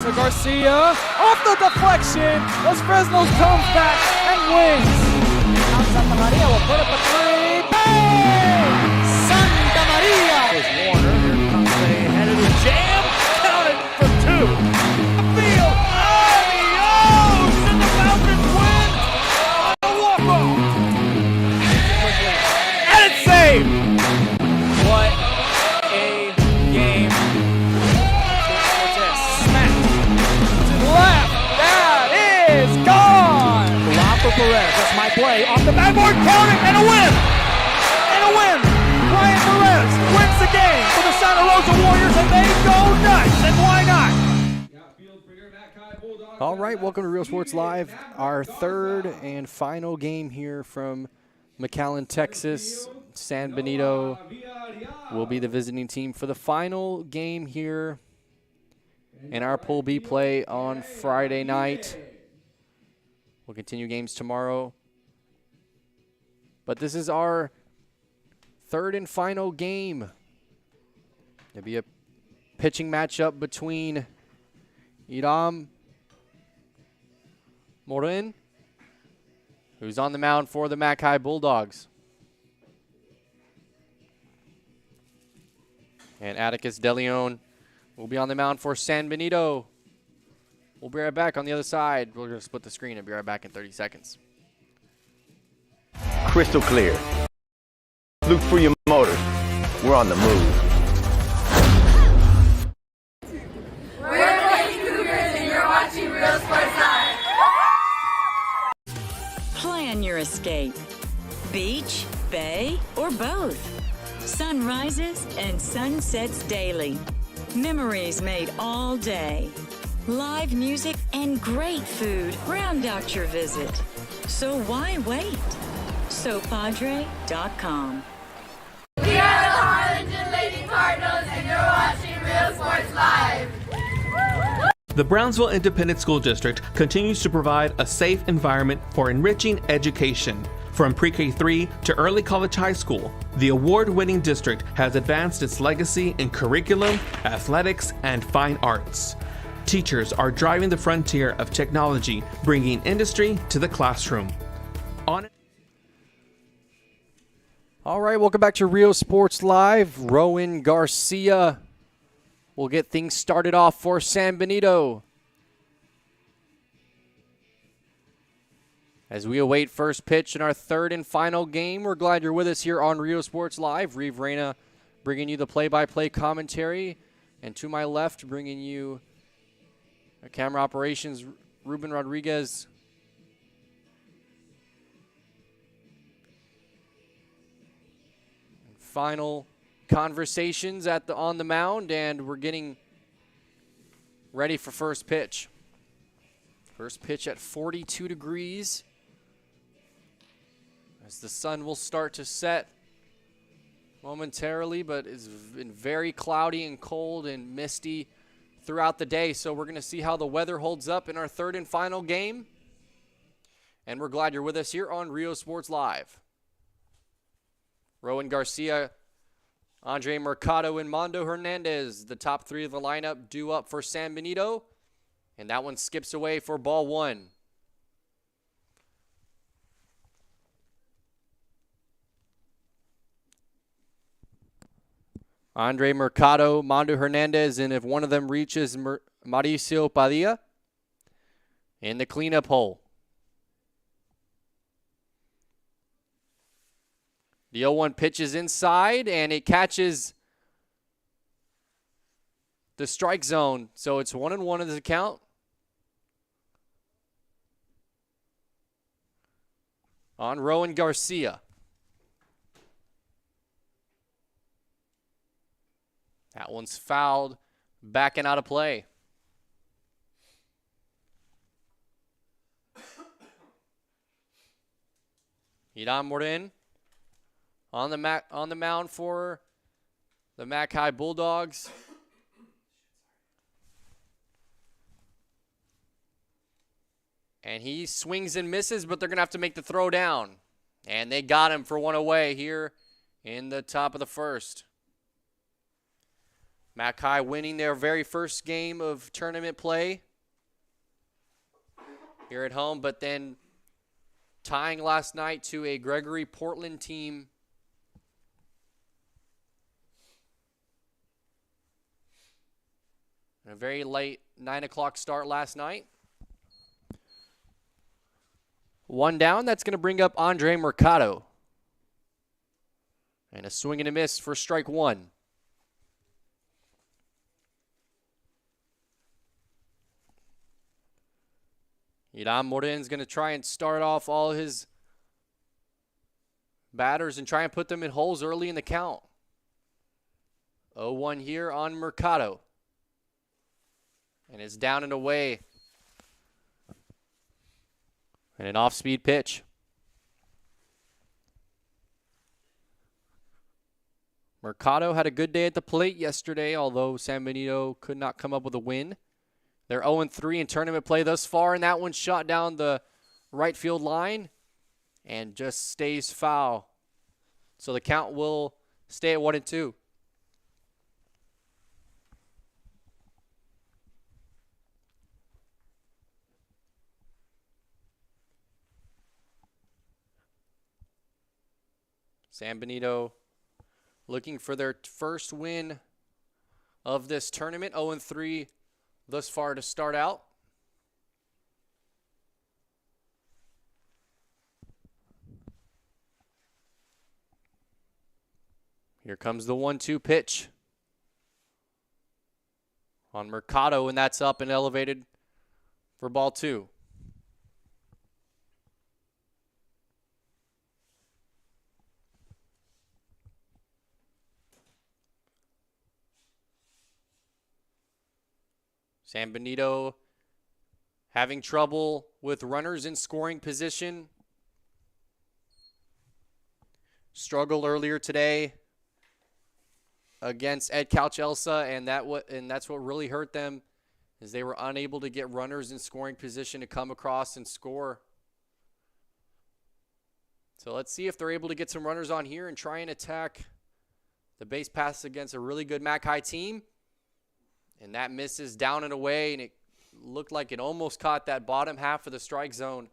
To Garcia, off the deflection, as Fresno comes back and wins. Santa Maria will put up a three. Bang! Santa Maria! Here's Warner, here comes a headed jam, counted for two. Field, adios, and the Falcons win on a walk-off. And it's saved. What a game. Left, that is gone! Rafa Perez, that's my play, off the backboard, counting, and a win! And a win! Ryan Perez wins the game for the Santa Rosa Warriors, and they go nuts, and why not? All right, welcome to Real Sports Live, our third and final game here from McAllen, Texas. San Benito will be the visiting team for the final game here in our Pool B play on Friday night. We'll continue games tomorrow. But this is our third and final game. It'll be a pitching matchup between Iram Morin, who's on the mound for the Mackay Bulldogs, and Atticus DeLeon will be on the mound for San Benito. We'll be right back on the other side. We're going to split the screen and be right back in 30 seconds. Crystal clear. Look for your motors. We're on the move. We're the Lady Cougars and you're watching Real Sports Live. Plan your escape. Beach, bay, or both. Sunrises and sunsets daily. Memories made all day. Live music and great food round out your visit. So why wait? SoPadre.com. We are the Harlingen Lady Cardinals and you're watching Real Sports Live. The Brownsville Independent School District continues to provide a safe environment for enriching education. From pre-K-3 to early college high school, the award-winning district has advanced its legacy in curriculum, athletics, and fine arts. Teachers are driving the frontier of technology, bringing industry to the classroom. All right, welcome back to Real Sports Live. Rowan Garcia will get things started off for San Benito. As we await first pitch in our third and final game, we're glad you're with us here on Real Sports Live. Reeve Reyna bringing you the play-by-play commentary. And to my left, bringing you our camera operations, Ruben Rodriguez. And final conversations on the mound, and we're getting ready for first pitch. First pitch at 42 degrees. As the sun will start to set momentarily, but it's been very cloudy and cold and misty throughout the day. So we're going to see how the weather holds up in our third and final game. And we're glad you're with us here on Rio Sports Live. Rowan Garcia, Andre Mercado, and Mondo Hernandez, the top three of the lineup, due up for San Benito. And that one skips away for ball one. Andre Mercado, Mondo Hernandez, and if one of them reaches Mauricio Padilla in the cleanup hole. The 0-1 pitch is inside, and it catches the strike zone. So it's 1-1 in the count. On Rowan Garcia. That one's fouled, backing out of play. Iram Morin on the mound for the Mackay Bulldogs. And he swings and misses, but they're going to have to make the throw down. And they got him for one away here in the top of the first. McAllen winning their very first game of tournament play here at home, but then tying last night to a Gregory Portland team. A very late 9 o'clock start last night. One down, that's going to bring up Andre Mercado. And a swing and a miss for strike one. Iran Morin's going to try and start off all his batters and try and put them in holes early in the count. 0-1 here on Mercado. And it's down and away. And an off-speed pitch. Mercado had a good day at the plate yesterday, although San Benito could not come up with a win. They're 0-3 in tournament play thus far, and that one shot down the right field line and just stays foul. So the count will stay at 1-2. San Benito looking for their first win of this tournament, 0-3 thus far to start out. Here comes the 1-2 pitch on Mercado, and that's up and elevated for ball two. San Benito having trouble with runners in scoring position. Struggled earlier today against Ed Couch-Elsa, and that's what really hurt them, is they were unable to get runners in scoring position to come across and score. So let's see if they're able to get some runners on here and try and attack the base pass against a really good McAllen team. And that misses down and away, and it looked like it almost caught that bottom half of the strike zone,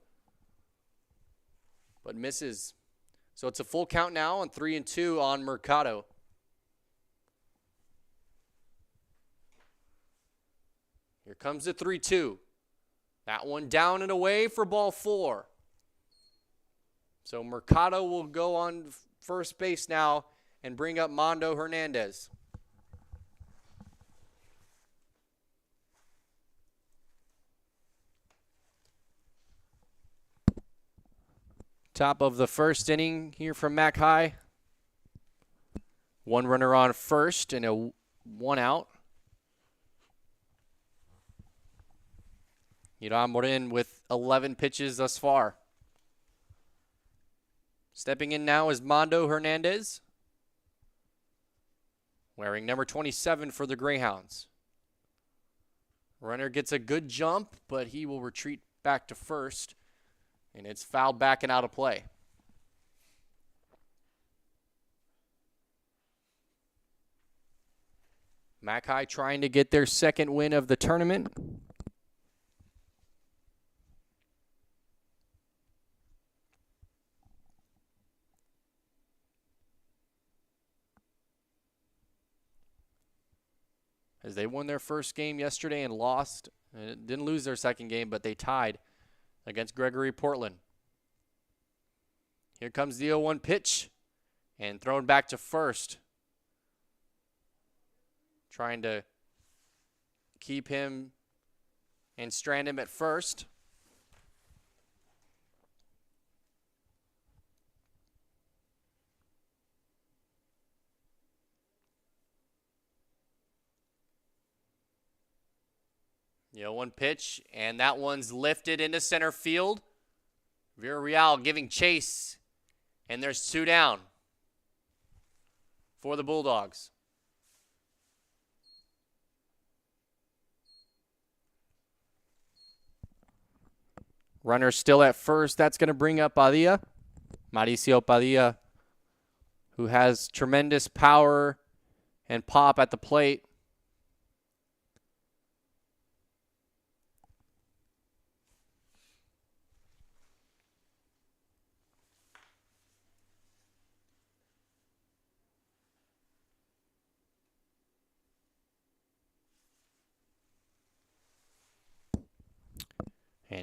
but misses. So it's a full count now on 3-2 on Mercado. Here comes the 3-2. That one down and away for ball four. So Mercado will go on first base now and bring up Mondo Hernandez. Top of the first inning here from McAllen. One runner on first and a one out. Iran Morin with 11 pitches thus far. Stepping in now is Mondo Hernandez, wearing number 27 for the Greyhounds. Runner gets a good jump, but he will retreat back to first. And it's fouled back and out of play. McAllen trying to get their second win of the tournament. As they won their first game yesterday and lost. And didn't lose their second game, but they tied against Gregory Portland. Here comes the 0-1 pitch and thrown back to first. Trying to keep him and strand him at first. The 0-1 pitch, and that one's lifted into center field. Villarreal giving chase, and there's two down for the Bulldogs. Runner still at first. That's going to bring up Padilla. Mauricio Padilla, who has tremendous power and pop at the plate.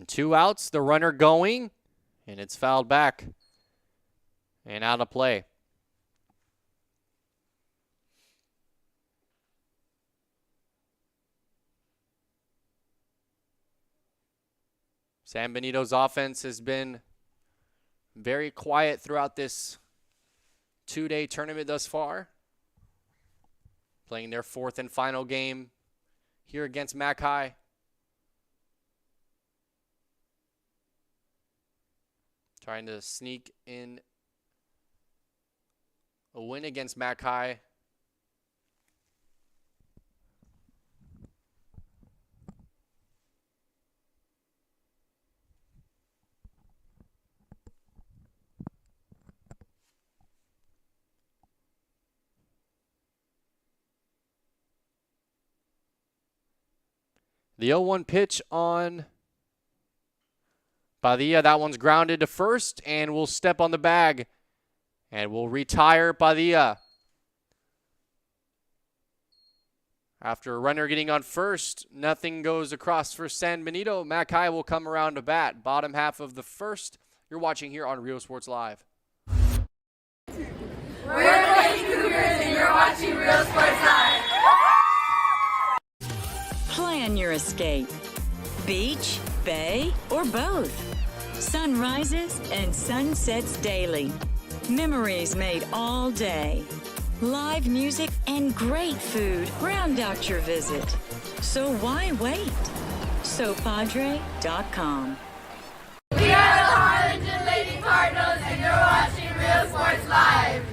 And 2 outs, the runner going, and it's fouled back and out of play. San Benito's offense has been very quiet throughout this 2-day tournament thus far. Playing their 4th and final game here against Mac High. Trying to sneak in a win against Mac High. The 0-1 pitch on Padilla. That one's grounded to first and will step on the bag and will retire Padilla. After a runner getting on first, nothing goes across for San Benito. Mac High will come around to bat. Bottom half of the first. You're watching here on Real Sports Live. We're the Lady Cougars and you're watching Real Sports Live. Plan your escape. Beach, bay, or both. Sunrises and sunsets daily. Memories made all day. Live music and great food round out your visit. So why wait? SoPadre.com. We are the Harlingen Lady Cardinals and you're watching Real Sports Live.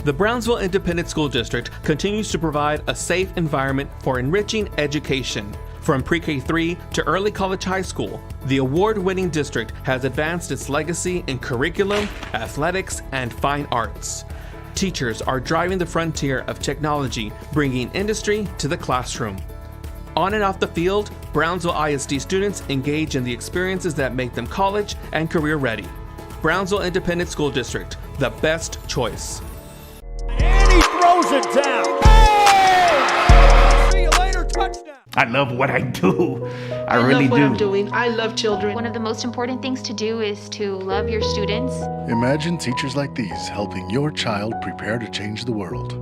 The Brownsville Independent School District continues to provide a safe environment for enriching education. From pre-K3 to early college high school, the award-winning district has advanced its legacy in curriculum, athletics, and fine arts. Teachers are driving the frontier of technology, bringing industry to the classroom. On and off the field, Brownsville ISD students engage in the experiences that make them college and career ready. Brownsville Independent School District, the best choice. And he throws it down. Hey! See you later, touchdown. I love what I do. I love really what do. I'm doing. I love children. One of the most important things to do is to love your students. Imagine teachers like these helping your child prepare to change the world.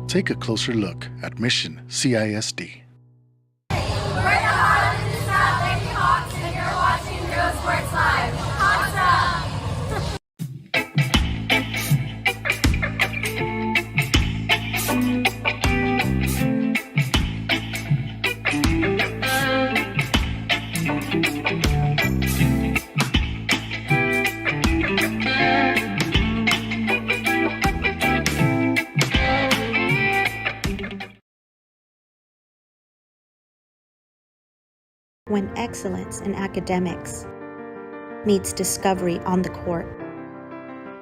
Take a closer look at Mission CISD. We're the Harlingen South Lady Hawks and you're watching Real Sports Live. Hawks up! When excellence in academics meets discovery on the court,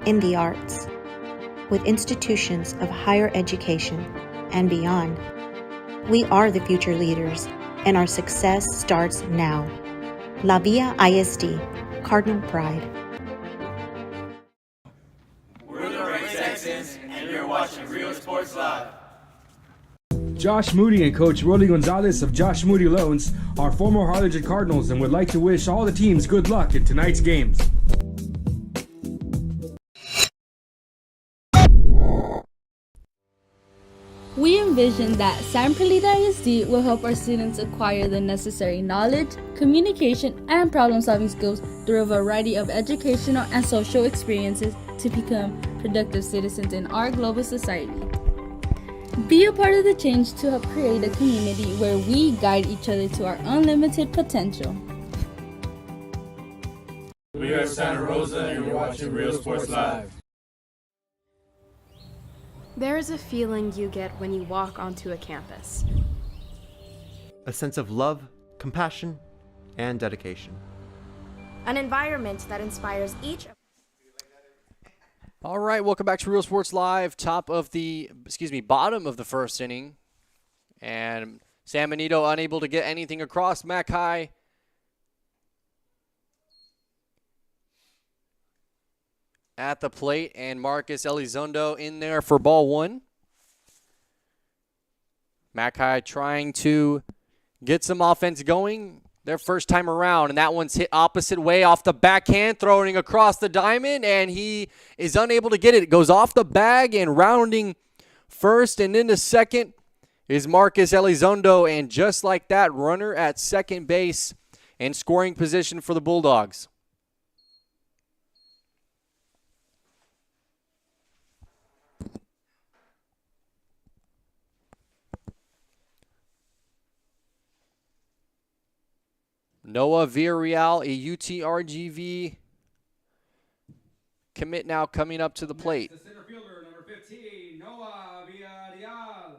in the arts, with institutions of higher education and beyond, we are the future leaders, and our success starts now. La Villa ISD, Cardinal Pride. We're the Ray Texans, and you're watching Real Sports Live. Josh Moody and Coach Rolly Gonzalez of Josh Moody Loans are former Harlingen Cardinals and would like to wish all the teams good luck in tonight's games. We envision that San Perlita ISD will help our students acquire the necessary knowledge, communication, and problem-solving skills through a variety of educational and social experiences to become productive citizens in our global society. Be a part of the change to help create a community where we guide each other to our unlimited potential. We are Santa Rosa and you're watching Real Sports Live. There is a feeling you get when you walk onto a campus. A sense of love, compassion, and dedication. An environment that inspires each. All right, welcome back to Real Sports Live. Bottom of the first inning. And San Benito unable to get anything across. Mac High at the plate, and Marcus Elizondo in there for ball one. Mac High trying to get some offense going. their first time around, and that one's hit opposite way off the backhand, throwing across the diamond, and he is unable to get it. It goes off the bag, and rounding first and into second is Marcus Elizondo, and just like that, runner at second base and scoring position for the Bulldogs. Noah Villarreal, a UTRGV commit now coming up to the plate. The center fielder, number 15, Noah Villarreal.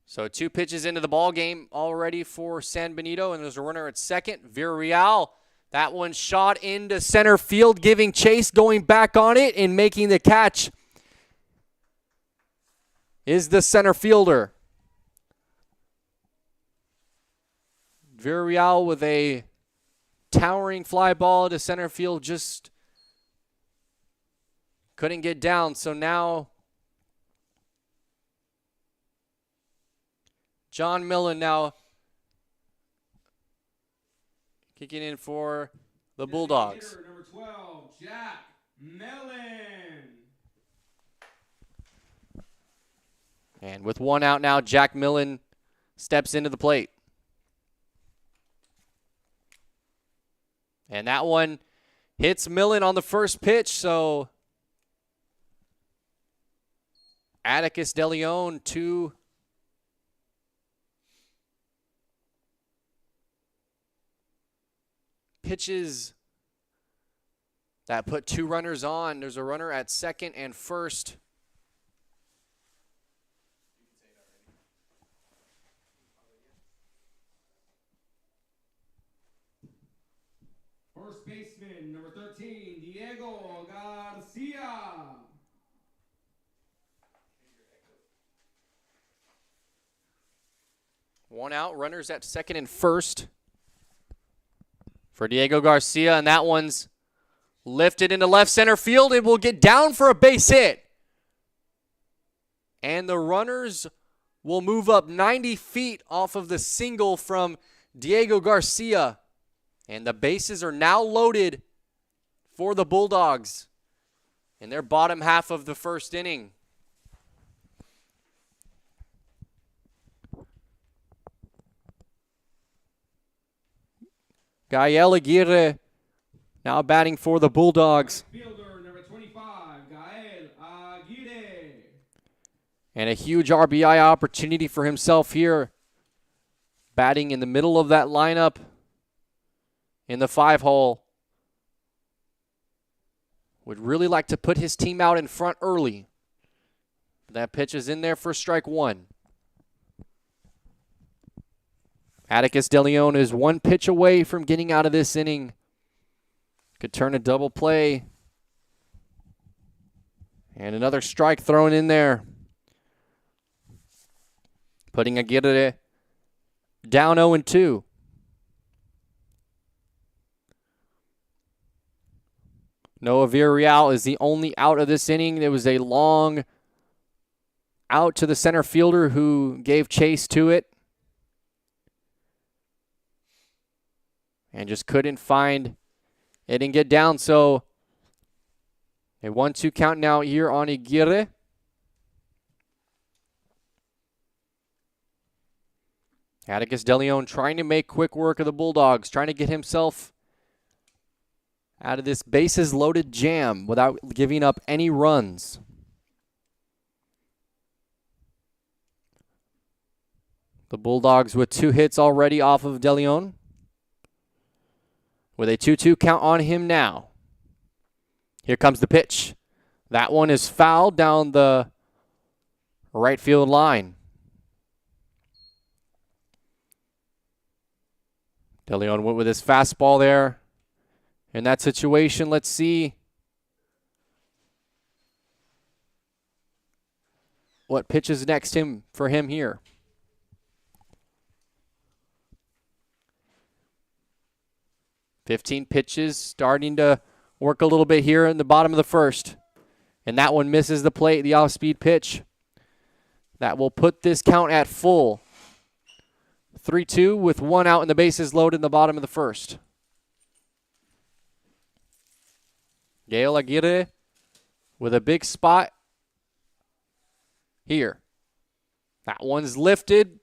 So 2 pitches into the ball game already for San Benito, and there's a runner at second. Villarreal, that one shot into center field, giving chase, going back on it, and making the catch is the center fielder. Villarreal with a towering fly ball to center field, just couldn't get down. So now John Millen now kicking in for the Bulldogs. Hitter, number 12, Jack Mellon. And with 1 out now, Jack Millen steps into the plate. And that one hits Millen on the first pitch, so Atticus DeLeon, 2 pitches that put 2 runners on. There's a runner at second and first. First baseman, number 13, Diego Garcia. One out, runners at second and first for Diego Garcia, and that one's lifted into left center field. It will get down for a base hit. And the runners will move up 90 feet off of the single from Diego Garcia. And the bases are now loaded for the Bulldogs in their bottom half of the first inning. Gael Aguirre now batting for the Bulldogs. Fielder, number 25, Gael Aguirre. And a huge RBI opportunity for himself here. Batting in the middle of that lineup in the 5-hole. Would really like to put his team out in front early. That pitch is in there for strike 1. Atticus DeLeon is 1 pitch away from getting out of this inning. Could turn a double play. And another strike thrown in there. Putting Aguirre down 0-2. Noah Villarreal is the only out of this inning. There was a long out to the center fielder who gave chase to it. And just couldn't find it and get down. So a 1-2 count now here on Aguirre. Atticus DeLeon trying to make quick work of the Bulldogs, trying to get himself out of this bases loaded jam without giving up any runs. The Bulldogs with 2 hits already off of DeLeon. With a 2-2 count on him now. Here comes the pitch. That one is fouled down the right field line. DeLeon went with his fastball there. In that situation, let's see what pitch is next for him here. .15 pitches, starting to work a little bit here in the bottom of the first. And that one misses the plate, the off-speed pitch. That will put this count at full. 3-2 with one out and the bases loaded in the bottom of the first. Gael Aguirre with a big spot here. That one's lifted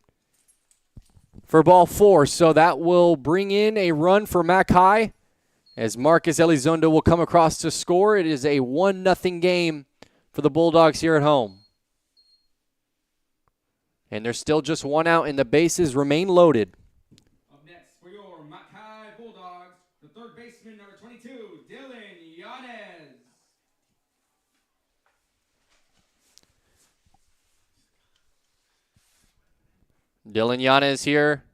for ball 4, so that will bring in a run for Mac High as Marcus Elizondo will come across to score. It is a 1-0 game for the Bulldogs here at home. And there's still just one out and the bases remain loaded. Up next for your Mac High Bulldogs, the third baseman, number 22, Dylan Yanez. Dylan Yanez here,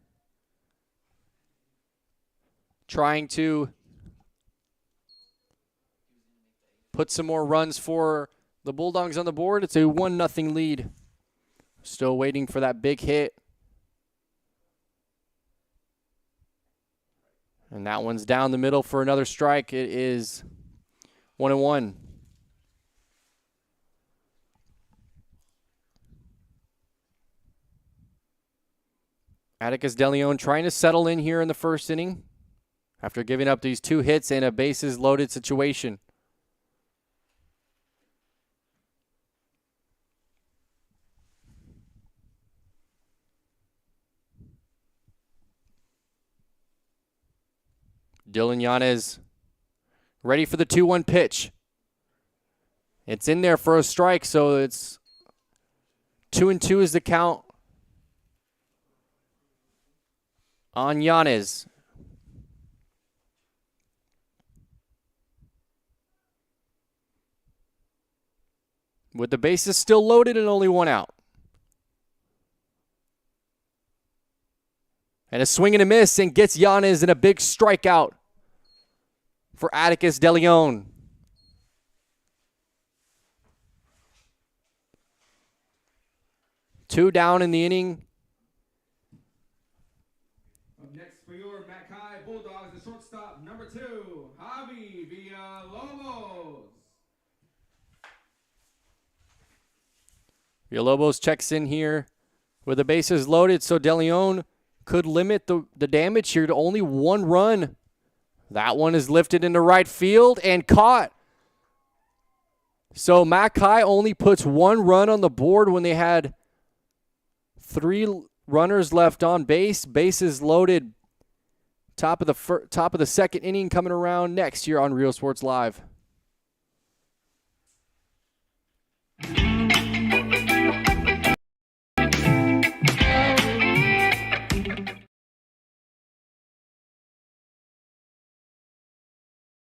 trying to put some more runs for the Bulldogs on the board. It's a 1-0 lead. Still waiting for that big hit. And that one's down the middle for another strike. It is 1-1. Atticus De Leon trying to settle in here in the first inning after giving up these 2 hits in a bases loaded situation. Dylan Yanez ready for the 2-1 pitch. It's in there for a strike, so it's 2-2 is the count on Yanez. With the bases still loaded and only one out. And a swing and a miss and gets Yanez in a big strikeout for Atticus De Leon. Two down in the inning. Up next for your Mac High Bulldogs, the shortstop, number 2, Javi Villalobos. Villalobos checks in here with the bases loaded, so De Leon could limit the damage here to only 1 run. That one is lifted into right field and caught. So Mac High only puts 1 run on the board when they had 3 runners left on base. Bases loaded. Top of the second inning coming around next here on Real Sports Live.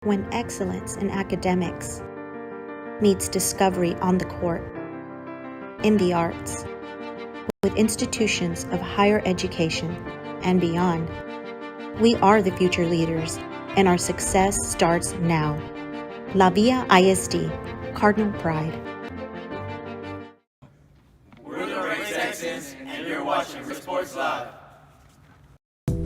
When excellence in academics meets discovery on the court, in the arts, with institutions of higher education and beyond, we are the future leaders, and our success starts now. La Villa ISD, Cardinal Pride. We're the Red Texans, and you're watching Real Sports Live.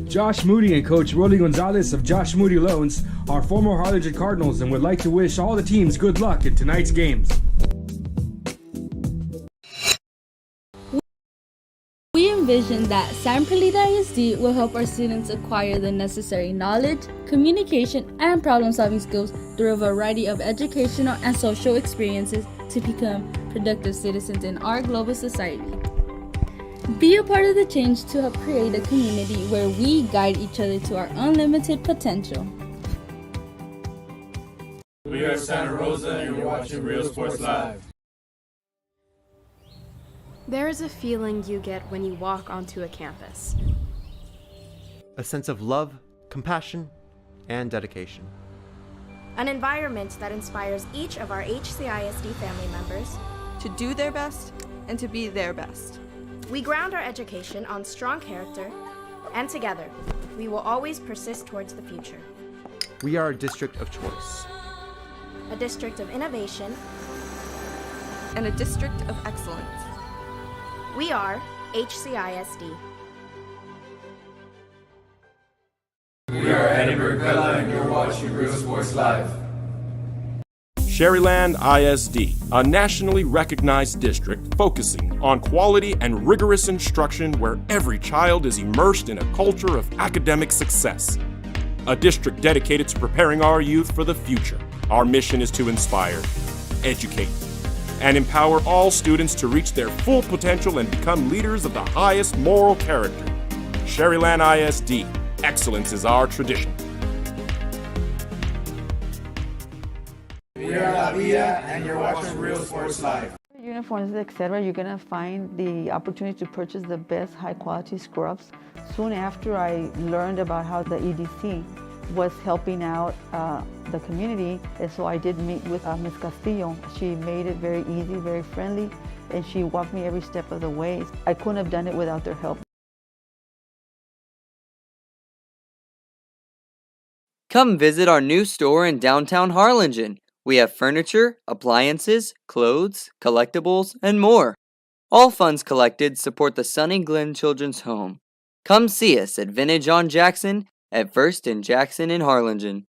Josh Moody and Coach Rolly Gonzalez of Josh Moody Loans are former Harlingen Cardinals and would like to wish all the teams good luck in tonight's games. We envision that San Perlita ISD will help our students acquire the necessary knowledge, communication, and problem-solving skills through a variety of educational and social experiences to become productive citizens in our global society. Be a part of the change to help create a community where we guide each other to our unlimited potential. We are Santa Rosa, and you're watching Real Sports Live. There is a feeling you get when you walk onto a campus. A sense of love, compassion, and dedication. An environment that inspires each of our HCISD family members to do their best and to be their best. We ground our education on strong character, and together, we will always persist towards the future. We are a district of choice. A district of innovation. And a district of excellence. We are HCISD. We are Edinburgh Bella, and you're watching Real Sports Live. Sherryland ISD, a nationally recognized district focusing on quality and rigorous instruction where every child is immersed in a culture of academic success. A district dedicated to preparing our youth for the future. Our mission is to inspire, educate, and empower all students to reach their full potential and become leaders of the highest moral character. Sherryland ISD, excellence is our tradition. We are La Vida, and you're watching Real Sports Live. Uniforms, etc., you're gonna find the opportunity to purchase the best high-quality scrubs. Soon after I learned about how the EDC was helping out the community, and so I did meet with Ms. Castillo. She made it very easy, very friendly, and she walked me every step of the way. I couldn't have done it without their help. Come visit our new store in downtown Harlingen. We have furniture, appliances, clothes, collectibles, and more. All funds collected support the Sunny Glen Children's Home. Come see us at Vintage on Jackson at First and Jackson in Harlingen.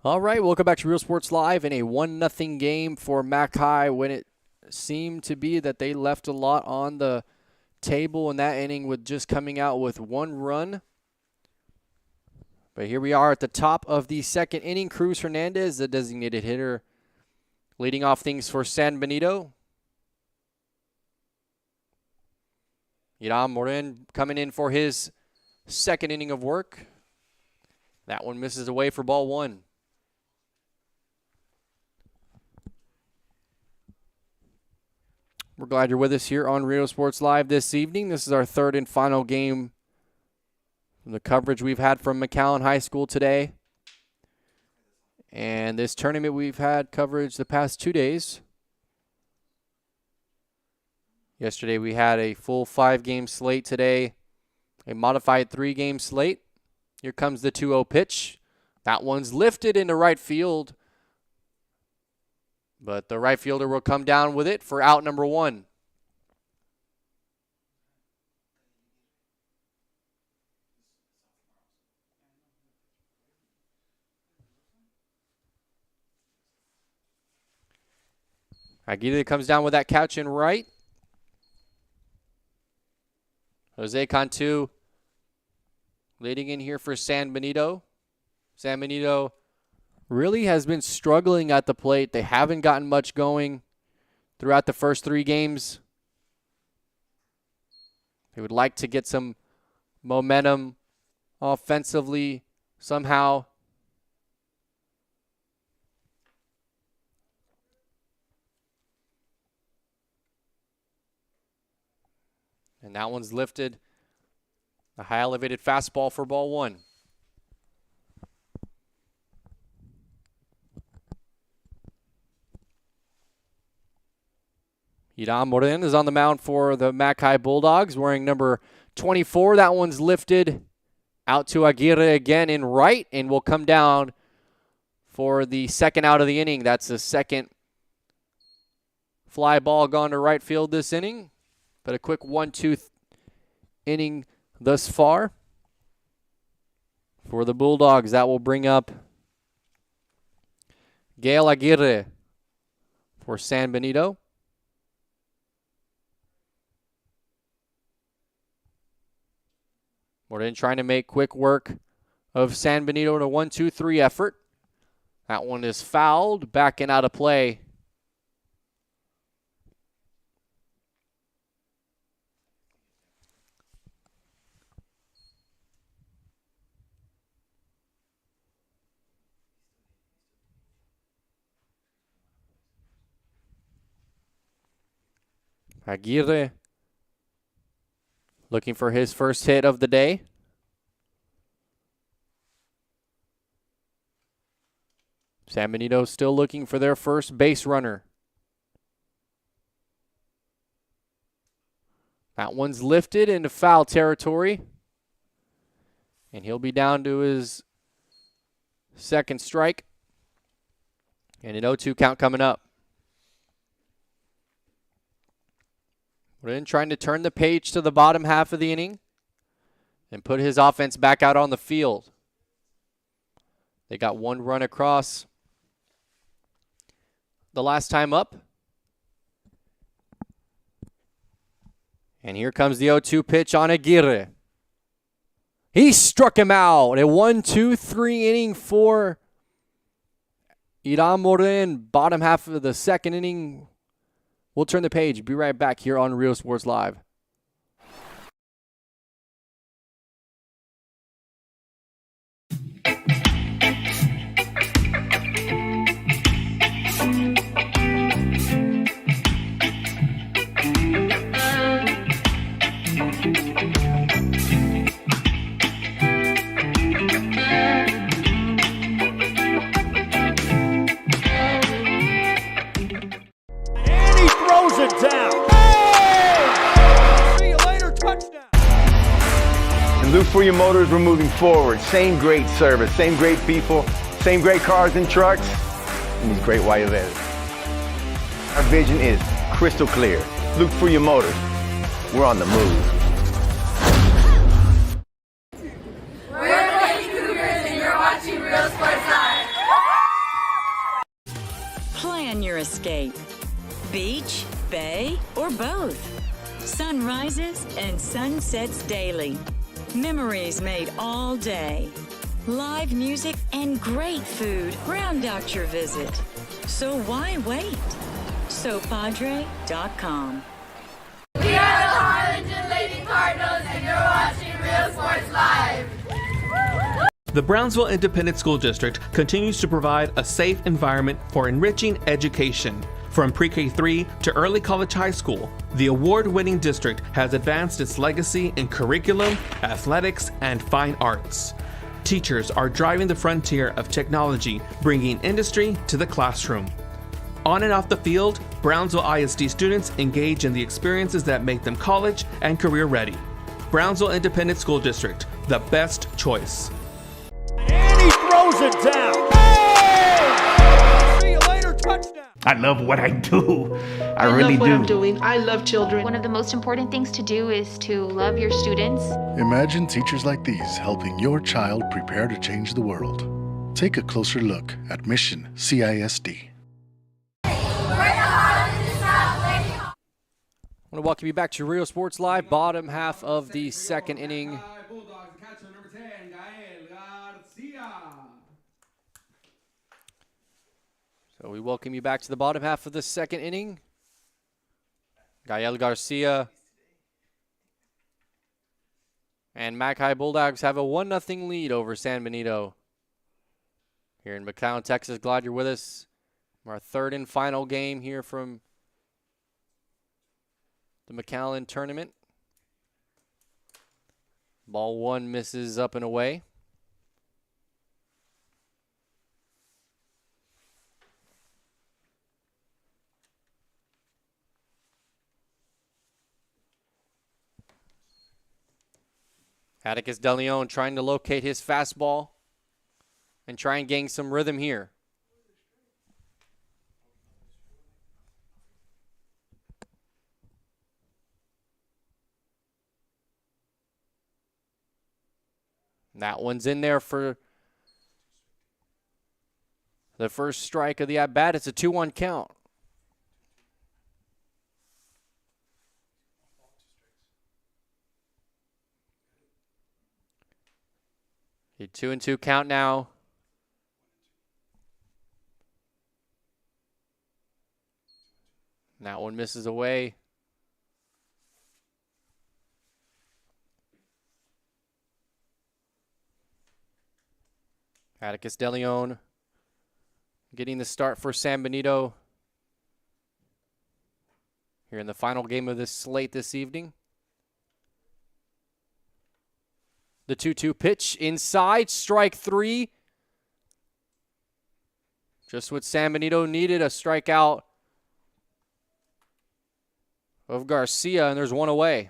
All right, welcome back to Real Sports Live in a 1-0 game for Mac High when it seemed to be that they left a lot on the table in that inning with just coming out with 1 run. But here we are at the top of the second inning. Cruz Hernandez, the designated hitter, leading off things for San Benito. Iram Morin coming in for his second inning of work. That one misses away for ball 1. We're glad you're with us here on Real Sports Live this evening. This is our third and final game from the coverage we've had from McAllen High School today. And this tournament we've had coverage the past 2 days. Yesterday we had a full 5-game slate. Today a modified 3-game slate. Here comes the 2-0 pitch. That one's lifted into right field. But the right fielder will come down with it for out number 1. Aguirre comes down with that catch in right. Jose Cantu leading in here for San Benito. San Benito really has been struggling at the plate. They haven't gotten much going throughout the first 3 games. They would like to get some momentum offensively somehow. And that one's lifted. A high elevated fastball for ball 1. Iram Morin is on the mound for the Mac High Bulldogs wearing number 24. That one's lifted out to Aguirre again in right and will come down for the second out of the inning. That's the second fly ball gone to right field this inning. But a quick 1-2 inning thus far for the Bulldogs. That will bring up Gael Aguirre for San Benito. Morin trying to make quick work of San Benito in a 1-2-3 effort. That one is fouled, back and out of play. Aguirre looking for his first hit of the day. San Benito still looking for their first base runner. That one's lifted into foul territory. And he'll be down to his second strike. And an 0-2 count coming up. Morin trying to turn the page to the bottom half of the inning and put his offense back out on the field. They got one run across the last time up. And here comes the 0-2 pitch on Aguirre. He struck him out. A 1-2-3 inning for Iran Morin. Bottom half of the second inning. We'll turn the page. Be right back here on Real Sports Live. Look for your motors, we're moving forward. Same great service, same great people, same great cars and trucks, and these great white letters. Our vision is crystal clear. Look for your motors. We're on the move. We're the Lady Cougars and you're watching Real Sports Live. Plan your escape. Beach, bay, or both. Sunrises and sunsets daily. Memories made all day. Live music and great food round out your visit. So why wait? SoPadre.com. We are the Harlingen Lady Cardinals and you're watching Real Sports Live. The Brownsville Independent School District continues to provide a safe environment for enriching education. From pre-K3 to early college high school, the award-winning district has advanced its legacy in curriculum, athletics, and fine arts. Teachers are driving the frontier of technology, bringing industry to the classroom. On and off the field, Brownsville ISD students engage in the experiences that make them college and career ready. Brownsville Independent School District, the best choice. And he throws it down. Hey! See you later, touchdown. I love what I do. I love really what do. I'm doing. I love children. One of the most important things to do is to love your students. Imagine teachers like these helping your child prepare to change the world. Take a closer look at Mission CISD. I want to welcome you back to Real Sports Live, bottom half of the second inning. So we welcome you back to the bottom half of the second inning. Gael Garcia and McAllen Bulldogs have a 1-0 lead over San Benito. Here in McAllen, Texas, glad you're with us. Our third and final game here from the McAllen tournament. Ball one misses up and away. Atticus DeLeon trying to locate his fastball and try and gain some rhythm here. That one's in there for the first strike of the at-bat. It's a 2-1 count. A 2-2 count now. That one misses away. Atticus DeLeon getting the start for San Benito here in the final game of this slate this evening. The 2-2 pitch inside, strike three. Just what San Benito needed, a strikeout of Garcia, and there's one away.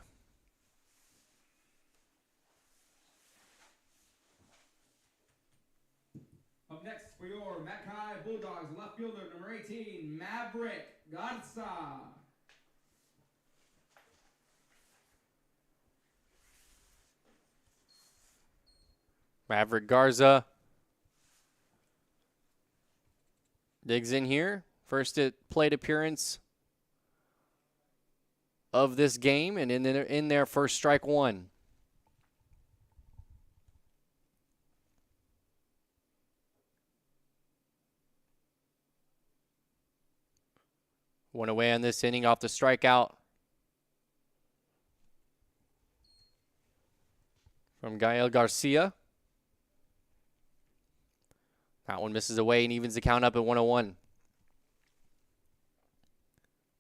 Up next for your McAllen Bulldogs, left fielder number 18, Maverick Garza. Maverick Garza Digs in here. First plate appearance of this game, and in there first strike one. One away on this inning off the strikeout from Gael Garcia. That one misses away and evens the count up at 1-1.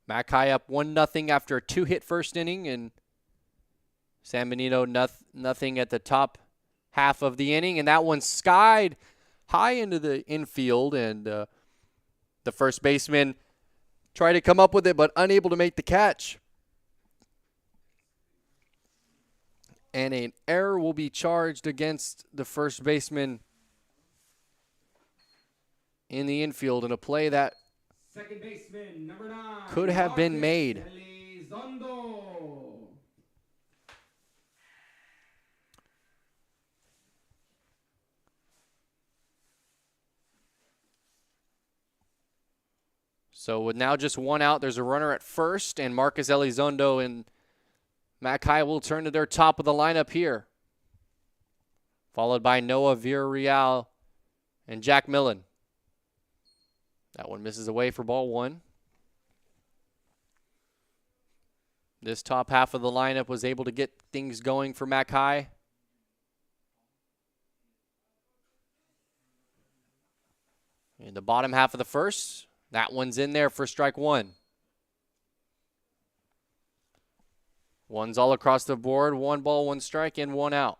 Mackay up 1-0 after a 2-hit first inning, and San Benito nothing at the top half of the inning, and that one skied high into the infield, and the first baseman tried to come up with it but unable to make the catch. And an error will be charged against the first baseman in the infield in a play that Second baseman, number 9, could have been made. So with now just one out, there's a runner at first, and Marcus Elizondo and Mackay will turn to their top of the lineup here, followed by Noah Villarreal and Jack Millen. That one misses away for ball one. This top half of the lineup was able to get things going for Mackay. In the bottom half of the first, that one's in there for strike one. One's all across the board, 1 ball, 1 strike, and 1 out.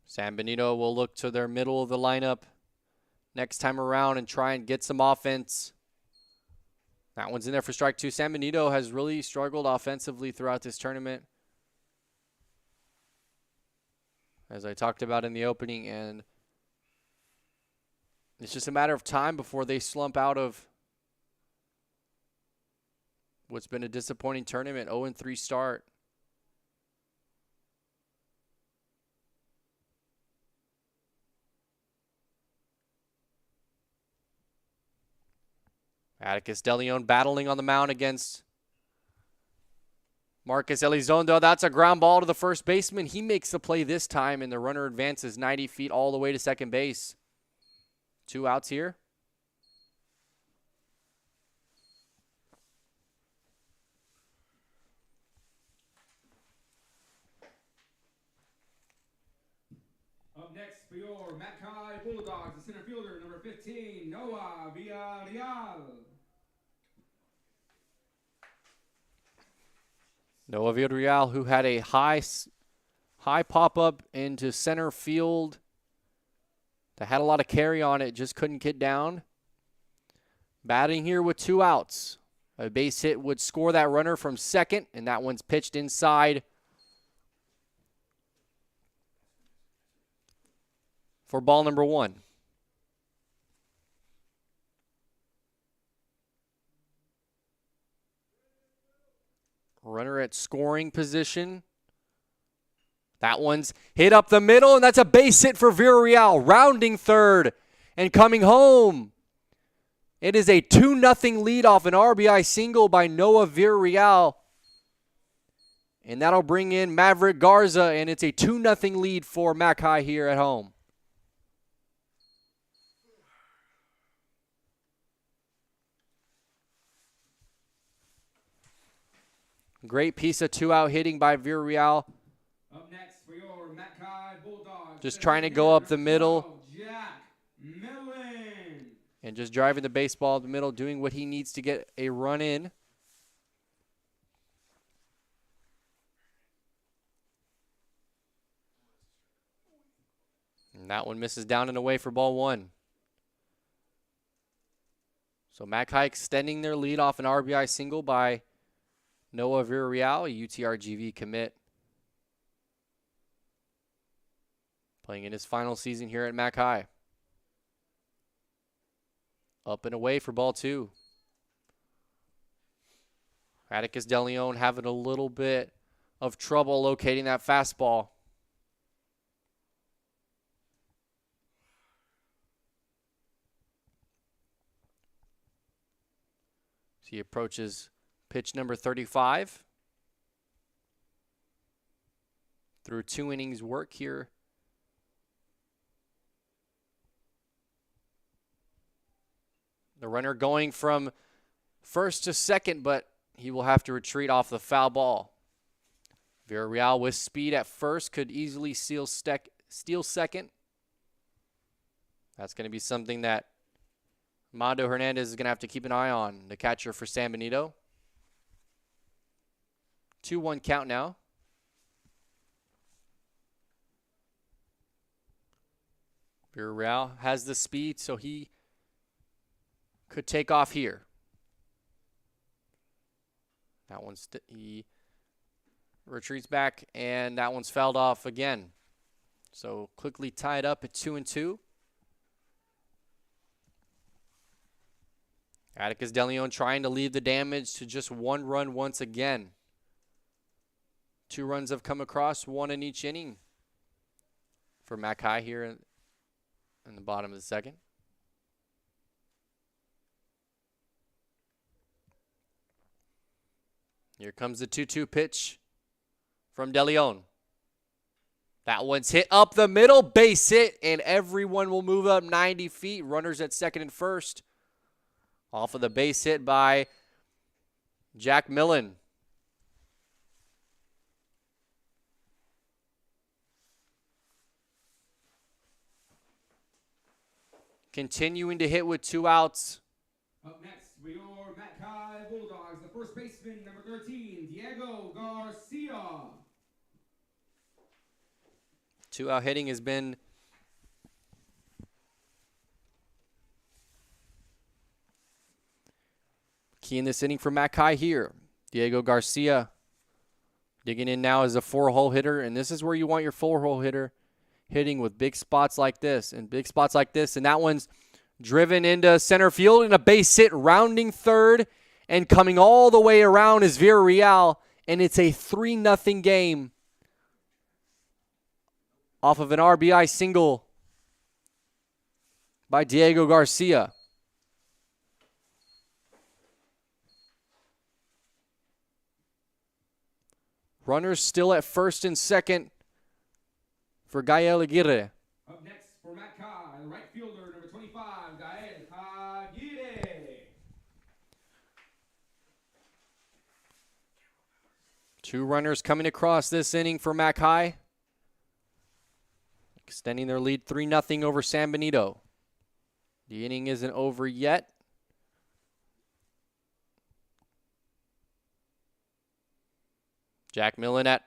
San Benito will look to their middle of the lineup next time around and try and get some offense. That one's in there for strike two. San Benito has really struggled offensively throughout this tournament, as I talked about in the opening, and it's just a matter of time before they slump out of what's been a disappointing tournament, 0-3 start. Atticus De Leon battling on the mound against Marcus Elizondo. That's a ground ball to the first baseman. He makes the play this time, and the runner advances 90 feet all the way to second base. 2 outs here. Up next for your Mackay Bulldogs, the center fielder, number 15, Noah Villarreal. Noah Villarreal, who had a high pop-up into center field that had a lot of carry on it, just couldn't get down. Batting here with 2 outs. A base hit would score that runner from second, and that one's pitched inside for ball number 1. Runner at scoring position. That one's hit up the middle, and that's a base hit for Villarreal, rounding third and coming home. It is a 2-0 lead off an RBI single by Noah Villarreal. And that'll bring in Maverick Garza, and it's a 2-0 lead for Mackay here at home. Great piece of 2-out hitting by Villarreal. Up next for your Mackay Bulldogs, just trying to go up the middle. Jack Millen. And just driving the baseball up the middle, doing what he needs to get a run in. And that one misses down and away for ball 1. So Mackay extending their lead off an RBI single by Noah Villarreal, a UTRGV commit, playing in his final season here at Mackay. Up and away for ball 2. Atticus De Leon having a little bit of trouble locating that fastball. he approaches pitch number 35. Through 2 innings work here. The runner going from first to second, but he will have to retreat off the foul ball. Villarreal with speed at first could easily steal second. That's going to be something that Mando Hernandez is going to have to keep an eye on, the catcher for San Benito. 2-1 count now. Villarreal has the speed, so he could take off here. That one's he retreats back, and that one's fouled off again. So quickly tied up at 2-2. Atticus De Leon trying to leave the damage to just 1 run once again. 2 runs have come across, 1 in each inning for Mackay here in the bottom of the second. Here comes the 2-2 pitch from De Leon. That one's hit up the middle, base hit, and everyone will move up 90 feet. Runners at second and first. Off of the base hit by Jack Millen. Continuing to hit with 2 outs. Up next, we are Mackay Bulldogs, the first baseman, number 13, Diego Garcia. 2-out hitting has been key in this inning for Mackay here. Diego Garcia digging in now as a 4-hole hitter, and this is where you want your 4-hole hitter hitting with big spots like this and big spots like this. And that one's driven into center field and a base hit rounding third, and coming all the way around is Villarreal, and it's a 3-0 game off of an RBI single by Diego Garcia. Runners still at first and second for Gael Aguirre. Up next for Mackay, the right fielder, number 25, Gael Aguirre. 2 runners coming across this inning for Mackay, extending their lead 3-0 over San Benito. The inning isn't over yet. Jack Millen at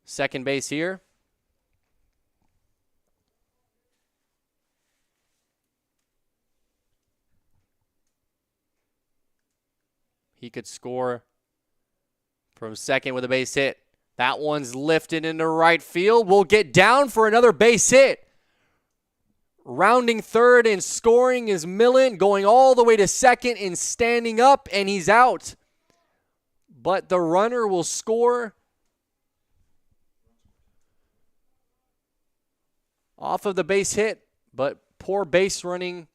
second base here. He could score from second with a base hit. That one's lifted into right field. Will get down for another base hit. Rounding third and scoring is Millen, going all the way to second and standing up, and he's out. But the runner will score off of the base hit, but poor base running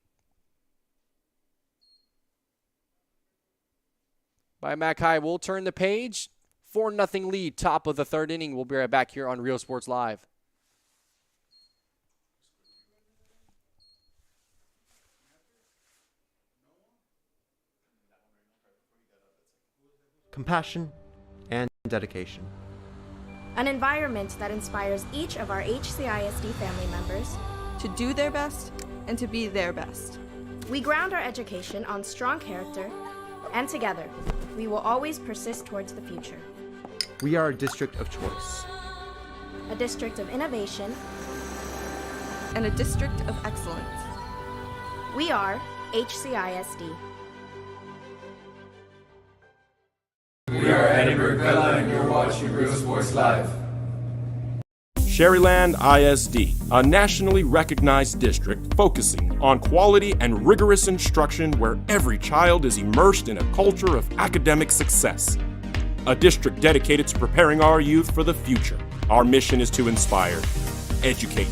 by Mackay. We'll turn the page. 4-0 lead, top of the third inning. We'll be right back here on Real Sports Live. Compassion and dedication. An environment that inspires each of our HCISD family members to do their best and to be their best. We ground our education on strong character, and together, we will always persist towards the future. We are a district of choice. A district of innovation. And a district of excellence. We are HCISD. We are Eddie McAllen, and you're watching Real Sports Live. Sherryland ISD, a nationally recognized district focusing on quality and rigorous instruction where every child is immersed in a culture of academic success. A district dedicated to preparing our youth for the future. Our mission is to inspire, educate,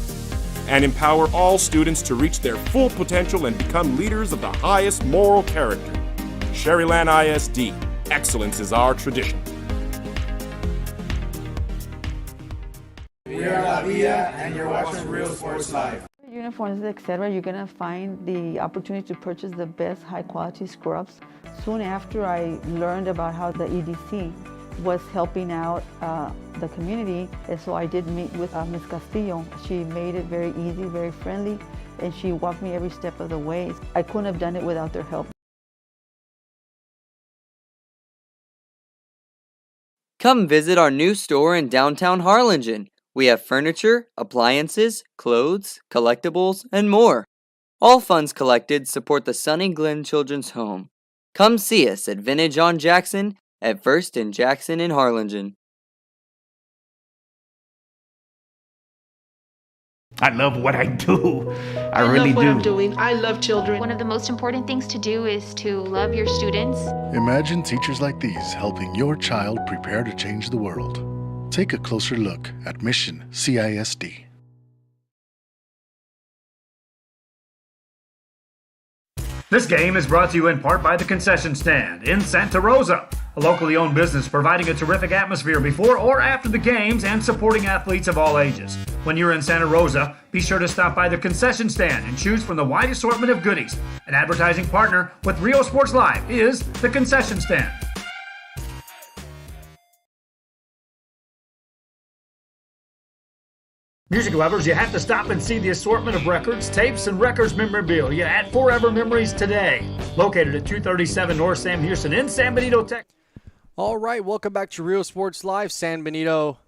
and empower all students to reach their full potential and become leaders of the highest moral character. Sherryland ISD, excellence is our tradition. We are La Via, and you're watching Real Sports Live. Uniforms, etc., you're going to find the opportunity to purchase the best high-quality scrubs. Soon after I learned about how the EDC was helping out the community, and so I did meet with Ms. Castillo. She made it very easy, very friendly, and she walked me every step of the way. I couldn't have done it without their help. Come visit our new store in downtown Harlingen. We have furniture, appliances, clothes, collectibles, and more. All funds collected support the Sunny Glen Children's Home. Come see us at Vintage on Jackson at First and Jackson in Harlingen. I love what I do. I really love what do. I'm doing. I love children. One of the most important things to do is to love your students. Imagine teachers like these helping your child prepare to change the world. Take a closer look at Mission CISD. This game is brought to you in part by the Concession Stand in Santa Rosa, a locally owned business providing a terrific atmosphere before or after the games and supporting athletes of all ages. When you're in Santa Rosa, be sure to stop by the Concession Stand and choose from the wide assortment of goodies. An advertising partner with Rio Sports Live is the Concession Stand. Music lovers, you have to stop and see the assortment of records, tapes, and records memorabilia at Forever Memories today. Located at 237 North Sam Houston in San Benito, Texas. All right, welcome back to Real Sports Live. San Benito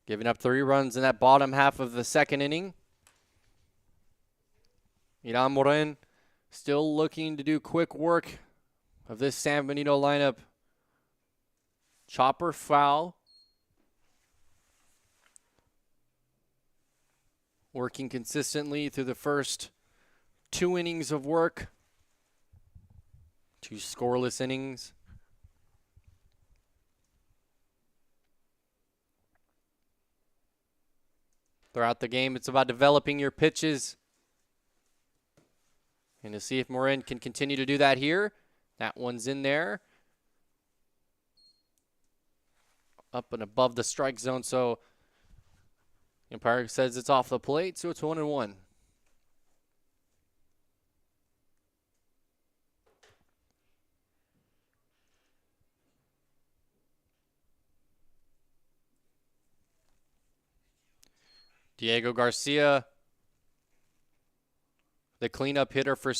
giving up 3 runs in that bottom half of the second inning. Iran Morin still looking to do quick work of this San Benito lineup. Chopper foul. Working consistently through the first 2 innings of work. 2 scoreless innings. Throughout the game, it's about developing your pitches. And to see if Morin can continue to do that here. That one's in there. Up and above the strike zone, so Empire says it's off the plate, so it's 1-1. Diego Garcia, the cleanup hitter for,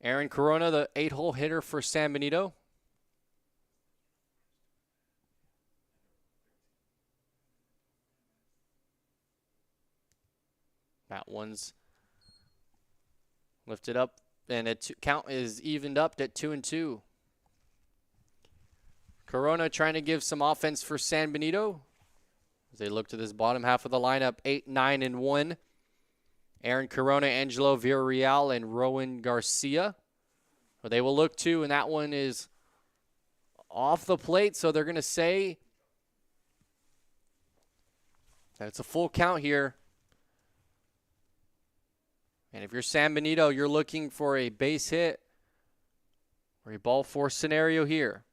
Aaron Corona, the 8-hole hitter for San Benito. That one's lifted up, and a count is evened up at 2-2. Corona trying to give some offense for San Benito as they look to this bottom half of the lineup, 8, 9, and 1. Aaron Corona, Angelo Villarreal, and Rowan Garcia. They will look to, and that one is off the plate, so they're going to say that it's a full count here. And if you're San Benito, you're looking for a base hit or a ball force scenario here.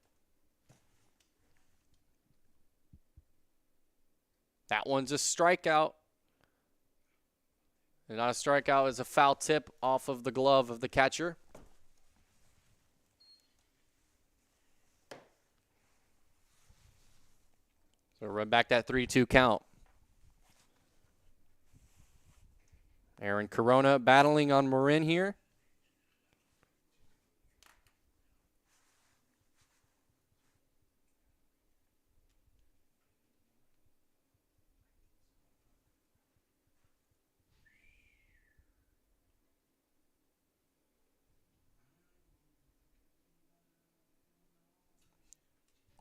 That one's a strikeout. And not a strikeout, it's a foul tip off of the glove of the catcher. So run back that 3-2 count. Aaron Corona battling on Morin here.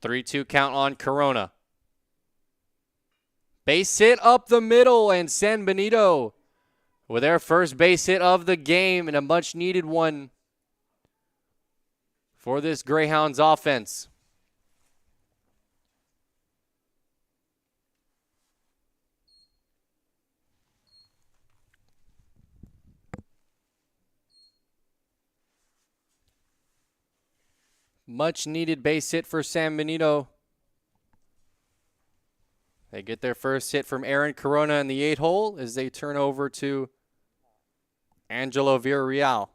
Three-two count on Corona. Base hit up the middle, and San Benito with their first base hit of the game and a much-needed one for this Greyhounds offense. Much needed base hit for San Benito. They get their first hit from Aaron Corona in the 8 hole as they turn over to Angelo Villarreal.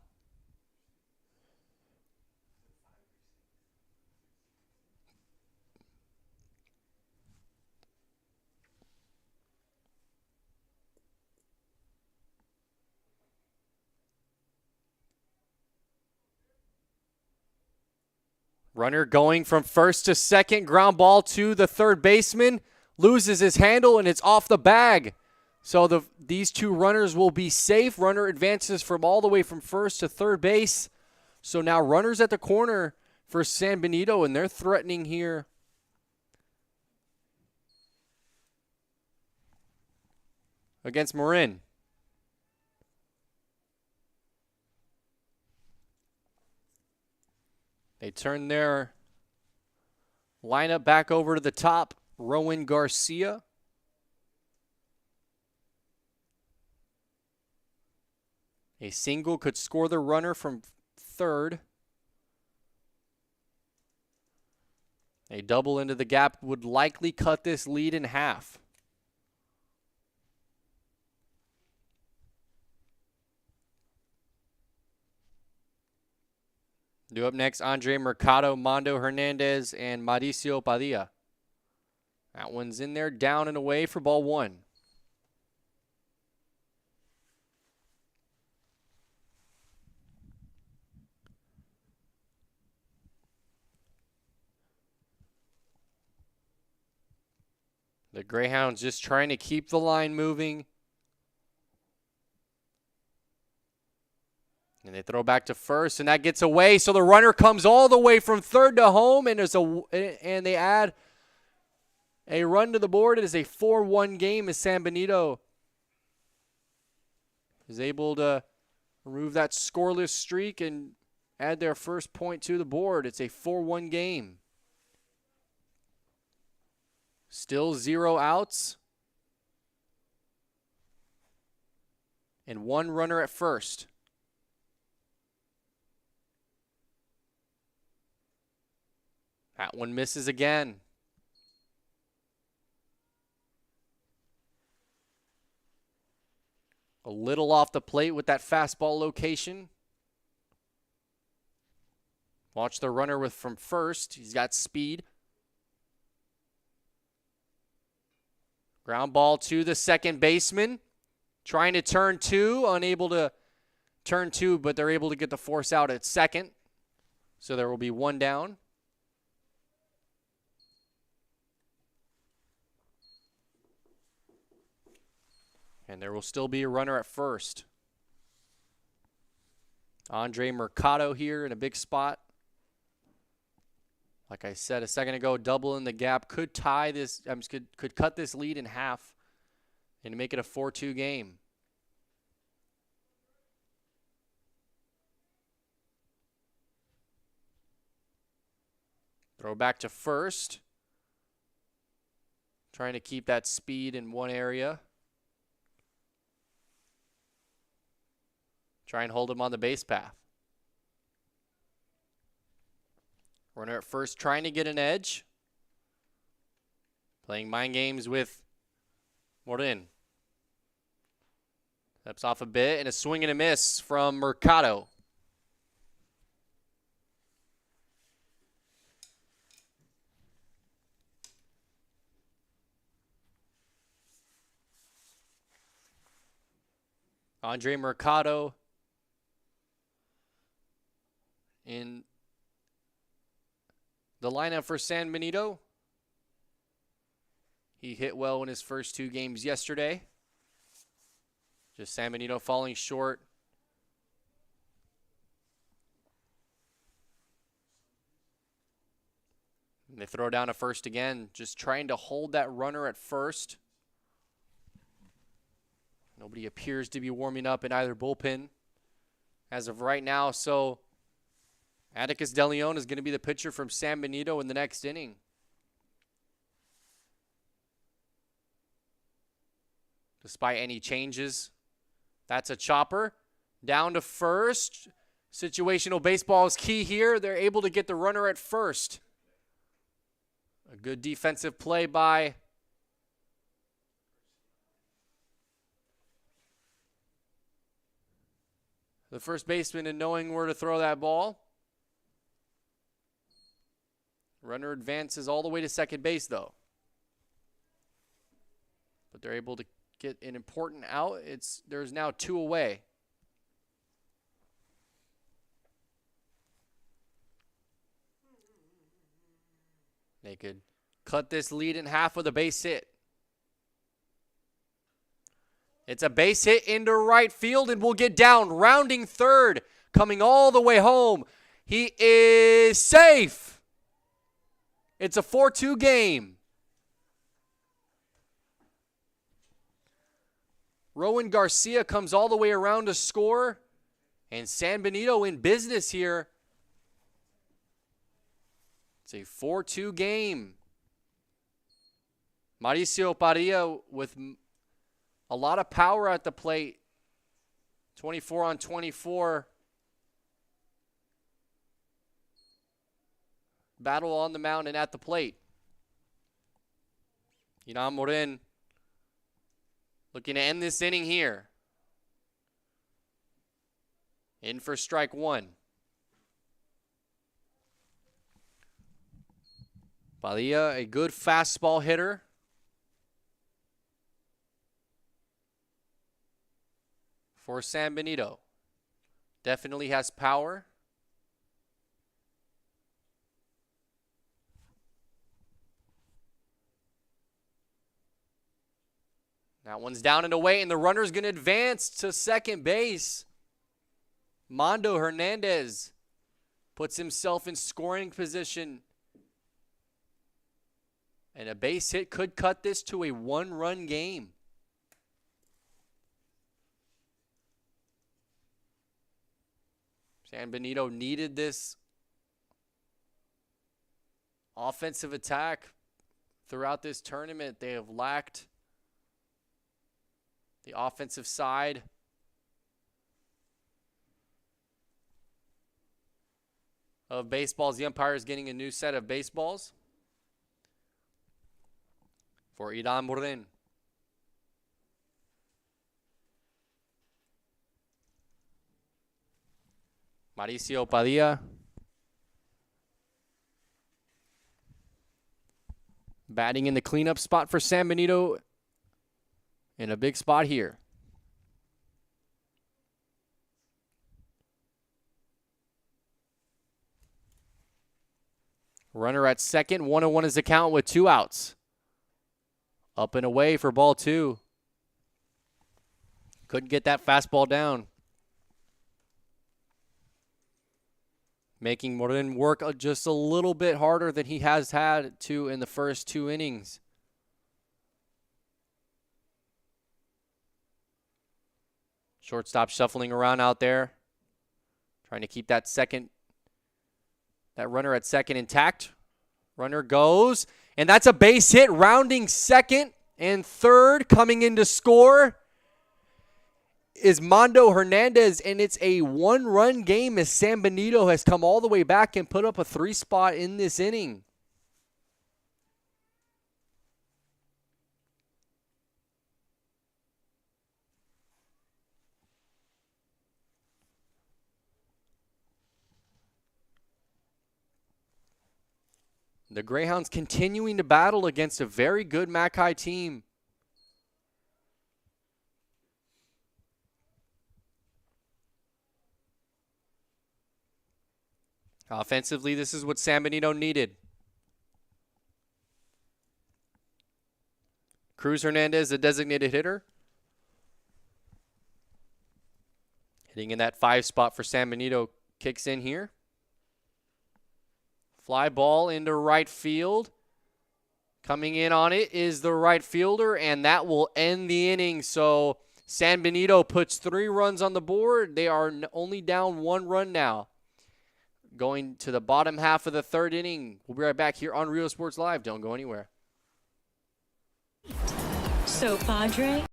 Runner going from first to second. Ground ball to the third baseman. Loses his handle, and it's off the bag. So these two runners will be safe. Runner advances from all the way from first to third base. So now runners at the corner for San Benito, and they're threatening here. Against Marin. They turn their lineup back over to the top. Rowan Garcia. A single could score the runner from third. A double into the gap would likely cut this lead in half. Due up next, Andre Mercado, Mondo Hernandez, and Mauricio Padilla. That one's in there, down and away for ball 1. The Greyhounds just trying to keep the line moving. And they throw back to first, and that gets away. So the runner comes all the way from third to home, and they add a run to the board. It is a 4-1 game as San Benito is able to remove that scoreless streak and add their first point to the board. It's a 4-1 game. Still 0 outs. And 1 runner at first. That one misses again. A little off the plate with that fastball location. Watch the runner from first. He's got speed. Ground ball to the second baseman. Trying to turn 2. Unable to turn 2, but they're able to get the force out at second. So there will be 1 down. And there will still be a runner at first. Andre Mercado here in a big spot. Like I said a second ago, double in the gap could tie this, could cut this lead in half and make it a 4-2 game. Throw back to first. Trying to keep that speed in one area. Try and hold him on the base path. Runner at first trying to get an edge. Playing mind games with Morin. Steps off a bit and a swing and a miss from Mercado. Andre Mercado in the lineup for San Benito. He hit well in his first 2 games yesterday. Just San Benito falling short. And they throw down a first again, just trying to hold that runner at first. Nobody appears to be warming up in either bullpen as of right now, so Atticus De Leon is going to be the pitcher from San Benito in the next inning. Despite any changes, that's a chopper. Down to first. Situational baseball is key here. They're able to get the runner at first. A good defensive play by the first baseman in knowing where to throw that ball. Runner advances all the way to second base, though. But they're able to get an important out. There's now 2 away. They could cut this lead in half with a base hit. It's a base hit into right field and will get down, rounding third, coming all the way home. He is safe. It's a 4-2 game. Rowan Garcia comes all the way around to score, and San Benito in business here. It's a 4-2 game. Mauricio Padilla with a lot of power at the plate. 24 on 24. Battle on the mound and at the plate. Inan Morin looking to end this inning here. In for strike 1. Padilla, a good fastball hitter. For San Benito. Definitely has power. That one's down and away, and the runner's going to advance to second base. Mondo Hernandez puts himself in scoring position. And a base hit could cut this to a 1-run game. San Benito needed this offensive attack throughout this tournament. They have lacked the offensive side. Of baseballs. The umpire is getting a new set of baseballs for Inan Morin. Mauricio Padilla batting in the cleanup spot for San Benito in a big spot here. Runner at second, 1-1 is the count with 2 outs. Up and away for ball 2. Couldn't get that fastball down. Making Morin work just a little bit harder than he has had to in the first 2 innings. Shortstop shuffling around out there. Trying to keep that runner at second intact. Runner goes, and that's a base hit, rounding second and third. Coming in to score is Mondo Hernandez, and it's a 1-run game as San Benito has come all the way back and put up a 3 spot in this inning. The Greyhounds continuing to battle against a very good Mackay team. Offensively, this is what San Benito needed. Cruz Hernandez, a designated hitter. Hitting in that 5 spot for San Benito, kicks in here. Fly ball into right field. Coming in on it is the right fielder, and that will end the inning. So San Benito puts 3 runs on the board. They are only down 1 run now. Going to the bottom half of the 3rd inning. We'll be right back here on Real Sports Live. Don't go anywhere. SoPadre.com.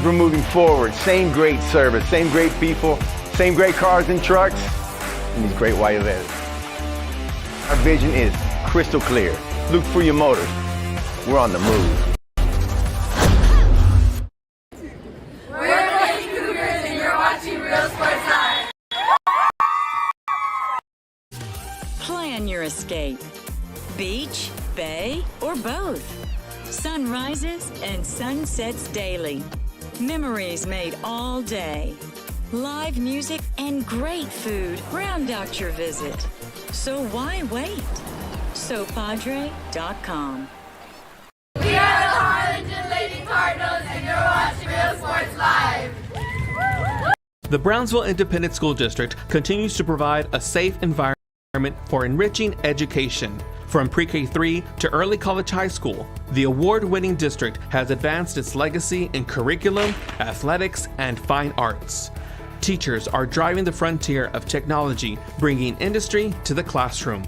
motors were moving forward. Same great service, same great people, same great cars and trucks, and these great white letters. Our vision is crystal clear. Look for your motors. We're on the move. We're the Lady Cougars and you're watching Real Sports Live. Plan your escape. Beach, bay, or both. Sunrises and sunsets daily. Memories made all day. Live music and great food round out your visit. So why wait? SoPadre.com. We are the Harlingen Lady Cardinals and you're watching Real Sports Live. The Brownsville Independent School District continues to provide a safe environment for enriching education. From pre-K3 to early college high school, the award-winning district has advanced its legacy in curriculum, athletics, and fine arts. Teachers are driving the frontier of technology, bringing industry to the classroom.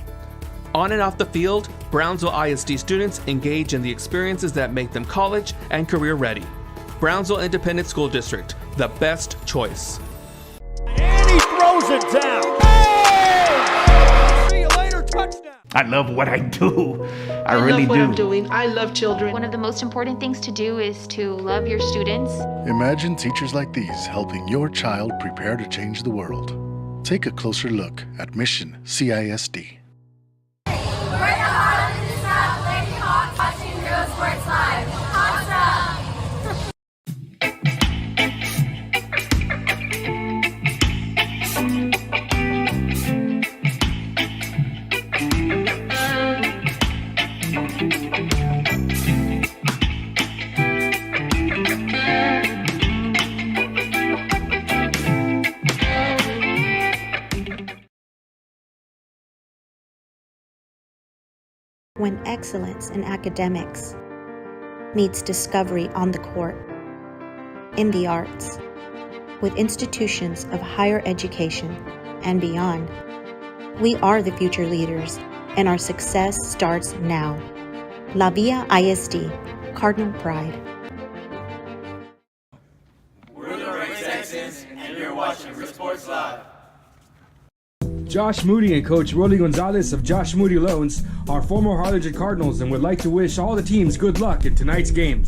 On and off the field, Brownsville ISD students engage in the experiences that make them college and career ready. Brownsville Independent School District, the best choice. And he throws it down. Hey! See you later, touchdown. I love what I do. I really love what do. I'm doing. I love children. One of the most important things to do is to love your students. Imagine teachers like these helping your child prepare to change the world. Take a closer look at Mission CISD. We're the Harlingen South Lady Hawks watching Real Sports Live. Hawks up! When excellence in academics meets discovery on the court, in the arts, with institutions of higher education and beyond, we are the future leaders, and our success starts now. La Villa ISD, Cardinal Pride. We're the Red Texans, and you're watching Real Sports Live. Josh Moody and Coach Rolly Gonzalez of Josh Moody Loans are former Harlingen Cardinals and would like to wish all the teams good luck in tonight's games.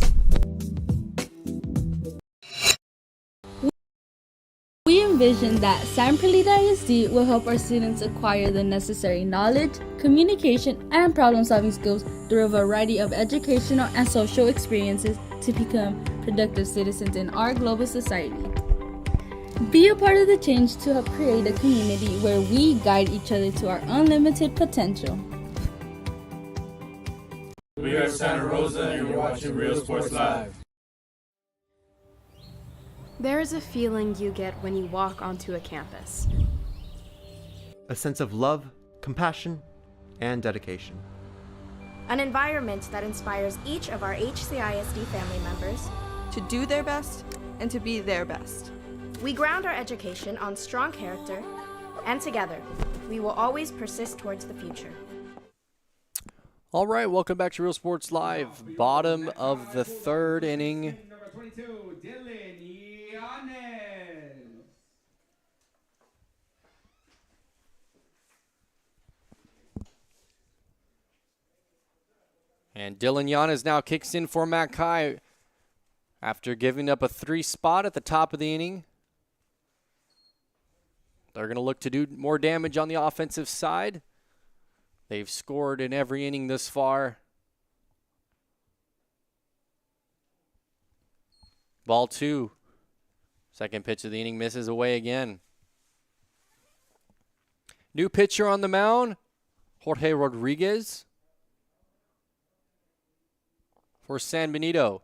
We envision that San Perlita ISD will help our students acquire the necessary knowledge, communication, and problem-solving skills through a variety of educational and social experiences to become productive citizens in our global society. Be a part of the change to help create a community where we guide each other to our unlimited potential. We are Santa Rosa, and you're watching Real Sports Live. There is a feeling you get when you walk onto a campus. A sense of love, compassion, and dedication. An environment that inspires each of our HCISD family members to do their best and to be their best. We ground our education on strong character, and together, we will always persist towards the future. All right, welcome back to Real Sports Live. Bottom of the third inning. Number 22, Dylan Yanez. And Dylan Yanez now kicks in for Mackay after giving up a 3 spot at the top of the inning. They're going to look to do more damage on the offensive side. They've scored in every inning thus far. Ball 2. Second pitch of the inning misses away again. New pitcher on the mound, Jorge Rodriguez for San Benito.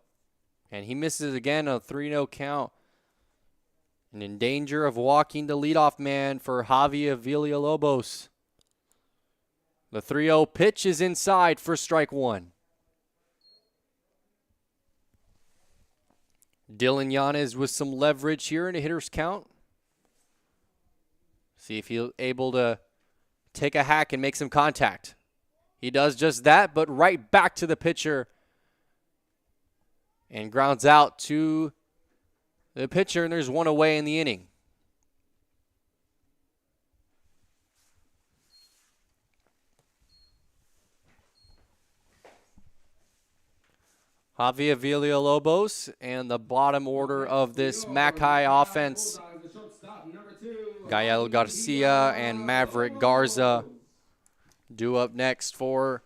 And he misses again a 3-0 count. And in danger of walking the leadoff man for Javier Villalobos. The 3-0 pitch is inside for strike 1. Dylan Yanez with some leverage here in a hitter's count. See if he's able to take a hack and make some contact. He does just that, but right back to the pitcher. And grounds out to the pitcher, and there's one away in the inning. Javier Villalobos and the bottom order of this Mackay offense, Gael Garcia and Maverick Garza, due up next for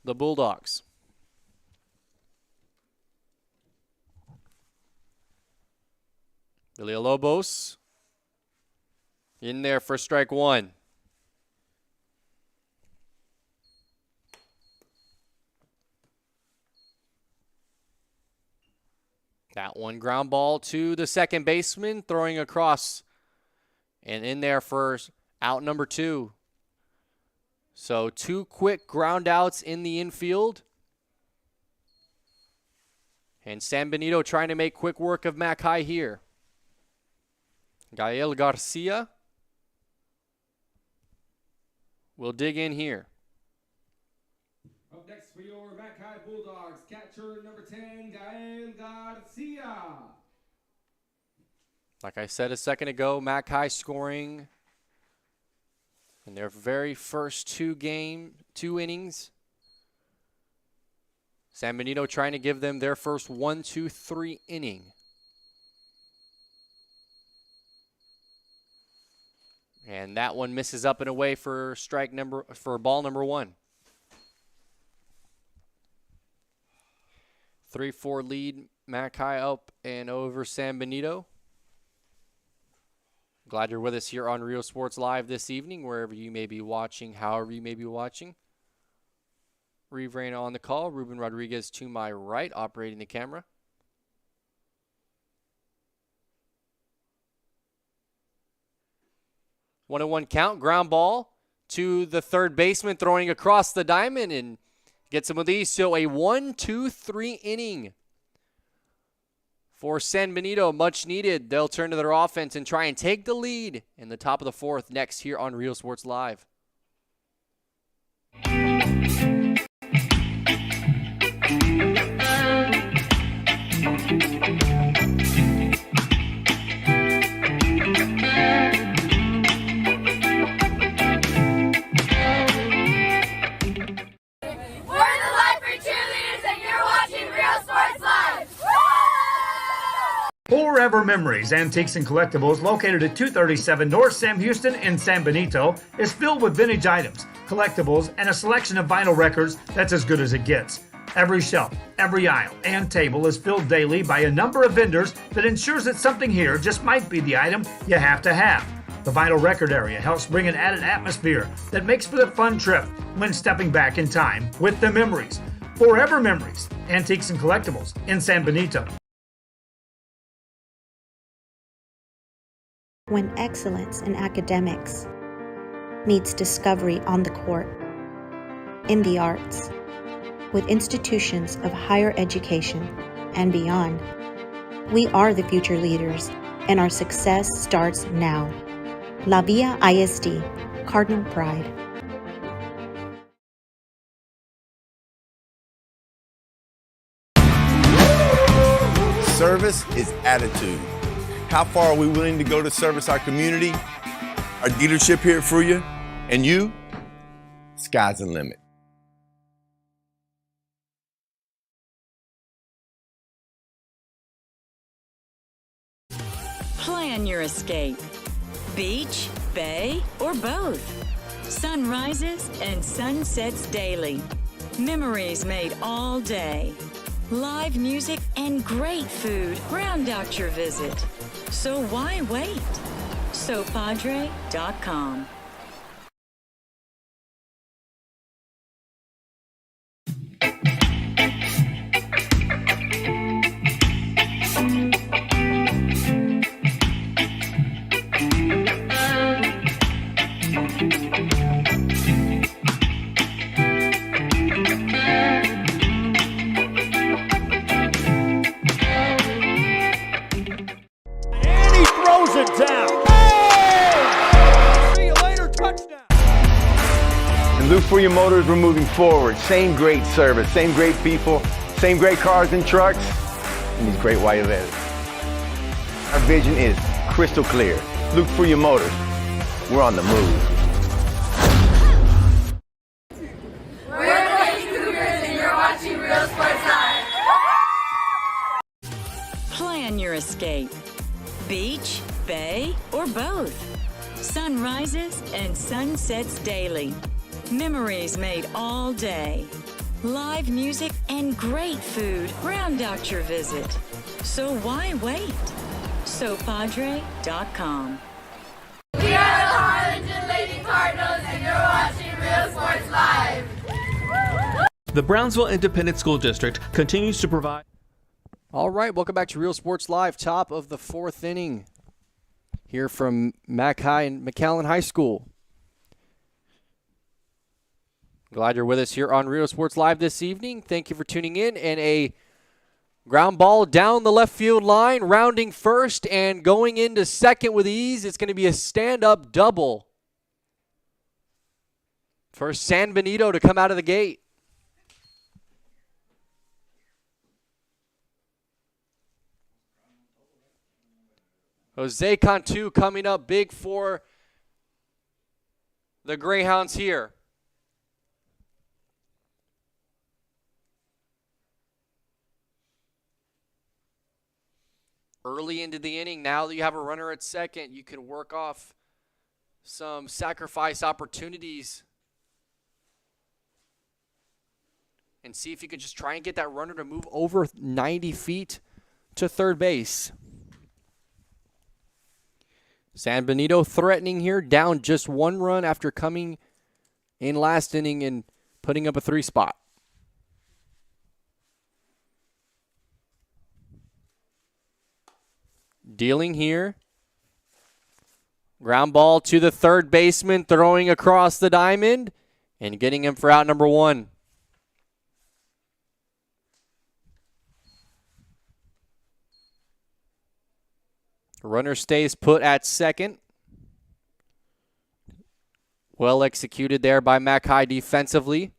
the Bulldogs. Villalobos in there for strike one. That one ground ball to the second baseman, throwing across and in there for out number two. So 2 quick ground outs in the infield. And San Benito trying to make quick work of Mackay here. Gael Garcia will dig in here. Up next for your Mackay Bulldogs, catcher number 10, Gael Garcia. Like I said a second ago, Mackay scoring in their very first two innings. San Benito trying to give them their first 1-2-3 inning. And that one misses up and away for ball number one. 3-4 lead, Mackay up and over San Benito. Glad you're with us here on Real Sports Live this evening, wherever you may be watching, however you may be watching. Reeve Reyna on the call, Ruben Rodriguez to my right, operating the camera. One and one count, ground ball to the third baseman, throwing across the diamond and gets some of these. So a 1-2-3 inning for San Benito, much needed. They'll turn to their offense and try and take the lead in the top of the fourth next here on Real Sports Live. Forever Memories, Antiques and Collectibles, located at 237 North Sam Houston in San Benito, is filled with vintage items, collectibles, and a selection of vinyl records that's as good as it gets. Every shelf, every aisle, and table is filled daily by a number of vendors that ensures that something here just might be the item you have to have. The vinyl record area helps bring an added atmosphere that makes for the fun trip when stepping back in time with the memories. Forever Memories, Antiques and Collectibles in San Benito. When excellence in academics meets discovery on the court, in the arts, with institutions of higher education and beyond, we are the future leaders, and our success starts now. La Villa ISD, Cardinal Pride. Service is attitude. How far are we willing to go to service our community, our dealership here at Fruya, and you? Sky's the limit. Plan your escape. Beach, bay, or both. Sunrises and sunsets daily. Memories made all day. Live music and great food round out your visit. So why wait? SoPadre.com. Look for your motors, we're moving forward. Same great service, same great people, same great cars and trucks, and these great white letters. vision is crystal clear. Look for your motors. We're on the move. We're the Lady Cougars and you're watching Real Sports Live. Plan your escape. Beach, bay, or both. Sunrises and sunsets daily. Memories made all day. Live music and great food round out your visit. So why wait? SoPadre.com. We are the Harlingen Lady Cardinals and you're watching Real Sports Live. The Brownsville Independent School District continues to provide. All right, welcome back to Real Sports Live, top of the fourth inning here from McAllen High School. Glad you're with us here on Real Sports Live this evening. Thank you for tuning in. And a ground ball down the left field line, rounding first and going into second with ease. It's going to be a stand-up double for San Benito to come out of the gate. Jose Cantu coming up big for the Greyhounds here. Early into the inning, now that you have a runner at second, you can work off some sacrifice opportunities and see if you can just try and get that runner to move over 90 feet to third base. San Benito threatening here, down just one run after coming in last inning and putting up a 3 spot. Dealing here. Ground ball to the third baseman, throwing across the diamond and getting him for out number 1. Runner stays put at second. Well executed there by Mac High defensively.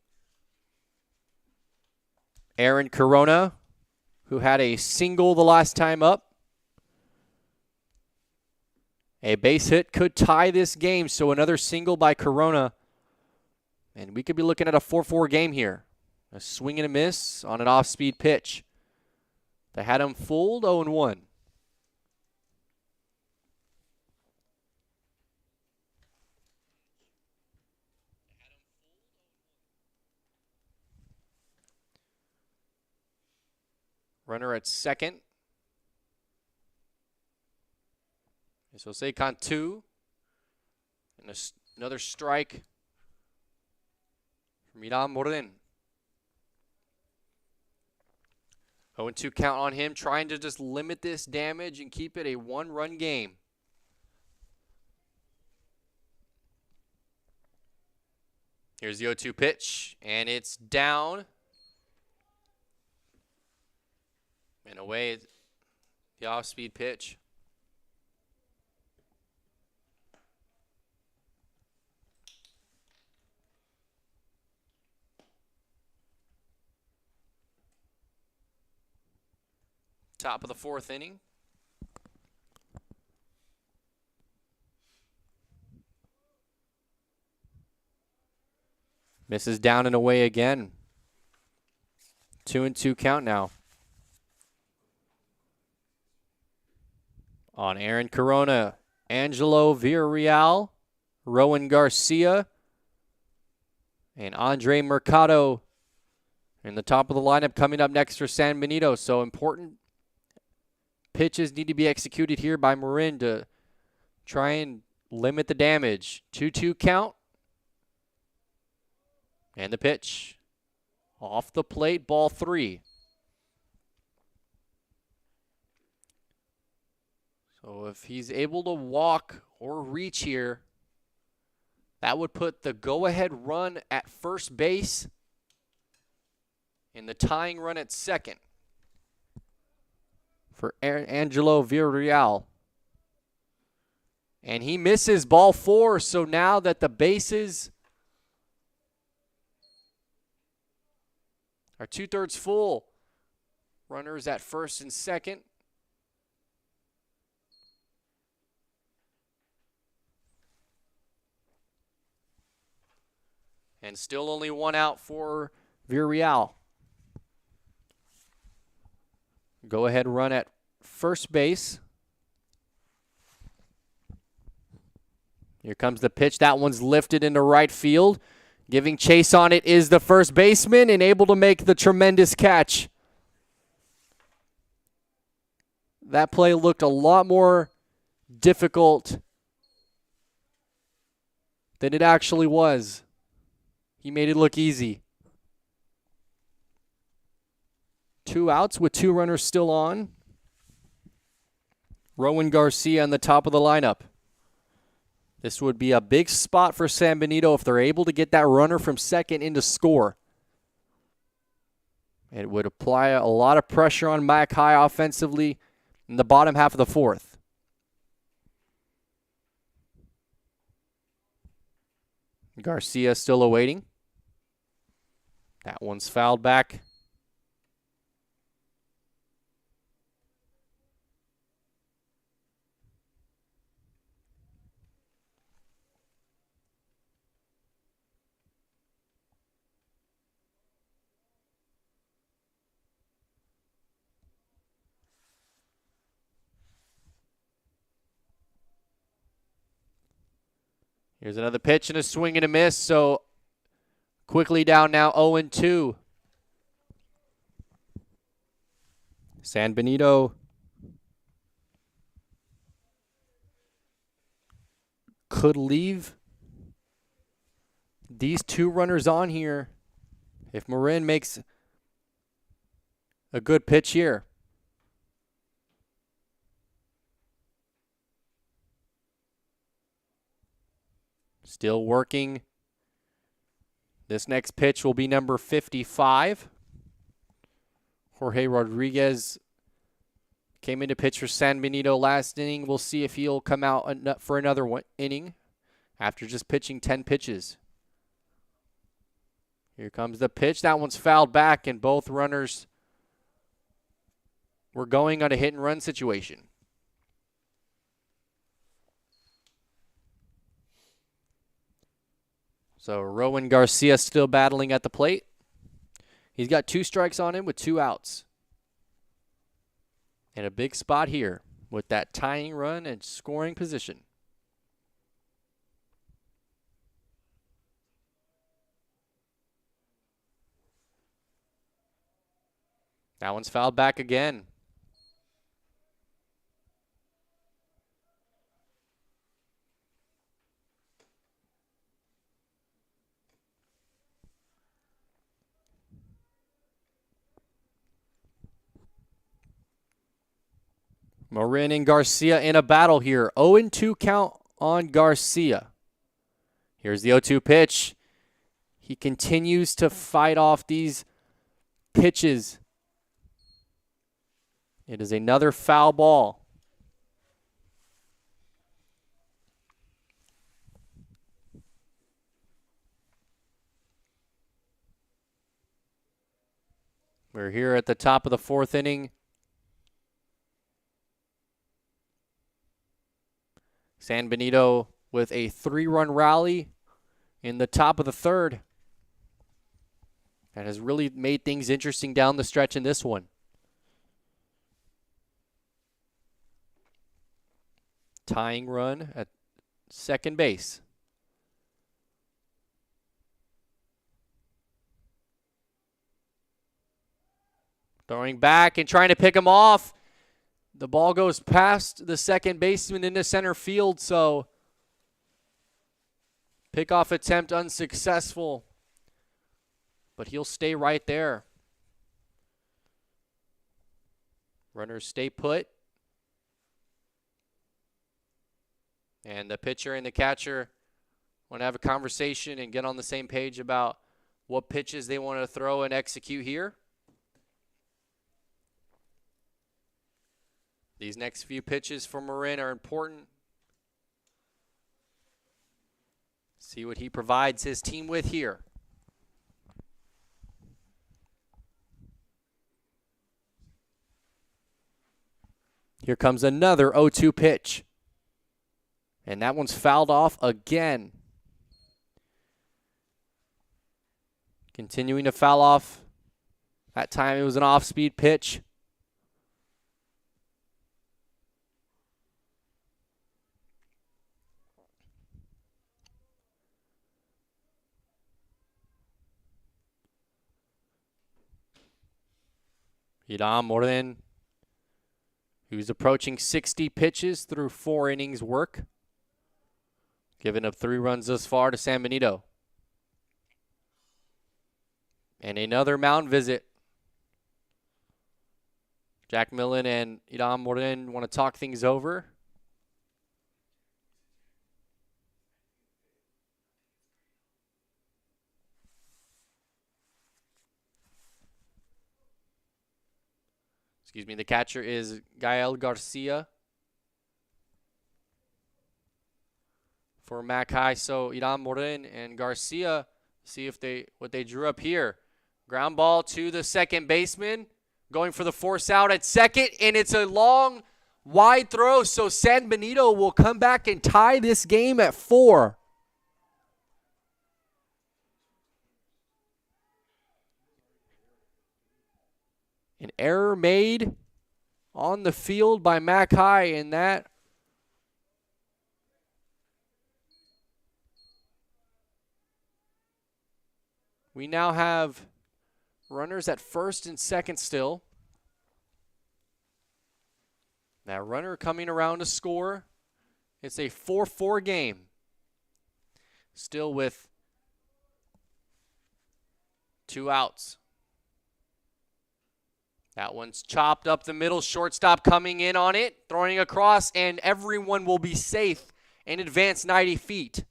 Aaron Corona, who had a single the last time up. A base hit could tie this game, so another single by Corona. And we could be looking at a 4-4 game here. A swing and a miss on an off-speed pitch. They had him fooled, 0-1. Runner at second. It's Jose Cantu. And another strike from Miran Morden. 0-2 count on him, trying to just limit this damage and keep it a 1-run game. Here's the 0-2 pitch, and it's down. And away, the off-speed pitch. Top of the fourth inning. Misses down and away again. 2-2 count now. On Aaron Corona, Angelo Villarreal, Rowan Garcia, and Andre Mercado in the top of the lineup coming up next for San Benito. So important pitches need to be executed here by Marin to try and limit the damage. 2-2 count. And the pitch. Off the plate, ball 3. So if he's able to walk or reach here, that would put the go-ahead run at first base and the tying run at second for Angelo Villarreal. And he misses ball 4, so now that the bases are 2/3 full, runners at first and second. And still only one out for Villarreal. Go ahead run at first base. Here comes the pitch. That one's lifted into right field. Giving chase on it is the first baseman and able to make the tremendous catch. That play looked a lot more difficult than it actually was. He made it look easy. 2 outs with 2 runners still on. Rowan Garcia on the top of the lineup. This would be a big spot for San Benito if they're able to get that runner from second in to score. It would apply a lot of pressure on Mac High offensively in the bottom half of the 4th. Garcia still awaiting. That one's fouled back. Here's another pitch and a swing and a miss. So quickly down now 0-2. San Benito could leave these 2 runners on here if Marin makes a good pitch here. Still working. This next pitch will be number 55. Jorge Rodriguez came in to pitch for San Benito last inning. We'll see if he'll come out for another inning after just pitching 10 pitches. Here comes the pitch. That one's fouled back, and both runners were going on a hit-and-run situation. So Rowan Garcia still battling at the plate. He's got 2 strikes on him with 2 outs. And a big spot here with that tying run and scoring position. That one's fouled back again. Marin and Garcia in a battle here. 0-2 count on Garcia. Here's the 0-2 pitch. He continues to fight off these pitches. It is another foul ball. We're here at the top of the 4th inning. San Benito with a 3-run rally in the top of the 3rd. And has really made things interesting down the stretch in this one. Tying run at second base. Throwing back and trying to pick him off. The ball goes past the second baseman into center field, so pickoff attempt unsuccessful. But he'll stay right there. Runners stay put. And the pitcher and the catcher want to have a conversation and get on the same page about what pitches they want to throw and execute here. These next few pitches for Marin are important. See what he provides his team with here. Here comes another 0-2 pitch. And that one's fouled off again. Continuing to foul off. That time it was an off-speed pitch. Hiram Morin, who's approaching 60 pitches through 4 innings work. Giving up 3 runs thus far to San Benito. And another mound visit. Jack Millen and Hiram Morin want to talk things over. Excuse me, the catcher is Gael Garcia for Mackay. So Hiram Morin and Garcia, see if what they drew up here. Ground ball to the second baseman, going for the force out at second, and it's a long, wide throw. So San Benito will come back and tie this game at 4. An error made on the field by Mackay, and that we now have runners at first and second still. That runner coming around to score. It's a 4-4 game. Still with 2 outs. That one's chopped up the middle. Shortstop coming in on it, throwing across, and everyone will be safe and advance 90 feet.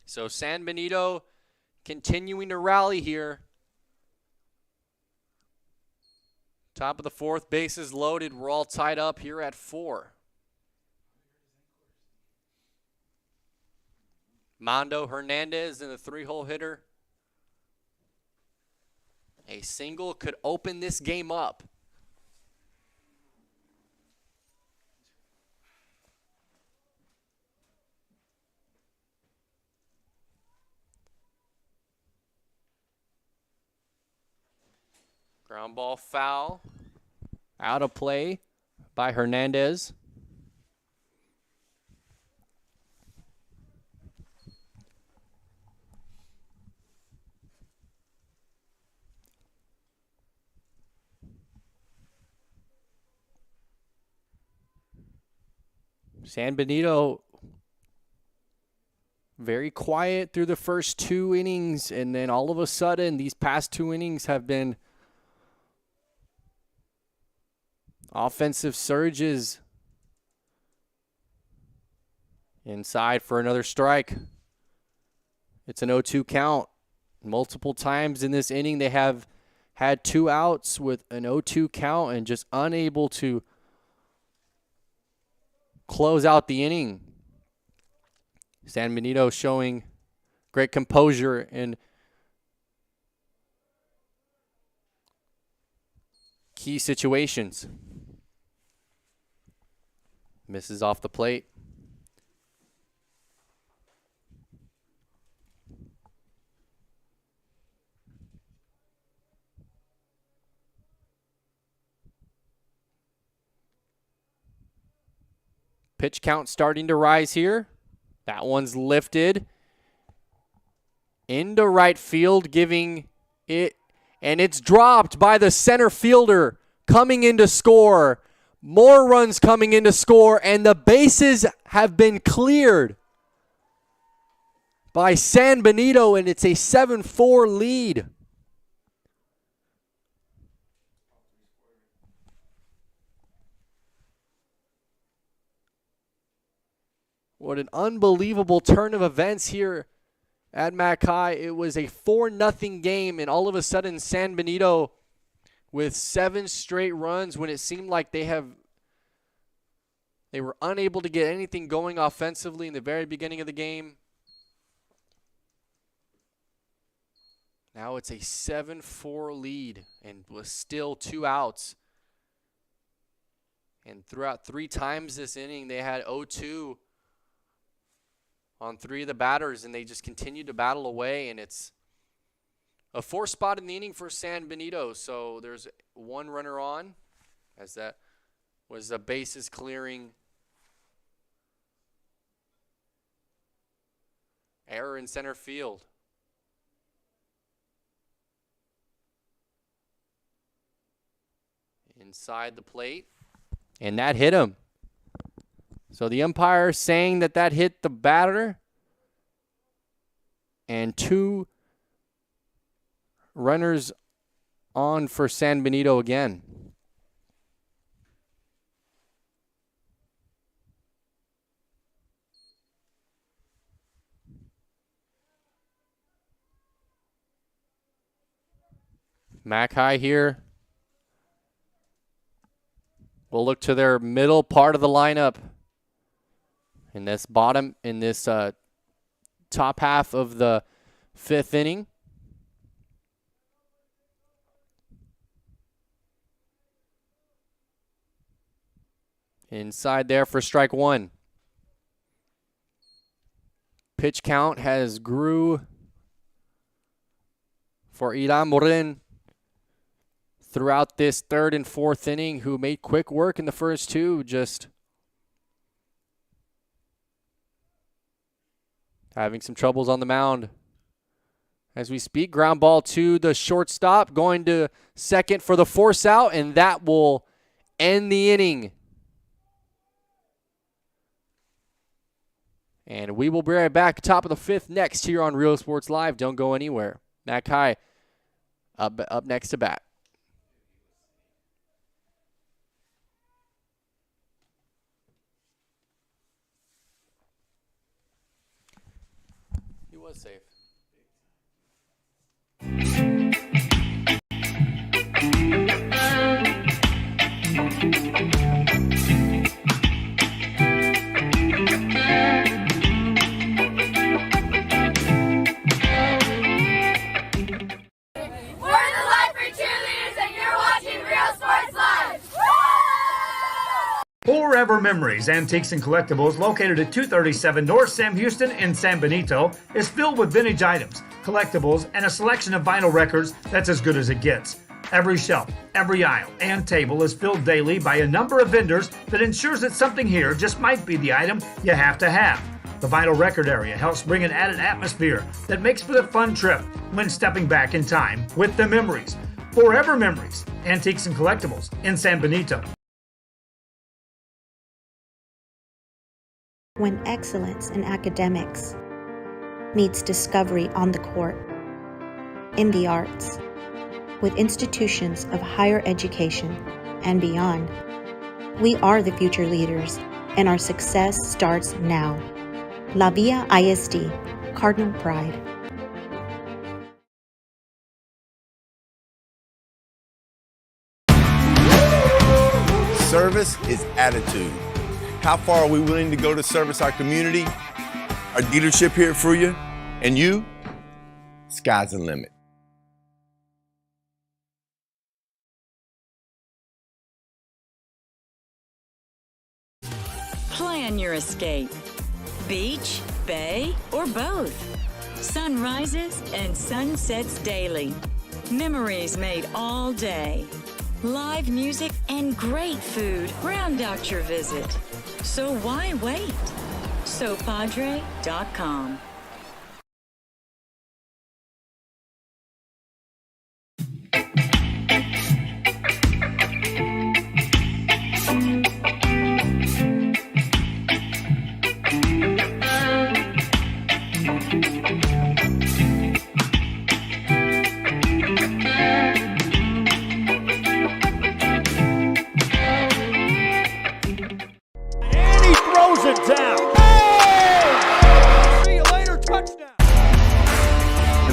So San Benito continuing to rally here. Top of the 4th, bases loaded. We're all tied up here at 4. Mondo Hernandez in the 3-hole hitter. A single could open this game up. Ground ball foul. Out of play by Hernandez. San Benito very quiet through the first 2 innings, and then all of a sudden these past 2 innings have been offensive surges. Inside for another strike. It's an 0-2 count. Multiple times in this inning they have had 2 outs with an 0-2 count and just unable to close out the inning. San Benito showing great composure in key situations. Misses off the plate. Pitch count starting to rise here. That one's lifted into right field, giving it, and it's dropped by the center fielder coming in to score. More runs coming in to score, and the bases have been cleared by San Benito, and it's a 7-4 lead. What an unbelievable turn of events here at Mackay. It was a 4-0 game, and all of a sudden San Benito with 7 straight runs when it seemed like they were unable to get anything going offensively in the very beginning of the game. Now it's a 7-4 lead and with still 2 outs. And throughout 3 times this inning, they had 0-2 on 3 of the batters, and they just continue to battle away, and it's a 4th spot in the inning for San Benito. So there's 1 runner on, as that was a bases clearing error in center field. Inside the plate, and that hit him. So the umpire saying that that hit the batter, and 2 runners on for San Benito again. Mac High here. We'll look to their middle part of the lineup in this top half of the 5th inning. Inside there for strike 1. Pitch count has grew for Iran Morin throughout this 3rd and 4th inning, who made quick work in the first 2, just having some troubles on the mound. As we speak, ground ball to the shortstop, going to second for the force out, and that will end the inning. And we will be right back, top of the 5th, next here on Real Sports Live. Don't go anywhere. Mac High up next to bat. He was safe. Forever Memories, Antiques and Collectibles, located at 237 North Sam Houston in San Benito, is filled with vintage items, collectibles, and a selection of vinyl records that's as good as it gets. Every shelf, every aisle, and table is filled daily by a number of vendors that ensures that something here just might be the item you have to have. The vinyl record area helps bring an added atmosphere that makes for a fun trip when stepping back in time with the memories. Forever Memories, Antiques and Collectibles in San Benito. When excellence in academics meets discovery on the court, in the arts, with institutions of higher education and beyond, we are the future leaders, and our success starts now. La Villa ISD, Cardinal Pride. Service is attitude. How far are we willing to go to service our community, our dealership here for you, and you? Sky's the limit. Plan your escape. Beach, bay, or both. Sunrises and sunsets daily. Memories made all day. Live music and great food round out your visit. So why wait? SoPadre.com.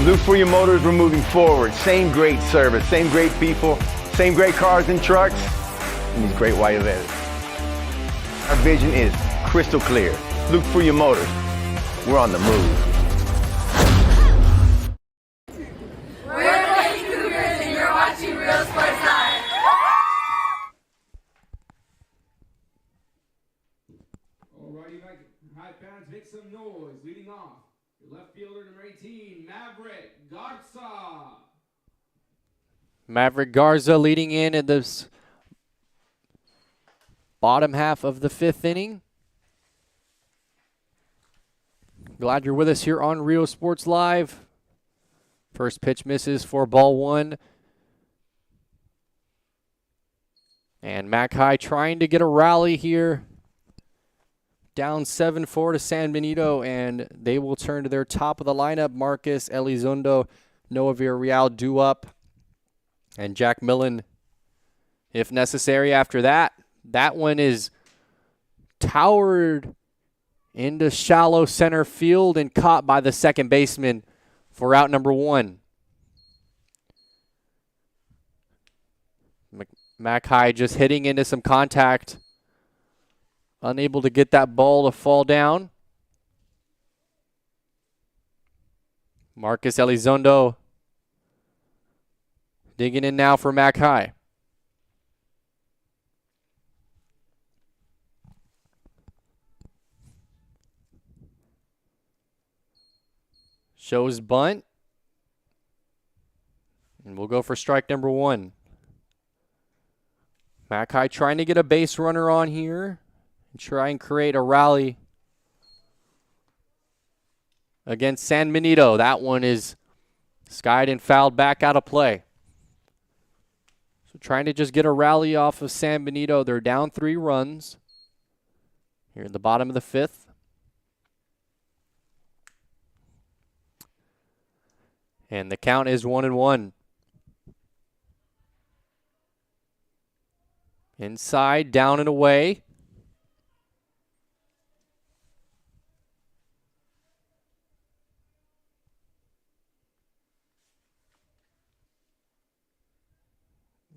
Look for your motors, we're moving forward. Same great service, same great people, same great cars and trucks, and these great white letters. Our vision is crystal clear. Look for your motors. We're on the move. We're the Lady Cougars, and you're watching Real Sports Live. Alrighty, high fans, make some noise. leading off, your left fielder, number 18, Maverick Garza. Maverick Garza leading in this bottom half of the 5th inning. Glad you're with us here on Rio Sports Live. First pitch misses for ball 1. And Mac High trying to get a rally here. Down 7-4 to San Benito, and they will turn to their top of the lineup. Marcus Elizondo, Noah Villarreal due up, and Jack Millen, if necessary. After that, that one is towered into shallow center field and caught by the second baseman for out number 1. Mac High just hitting into some contact. Unable to get that ball to fall down. Marcus Elizondo digging in now for Mac High. Shows bunt. And we'll go for strike number 1. Mac High trying to get a base runner on here and try and create a rally against San Benito. That one is skied and fouled back out of play. So trying to just get a rally off of San Benito. They're down 3 runs here at the bottom of the 5th. And the count is 1-1. Inside, down and away.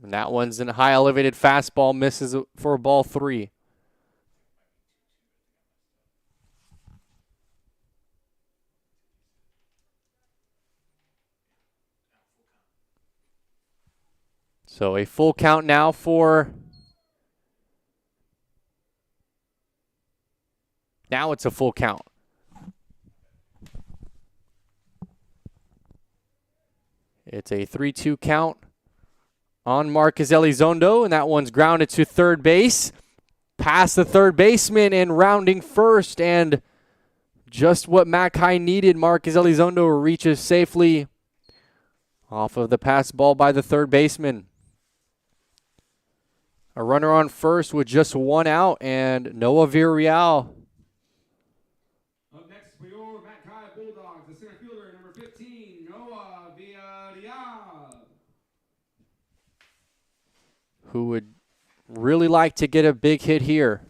And that one's in a high elevated fastball, misses for ball 3. So a full count now for... Now it's a full count. It's a 3-2 count on Marcus Elizondo, and that one's grounded to third base. Past the third baseman and rounding first, and just what Mac High needed. Marcus Elizondo reaches safely off of the pass ball by the third baseman. A runner on first with just 1 out, and Noah Villarreal. Up next for your Mac High Bulldogs, the center fielder, number 15, Noah Villarreal. Who would really like to get a big hit here.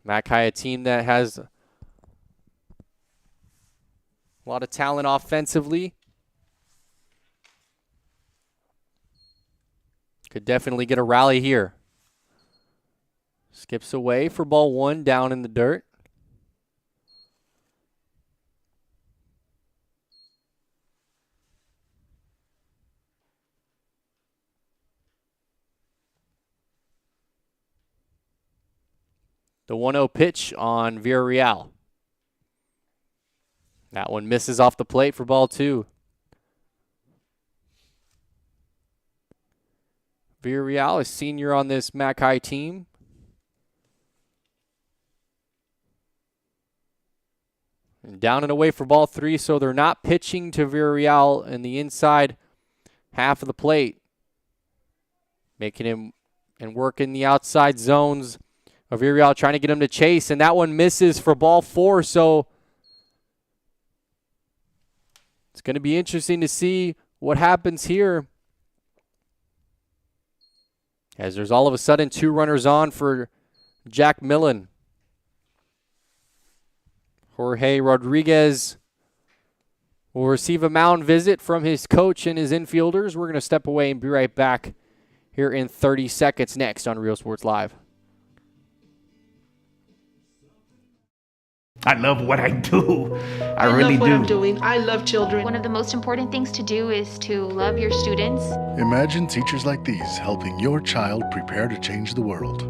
Mac High, a team that has a lot of talent offensively. Could definitely get a rally here. Skips away for ball 1 down in the dirt. The 1-0 pitch on Villarreal. That one misses off the plate for ball 2. Villarreal is senior on this Mac High team. And down and away for ball 3, so they're not pitching to Villarreal in the inside half of the plate. Making him and working the outside zones of Villarreal, trying to get him to chase, and that one misses for ball 4, so it's going to be interesting to see what happens here, as there's all of a sudden 2 runners on for Jack Millen. Jorge Rodriguez will receive a mound visit from his coach and his infielders. We're going to step away and be right back here in 30 seconds next on Real Sports Live. I love what I do. I really love what do. I'm doing. I love children. One of the most important things to do is to love your students. Imagine teachers like these helping your child prepare to change the world.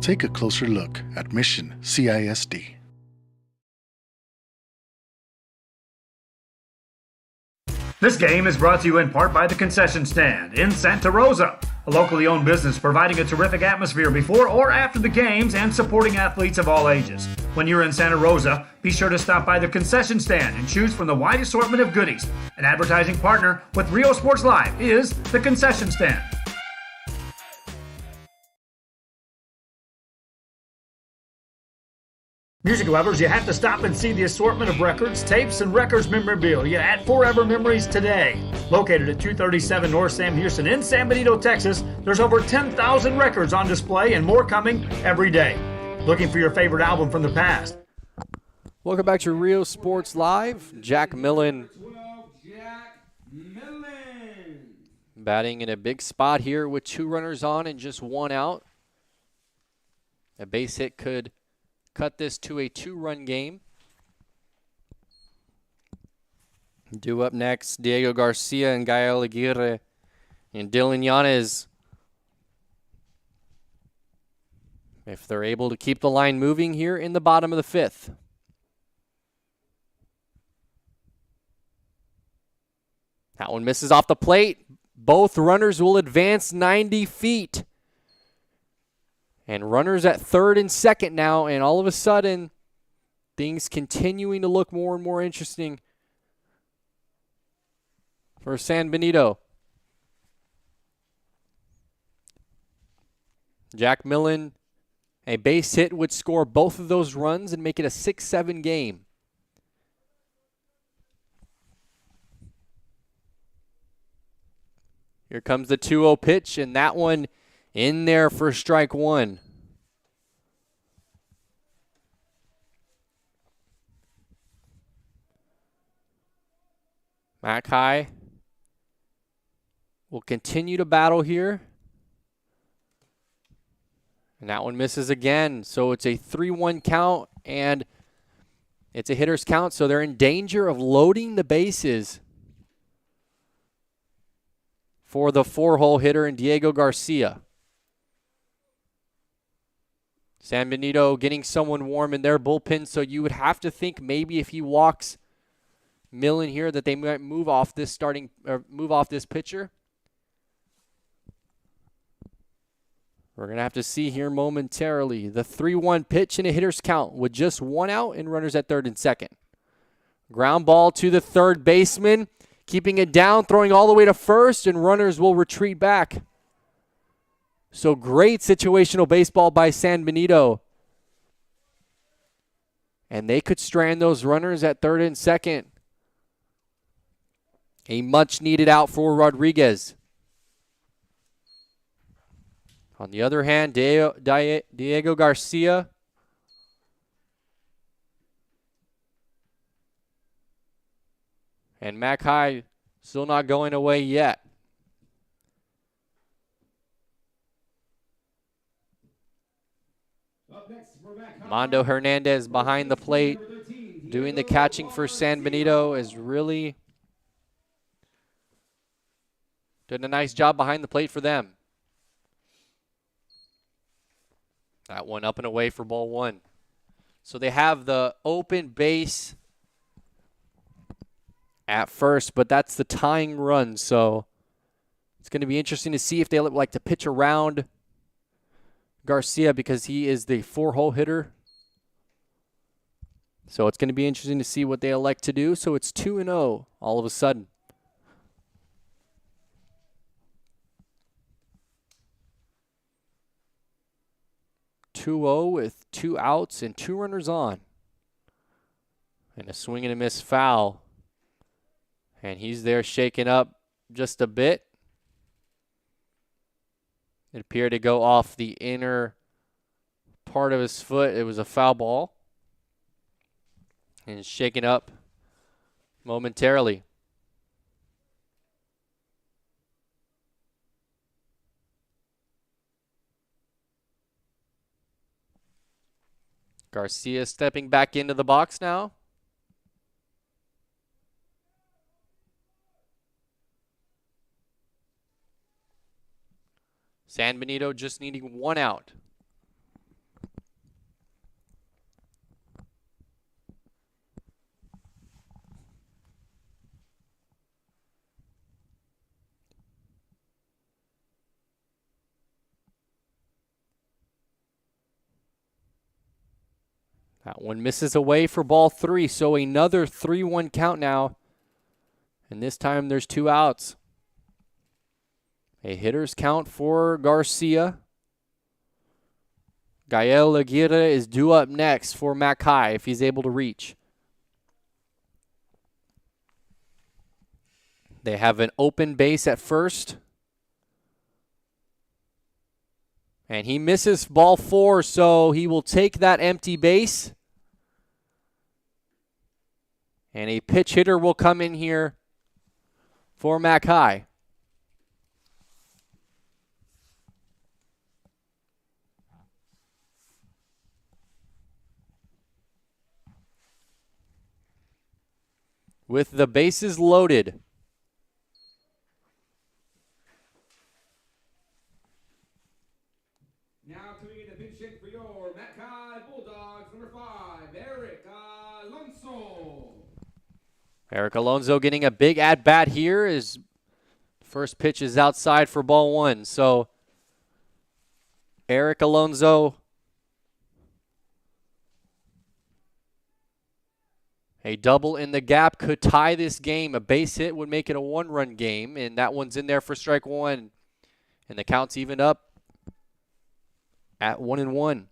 Take a closer look at Mission CISD. This game is brought to you in part by the Concession Stand in Santa Rosa, a locally owned business providing a terrific atmosphere before or after the games and supporting athletes of all ages. When you're in Santa Rosa, be sure to stop by the Concession Stand and choose from the wide assortment of goodies. An advertising partner with Rio Sports Live is the Concession Stand. Music lovers, you have to stop and see the assortment of records, tapes, and records memorabilia at Forever Memories today. Located at 237 North Sam Houston in San Benito, Texas, there's over 10,000 records on display and more coming every day. Looking for your favorite album from the past? Welcome back to Rio Sports Live. Jack McAllen batting in a big spot here with 2 runners on and just 1 out. A base hit could cut this to a 2-run game. Due up next, Diego Garcia and Gael Aguirre and Dylan Yanez. If they're able to keep the line moving here in the bottom of the 5th. That one misses off the plate. Both runners will advance 90 feet. And runners at 3rd and 2nd now, and all of a sudden, things continuing to look more and more interesting for San Benito. Jack McAllen, a base hit would score both of those runs and make it a 6-7 game. Here comes the 2-0 pitch, and that one in there for strike 1. Mackay will continue to battle here. And that one misses again. So it's a 3-1 count, and it's a hitter's count, so they're in danger of loading the bases for the 4-hole hitter in Diego Garcia. San Benito getting someone warm in their bullpen, so you would have to think maybe if he walks McAllen here that they might move off this pitcher. We're going to have to see here momentarily. The 3-1 pitch and a hitter's count with just 1 out and runners at 3rd and 2nd. Ground ball to the 3rd baseman, keeping it down, throwing all the way to 1st, and runners will retreat back. So great situational baseball by San Benito. And they could strand those runners at 3rd and 2nd. A much-needed out for Rodriguez. On the other hand, Diego Garcia and Mackay still not going away yet. Mondo Hernandez behind the plate doing the catching for San Benito is really doing a nice job behind the plate for them. That one up and away for ball 1. So they have the open base at first, but that's the tying run. So it's going to be interesting to see if they like to pitch around Garcia because he is the 4-hole hitter. So it's going to be interesting to see what they elect to do. So it's 2-0 all of a sudden. 2-0 with 2 outs and 2 runners on. And a swing and a miss foul. And he's there shaking up just a bit. It appeared to go off the inner part of his foot. It was a foul ball. And shaken up momentarily. Garcia stepping back into the box now. San Benito just needing 1 out. That one misses away for ball 3, so another 3-1 count now. And this time there's 2 outs. A hitter's count for Garcia. Gael Aguirre is due up next for Mackay if he's able to reach. They have an open base at first. And he misses ball 4, so he will take that empty base. And a pitch hitter will come in here for Mackay. With the bases loaded. Now coming in the pinch hit for your Mackay Bulldogs, number 5, Eric Alonso. Eric Alonso getting a big at-bat here. His first pitch is outside for ball 1. So Eric Alonso, a double in the gap could tie this game. A base hit would make it a 1-run game, and that one's in there for strike 1. And the count's even up at 1-1.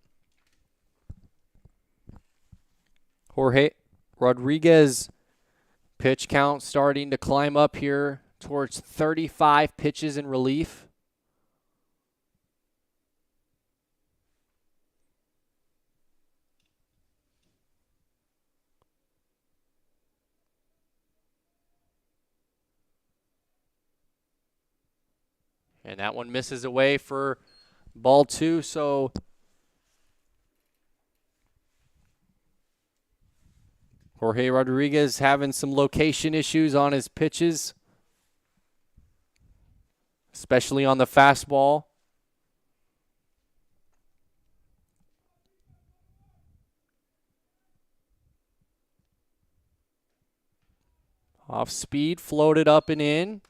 Jorge Rodriguez, pitch count starting to climb up here towards 35 pitches in relief. And that one misses away for ball 2, so Jorge Rodriguez having some location issues on his pitches, especially on the fastball. Off speed, floated up and in.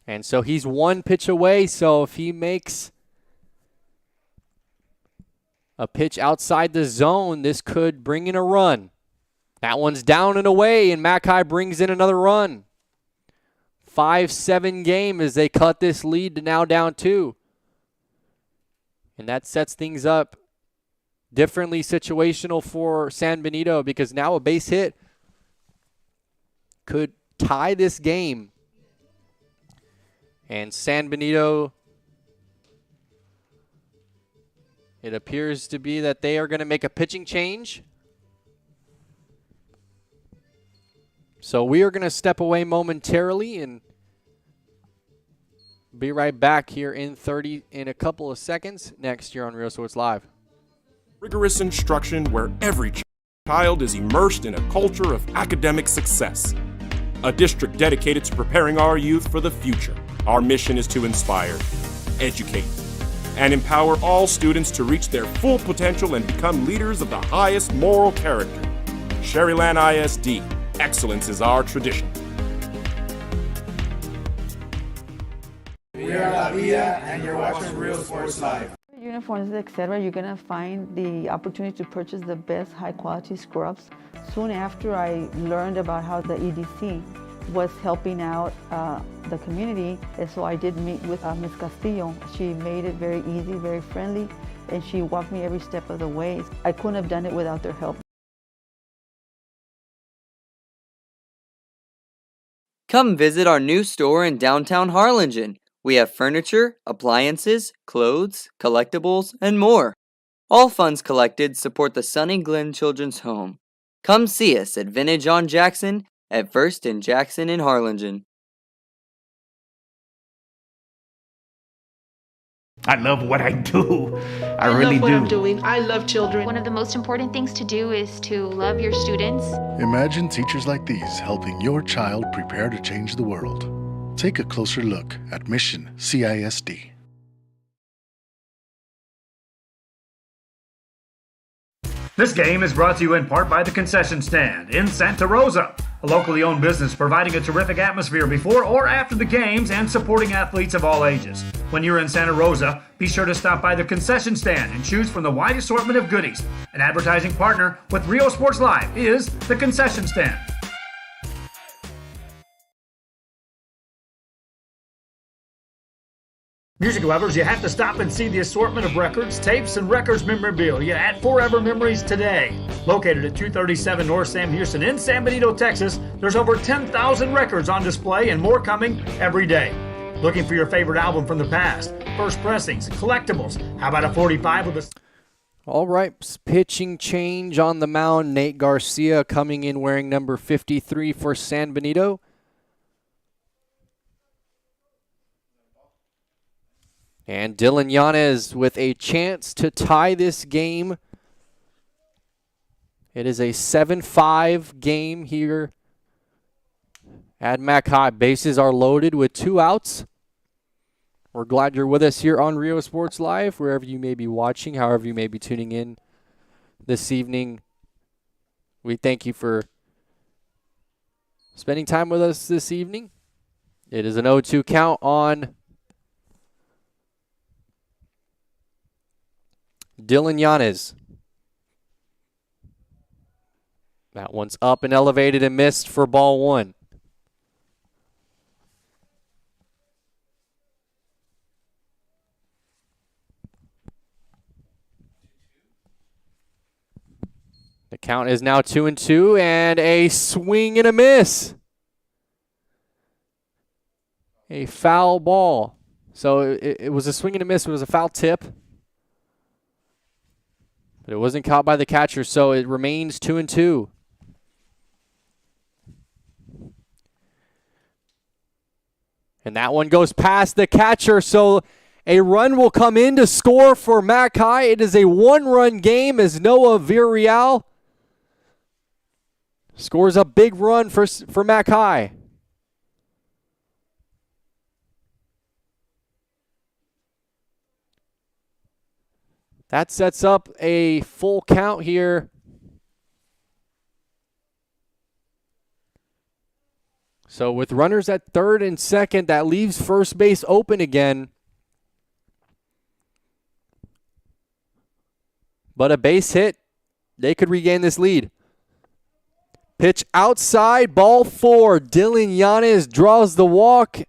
And so he's 1 pitch away, so if he makes a pitch outside the zone, this could bring in a run. That one's down and away, and Mackay brings in another run. 5-7 game as they cut this lead to now down 2. And that sets things up differently situational for San Benito, because now a base hit could tie this game. And San Benito, it appears to be that they are going to make a pitching change. So we are going to step away momentarily and be right back here in a couple of seconds next year on Real Sports Live. Rigorous instruction where every child is immersed in a culture of academic success. A district dedicated to preparing our youth for the future. Our mission is to inspire, educate, and empower all students to reach their full potential and become leaders of the highest moral character. Sherryland ISD, excellence is our tradition. We are La Via, and you're watching Real Sports Live. Uniforms, etc., you're going to find the opportunity to purchase the best high-quality scrubs. Soon after I learned about how the EDC was helping out the community, and so I did meet with Ms. Castillo. She made it very easy, very friendly, and she walked me every step of the way. I couldn't have done it without their help. Come visit our new store in downtown Harlingen. We have furniture, appliances, clothes, collectibles, and more. All funds collected support the Sunny Glen Children's Home. Come see us at Vintage on Jackson at First and Jackson in Harlingen. I love what I do. I really love what do. I'm doing. I love children. One of the most important things to do is to love your students. Imagine teachers like these helping your child prepare to change the world. Take a closer look at Mission CISD. This game is brought to you in part by the Concession Stand in Santa Rosa, a locally owned business providing a terrific atmosphere before or after the games and supporting athletes of all ages. When you're in Santa Rosa, be sure to stop by the Concession Stand and choose from the wide assortment of goodies. An advertising partner with Rio Sports Live is the Concession Stand. Music lovers, you have to stop and see the assortment of records, tapes, and records memorabilia at Forever Memories today. Located at 237 North Sam Houston in San Benito, Texas, there's over 10,000 records on display and more coming every day. Looking for your favorite album from the past, first pressings, collectibles. How about a 45 with a... All right, pitching change on the mound. Nate Garcia coming in wearing number 53 for San Benito. And Dylan Yanez with a chance to tie this game. It is a 7-5 game here at McAllen. Bases are loaded with 2 outs. We're glad you're with us here on Rio Sports Live, wherever you may be watching, however you may be tuning in this evening. We thank you for spending time with us this evening. It is an 0-2 count on Dylan Yanez. That one's up and elevated and missed for ball 1. The count is now 2-2 and a swing and a miss. A foul ball. So it was a swing and a miss. It was a foul tip. But it wasn't caught by the catcher, so it remains 2-2. And that one goes past the catcher, so a run will come in to score for McAllen. It is a 1-run game as Noah Villarreal scores a big run for McAllen. That sets up a full count here. So with runners at third and second, that leaves first base open again. But a base hit, they could regain this lead. Pitch outside, ball 4. Dylan Yanez draws the walk.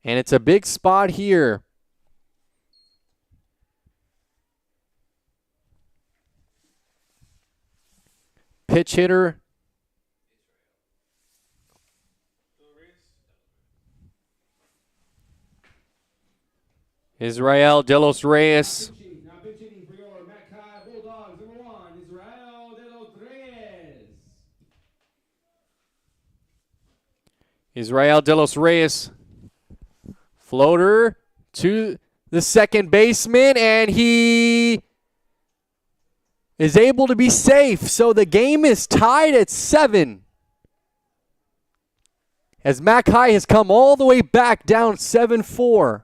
And it's a big spot here. Pitch hitter. Israel De Los Reyes. Now pitch hitting for your McAllen Bulldogs, number 1, Israel De Los Reyes. Israel De Los Reyes. Floater to the second baseman, and he is able to be safe. So the game is tied at 7. As McAllen has come all the way back down 7-4.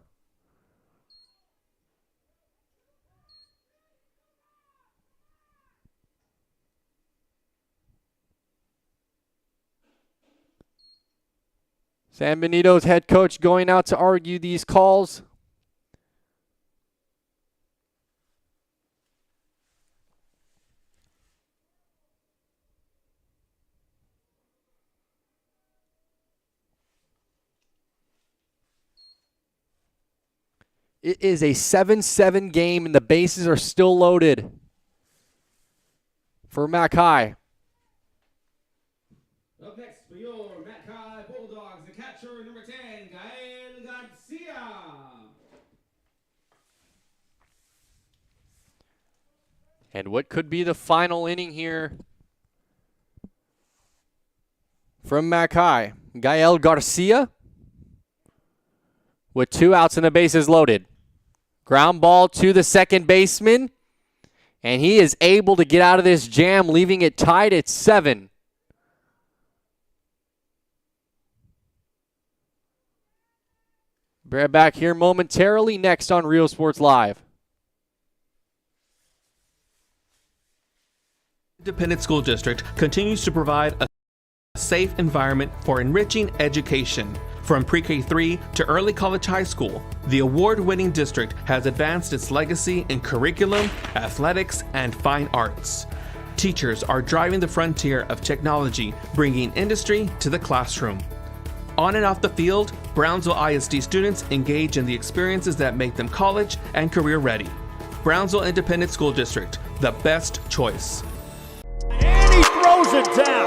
San Benito's head coach going out to argue these calls. It is a 7-7 game and the bases are still loaded for McAllen. Up next for your McAllen Bulldogs, the catcher, number 10, Gael Garcia. And what could be the final inning here from McAllen? Gael Garcia with 2 outs and the bases loaded. Ground ball to the second baseman, and he is able to get out of this jam, leaving it tied at 7. Be right back here momentarily, next on Real Sports Live. Independent School District continues to provide a safe environment for enriching education. From pre-K3 to early college high school, the award-winning district has advanced its legacy in curriculum, athletics, and fine arts. Teachers are driving the frontier of technology, bringing industry to the classroom. On and off the field, Brownsville ISD students engage in the experiences that make them college and career ready. Brownsville Independent School District, the best choice. And he throws it down.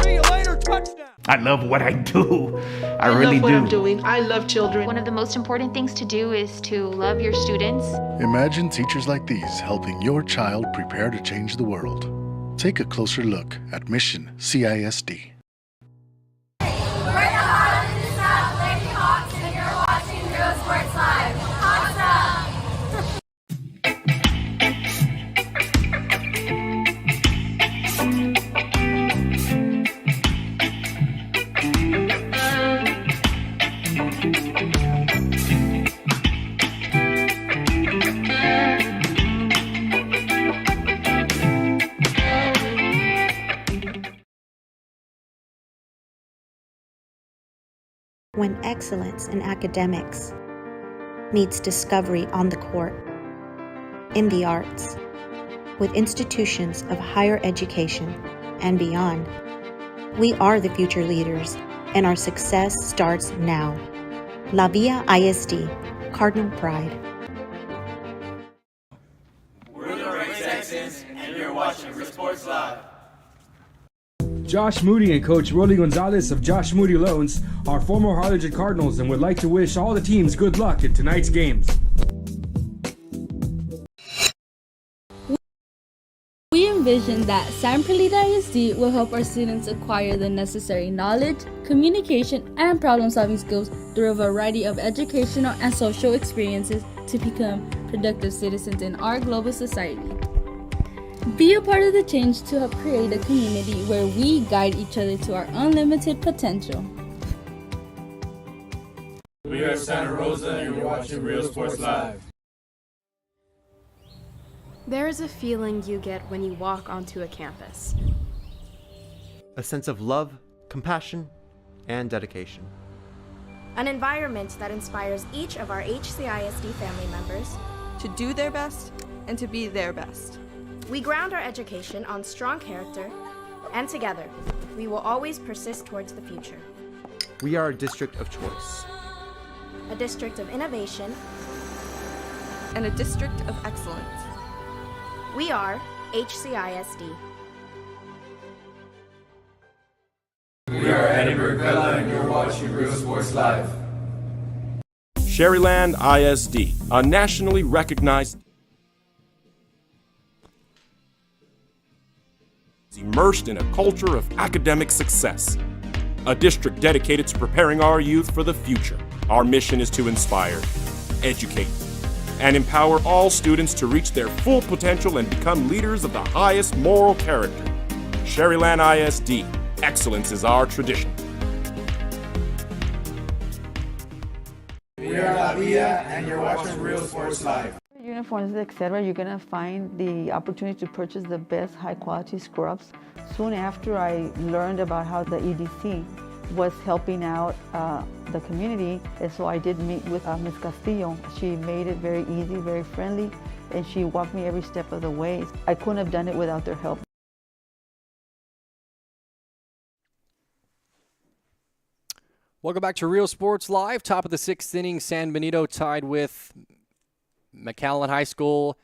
See you later, touchdown. I love what I do. I love really what do. I'm doing. I love children. One of the most important things to do is to love your students. Imagine teachers like these helping your child prepare to change the world. Take a closer look at Mission CISD. We're the Harlem and South Lady Hawks, and you're watching Real Sports Live. Hawks up! When excellence in academics meets discovery on the court, in the arts, with institutions of higher education and beyond, we are the future leaders, and our success starts now. La Villa ISD, Cardinal Pride. We're the Red Texans, and you're watching Real Sports Live. Josh Moody and Coach Rolly Gonzalez of Josh Moody Loans are former Harlingen Cardinals and would like to wish all the teams good luck in tonight's games. We envision that San Perlita ISD will help our students acquire the necessary knowledge, communication, and problem-solving skills through a variety of educational and social experiences to become productive citizens in our global society. Be a part of the change to help create a community where we guide each other to our unlimited potential. We are Santa Rosa, and you're watching Real Sports Live. There is a feeling you get when you walk onto a campus. A sense of love, compassion, and dedication. An environment that inspires each of our HCISD family members to do their best and to be their best. We ground our education on strong character, and together, we will always persist towards the future. We are a district of choice. A district of innovation. And a district of excellence. We are HCISD. We are Eddie McAllen, and you're watching Real Sports Live. Sherryland ISD, a nationally recognized immersed in a culture of academic success. A district dedicated to preparing our youth for the future. Our mission is to inspire, educate, and empower all students to reach their full potential and become leaders of the highest moral character. Sherryland ISD, excellence is our tradition. We are La Villa, and you're watching Real Sports Live. Uniforms, etc., you're going to find the opportunity to purchase the best high-quality scrubs. Soon after I learned about how the EDC was helping out the community, and so I did meet with Ms. Castillo. She made it very easy, very friendly, and she walked me every step of the way. I couldn't have done it without their help. Welcome back to Real Sports Live. Top of the sixth inning, San Benito tied with McAllen High School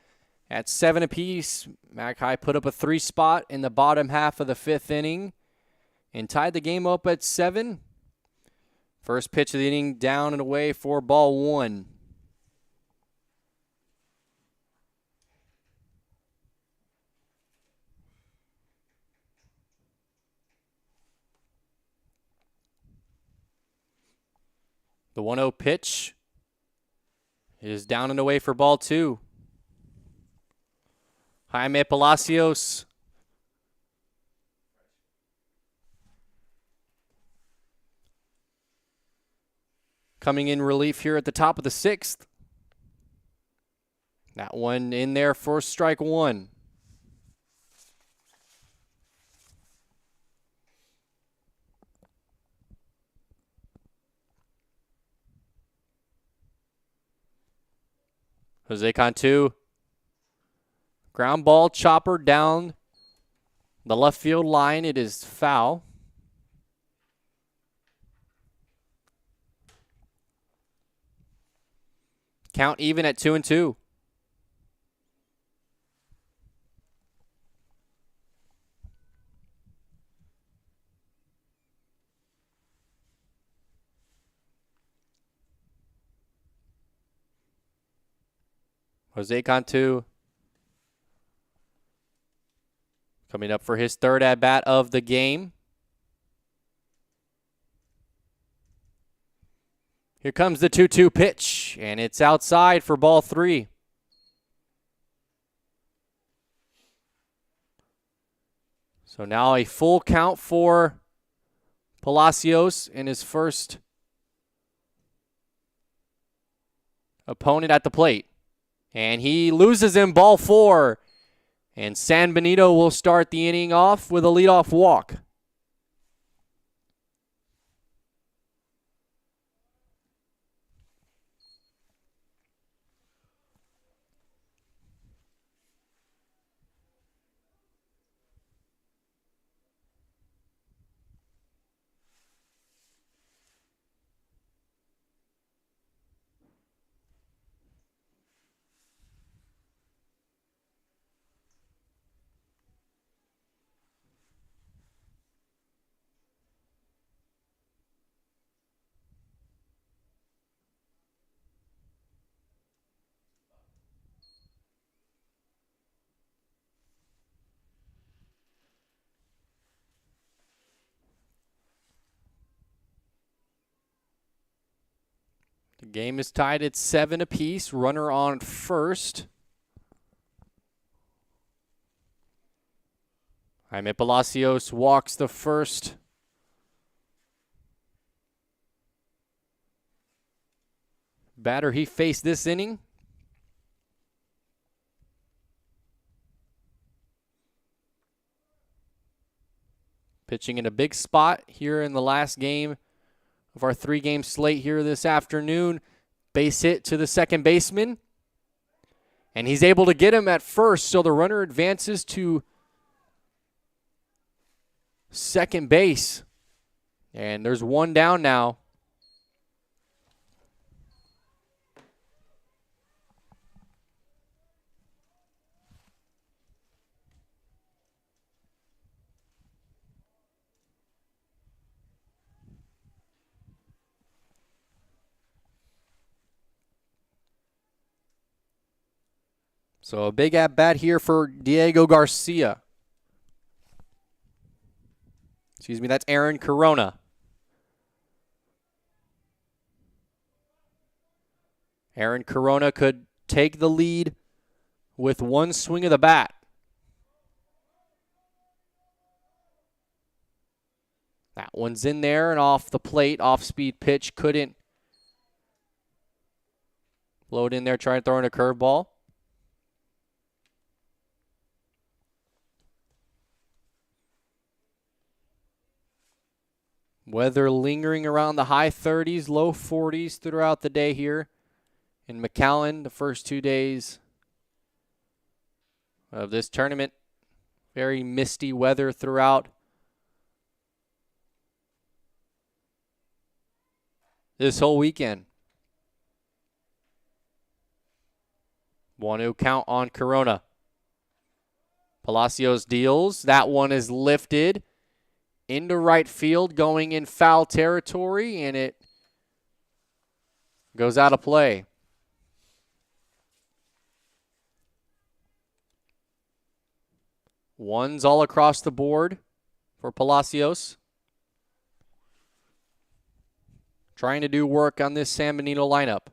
at 7 apiece. Mac High put up a 3 spot in the bottom half of the fifth inning and tied the game up at 7. First pitch of the inning down and away for ball 1. The 1-0 pitch is down and away for ball 2. Jaime Palacios coming in relief here at the top of the 6th. That one in there for strike one. Jose Cantu. Ground ball chopper down the left field line. It is foul. Count even at 2-2. Jose Cantu coming up for his third at-bat of the game. Here comes the 2-2 pitch, and it's outside for ball 3. So now a full count for Palacios in his first opponent at the plate. And he loses in ball 4. And San Benito will start the inning off with a leadoff walk. The game is tied at 7 apiece. Runner on first. Jaime Palacios walks the first. Batter he faced this inning. Pitching in a big spot here in the last game of our 3-game slate here this afternoon. Base hit to the second baseman. And he's able to get him at first, so the runner advances to second base. And there's one down now. So a big at-bat here for Diego Garcia. Excuse me, that's Aaron Corona. Aaron Corona could take the lead with one swing of the bat. That one's in there and off the plate. Off-speed pitch, couldn't load in there, trying to throw in a curveball. Weather lingering around the high 30s, low 40s throughout the day here in McAllen, the first 2 days of this tournament. Very misty weather throughout this whole weekend. 1-0 count on Corona. Palacios deals. That one is lifted into right field, going in foul territory, and it goes out of play. Ones all across the board for Palacios. Trying to do work on this San Benito lineup.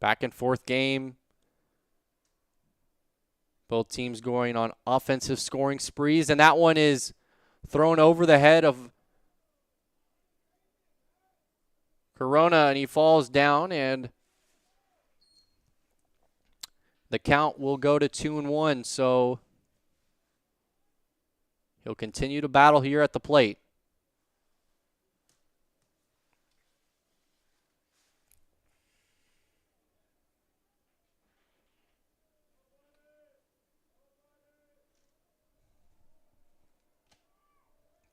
Back and forth game. Both teams going on offensive scoring sprees, and that one is thrown over the head of Corona, and he falls down, and the count will go to 2-1, so he'll continue to battle here at the plate.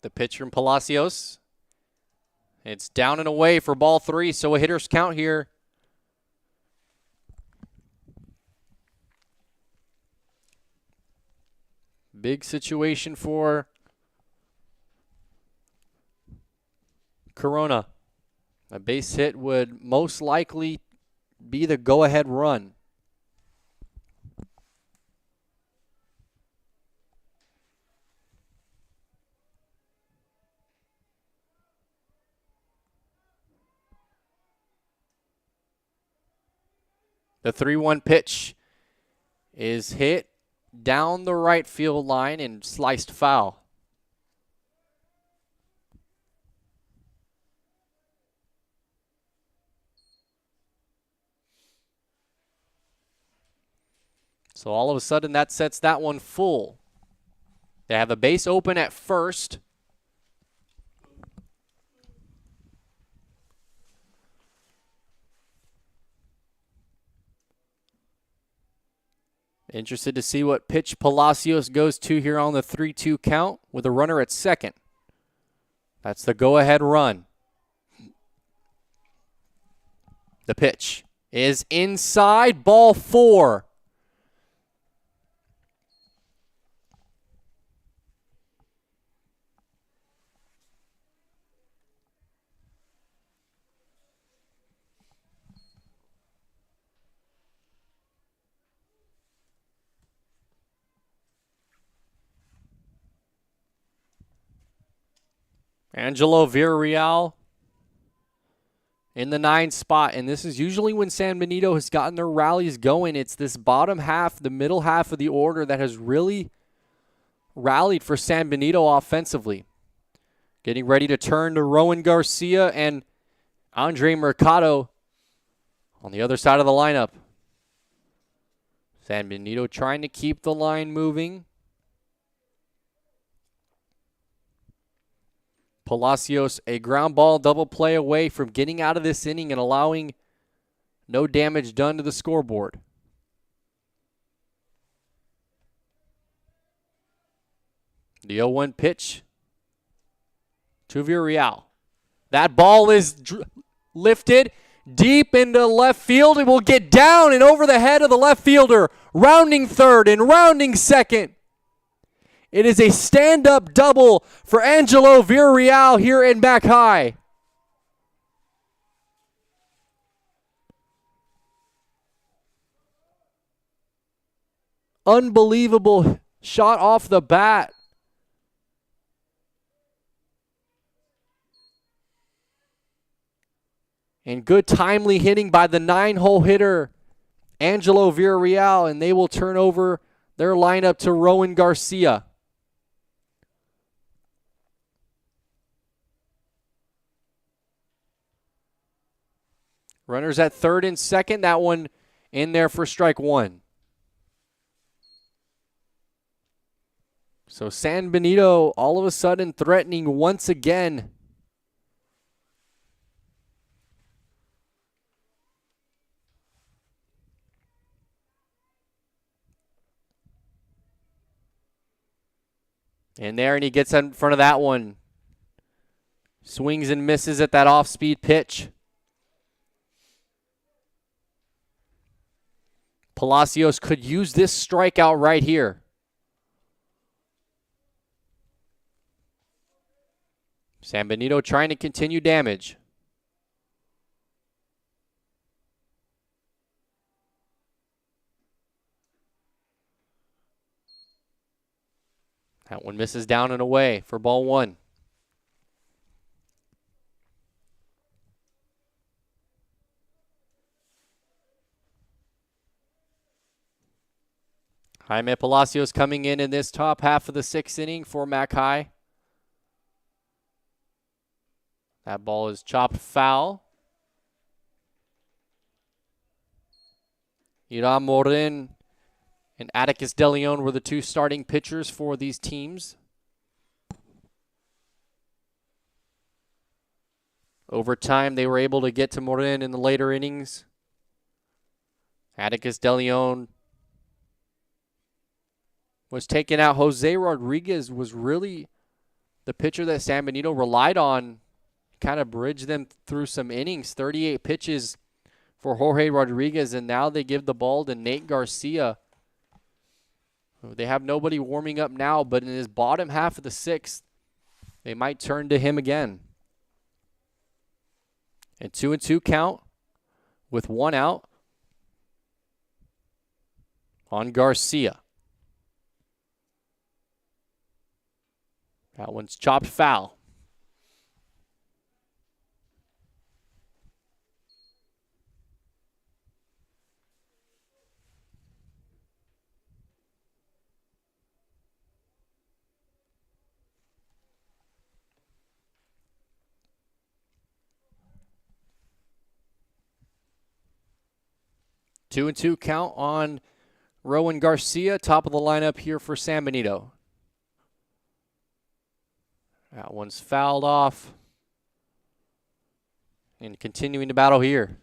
The pitch from Palacios. It's down and away for ball 3, so a hitter's count here. Big situation for Corona. A base hit would most likely be the go-ahead run. The 3-1 pitch is hit down the right field line and sliced foul. So all of a sudden that sets that one full. They have a base open at first. Interested to see what pitch Palacios goes to here on the 3-2 count with a runner at second. That's the go-ahead run. The pitch is inside, ball 4. Angelo Villarreal in the 9 spot, and this is usually when San Benito has gotten their rallies going. It's this bottom half, the middle half of the order that has really rallied for San Benito offensively. Getting ready to turn to Rowan Garcia and Andre Mercado on the other side of the lineup. San Benito trying to keep the line moving. Palacios, a ground ball double play away from getting out of this inning and allowing no damage done to the scoreboard. The 0-1 pitch to Villarreal. That ball is lifted deep into left field. It will get down and over the head of the left fielder, rounding third and rounding second. It is a stand-up double for Angelo Villarreal here in Back High. Unbelievable shot off the bat. And good timely hitting by the 9-hole hitter, Angelo Villarreal, and they will turn over their lineup to Rowan Garcia. Runners at third and second. That one in there for strike 1. So San Benito all of a sudden threatening once again. And there, and he gets in front of that one. Swings and misses at that off-speed pitch. Palacios could use this strikeout right here. San Benito trying to continue damage. That one misses down and away for ball 1. Jaime Palacios coming in this top half of the 6th inning for Mac High. That ball is chopped foul. Iran Morin and Atticus De Leon were the 2 starting pitchers for these teams. Over time, they were able to get to Morin in the later innings. Atticus De Leon was taken out. Jose Rodriguez was really the pitcher that San Benito relied on, kind of bridged them through some innings. 38 pitches for Jorge Rodriguez, and now they give the ball to Nate Garcia. They have nobody warming up now, but in his bottom half of the 6th, they might turn to him again. And 2-2 count with 1 out on Garcia. That one's chopped foul. Two and two count on Rowan Garcia, top of the lineup here for San Benito. That one's fouled off. And continuing to battle here.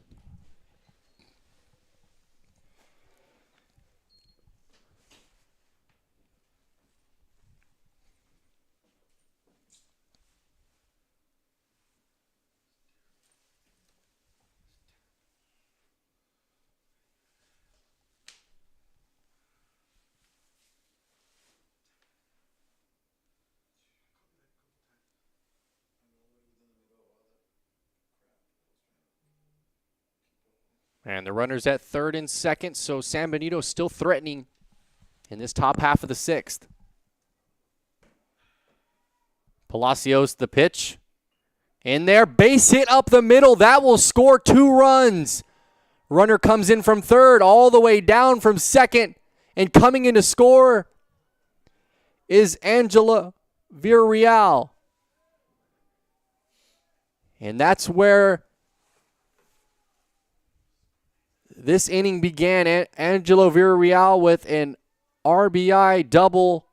And the runner's at third and second, so San Benito still threatening in this top half of the 6th. Palacios, the pitch. In there, base hit up the middle. That will score 2 runs. Runner comes in from third, all the way down from second. And coming in to score is Angela Villarreal. And that's where this inning began. Angelo Villarreal with an RBI double.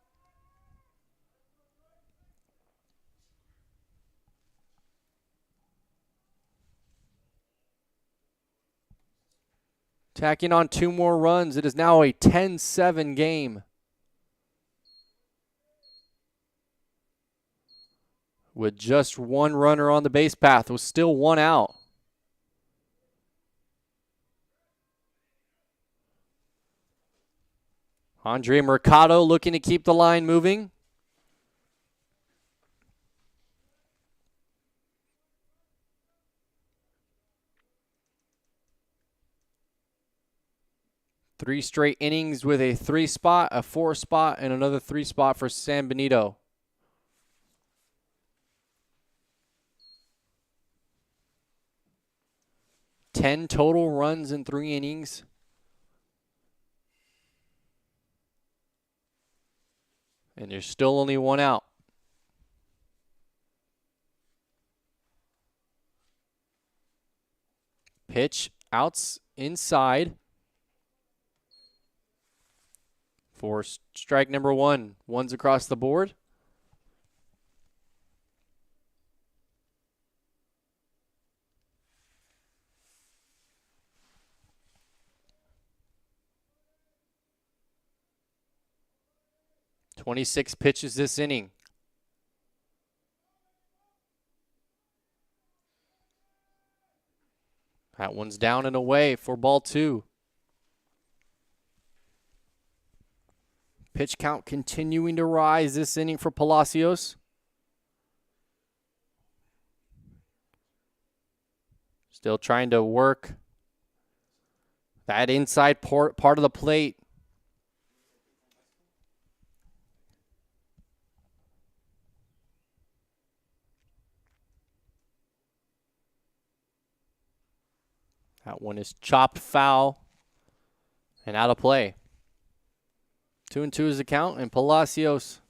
Tacking on 2 more runs. It is now a 10-7 game. With just 1 runner on the base path, with still 1 out. Andre Mercado looking to keep the line moving. Three straight innings with a 3 spot, a 4 spot, and another 3 spot for San Benito. Ten total runs in 3 innings. And there's still only 1 out. Pitch outs inside for strike number 1. 1's across the board. "26 pitches this inning. That one's down and away for ball 2. Pitch count continuing to rise this inning for Palacios. Still trying to work that inside part of the plate. That one is chopped foul and out of play. 2-2 is the count, and Palacios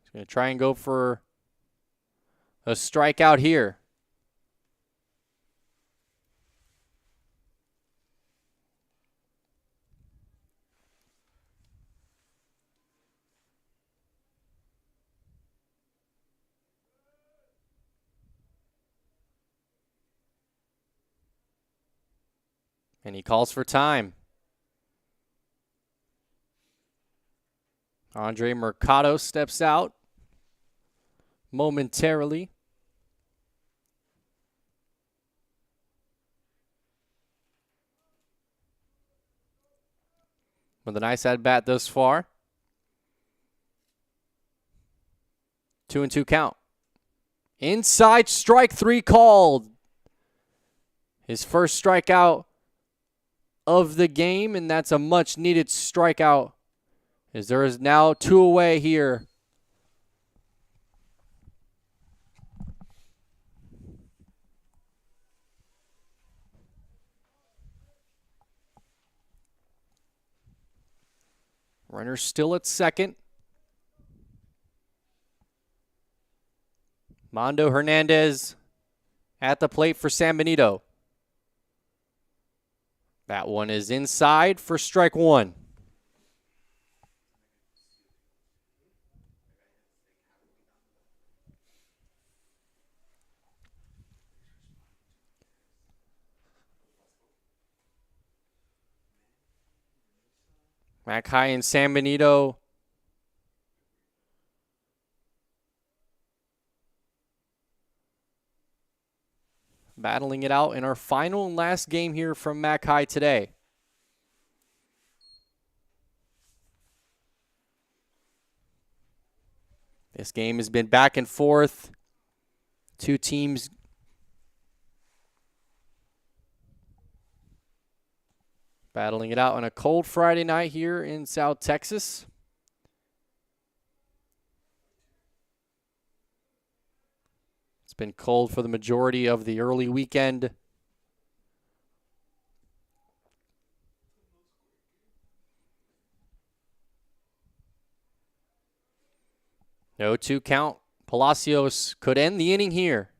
is going to try and go for a strikeout here. And he calls for time. Andre Mercado steps out momentarily. With a nice at-bat thus far. 2-2 count. Inside, strike 3 called. His first strikeout of the game, and that's a much-needed strikeout, as there is now 2 away here. Runner still at second. Mondo Hernandez at the plate for San Benito. That one is inside for strike 1. McAllen and San Benito battling it out in our final and last game here from McAllen today. This game has been back and forth. 2 teams battling it out on a cold Friday night here in South Texas. It's been cold for the majority of the early weekend. No 2 count. Palacios could end the inning here.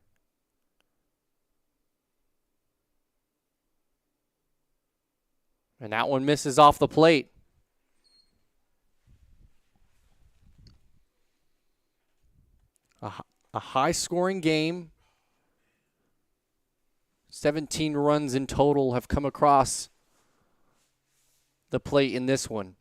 And that one misses off the plate. A high-scoring game. 17 runs in total have come across the plate in this one.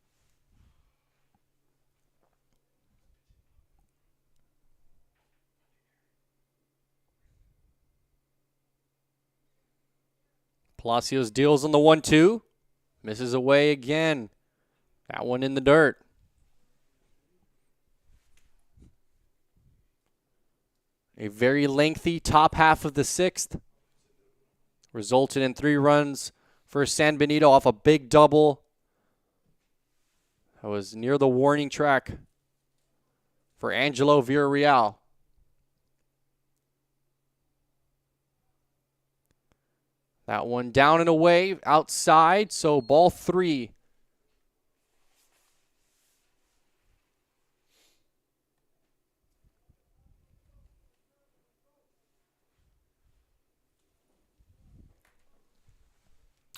Palacios deals on the 1-2. Misses away again. That one in the dirt. A very lengthy top half of the 6th. Resulted in 3 runs for San Benito off a big double. That was near the warning track for Angelo Villarreal. That one down and away, outside, so ball 3.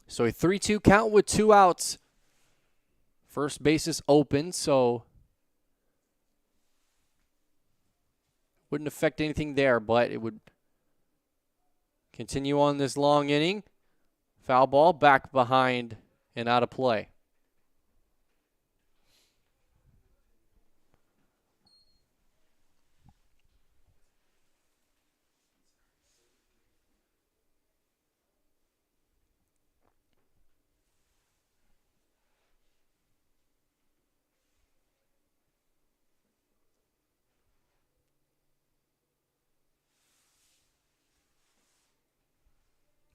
So a 3-2 count with 2 outs. First base is open, so wouldn't affect anything there, but it would continue on this long inning. Foul ball back behind and out of play.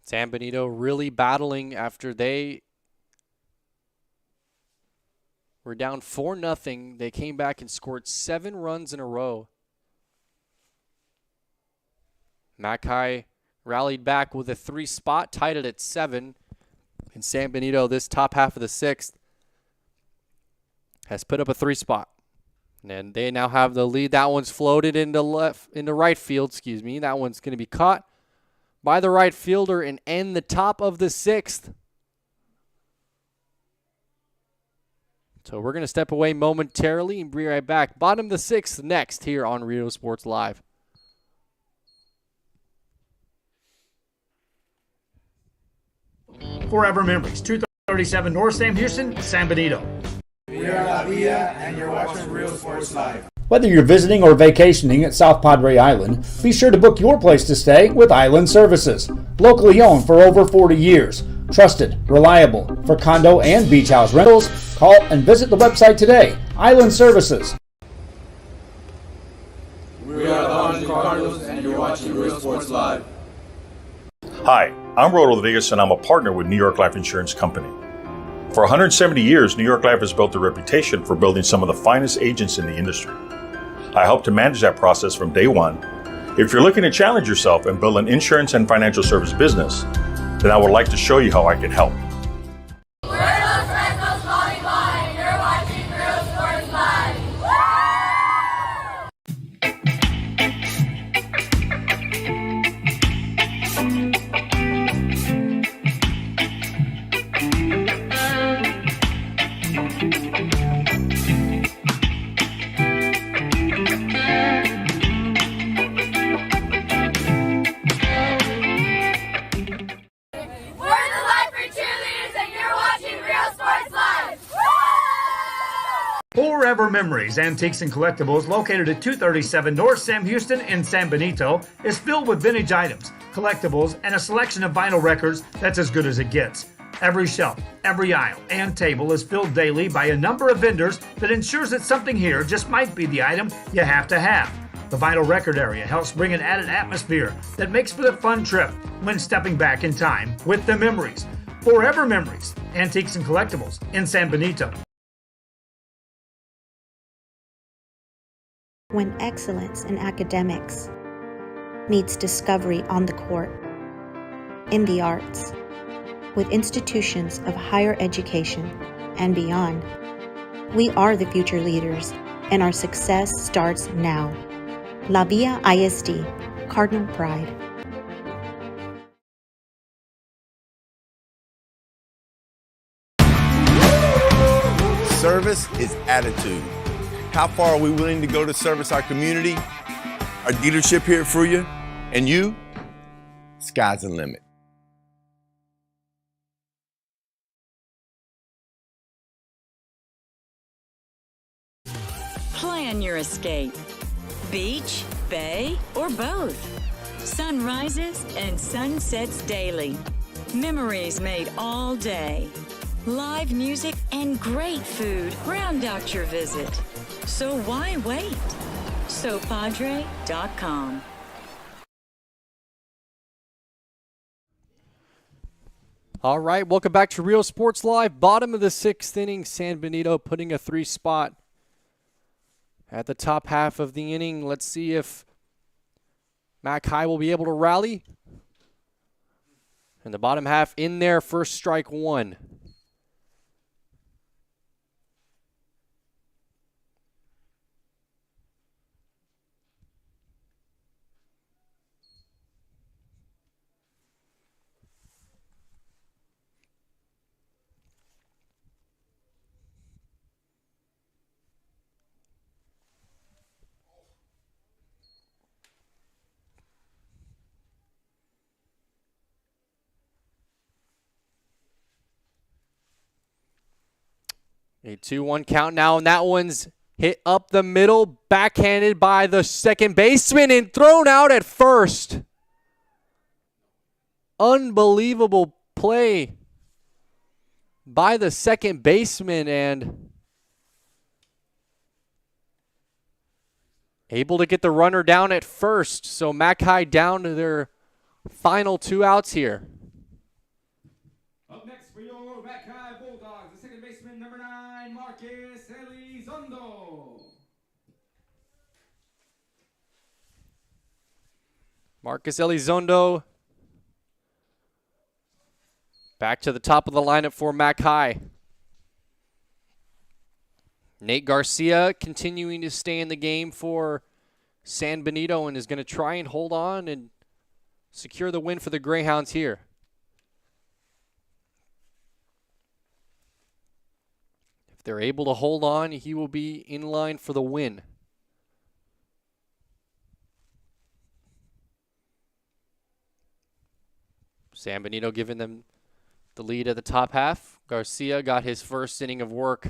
San Benito really battling after they were down 4-0. They came back and scored 7 runs in a row. McAllen rallied back with a 3 spot, tied it at 7. And San Benito, this top half of the 6th, has put up a 3 spot. And they now have the lead. That one's floated into right field, That one's going to be caught by the right fielder and end the top of the 6th. So we're going to step away momentarily and be right back. Bottom of the 6th next here on Rio Sports Live. Forever Memories, 237 North Sam Houston, San Benito. We are La Villa, and you're watching Real Sports Live. Whether you're visiting or vacationing at South Padre Island, be sure to book your place to stay with Island Services. Locally owned for over 40 years. Trusted, reliable for condo and beach house rentals. Call and visit the website today. Island Services. We are the Orange Cardinals, and you're watching Real Sports Live. Hi, I'm Rodo Rodriguez, and I'm a partner with New York Life Insurance Company. For 170 years, New York Life has built a reputation for building some of the finest agents in the industry. I help to manage that process from day one. If you're looking to challenge yourself and build an insurance and financial service business, then I would like to show you how I can help. We're Los Fresnos Volleyball, and you're watching Real Sports Live. Forever Memories, Antiques and Collectibles, located at 237 North Sam Houston in San Benito, is filled with vintage items, collectibles, and a selection of vinyl records that's as good as it gets. Every shelf, every aisle, and table is filled daily by a number of vendors that ensures that something here just might be the item you have to have. The vinyl record area helps bring an added atmosphere that makes for a fun trip when stepping back in time with the memories. Forever Memories, Antiques and Collectibles in San Benito. When excellence in academics meets discovery on the court, in the arts, with institutions of higher education and beyond, we are the future leaders, and our success starts now. La Villa ISD, Cardinal Pride. Service is attitude. How far are we willing to go to service our community, our dealership here at Fruya, and you? Sky's the limit. Plan your escape. Beach, bay, or both. Sunrises and sunsets daily. Memories made all day. Live music and great food round out your visit. So why wait? SoPadre.com. All right, welcome back to Real Sports Live. Bottom of the 6th inning, San Benito putting a 3 spot at the top half of the inning. Let's see if Mac High will be able to rally. And the bottom half in there, first strike 1. A 2-1 count now, and that one's hit up the middle, backhanded by the second baseman and thrown out at first. Unbelievable play by the second baseman, and able to get the runner down at first. So Mac High down to their final 2 outs here. Up next for your Mac High Bulldogs, the second baseman, number 9, Marcus Elizondo. Marcus Elizondo Back to the top of the lineup for Mac High. Nate Garcia continuing to stay in the game for San Benito and is going to try and hold on and secure the win for the Greyhounds here. If they're able to hold on, he will be in line for the win. San Benito giving them the lead at the top half. Garcia got his first inning of work.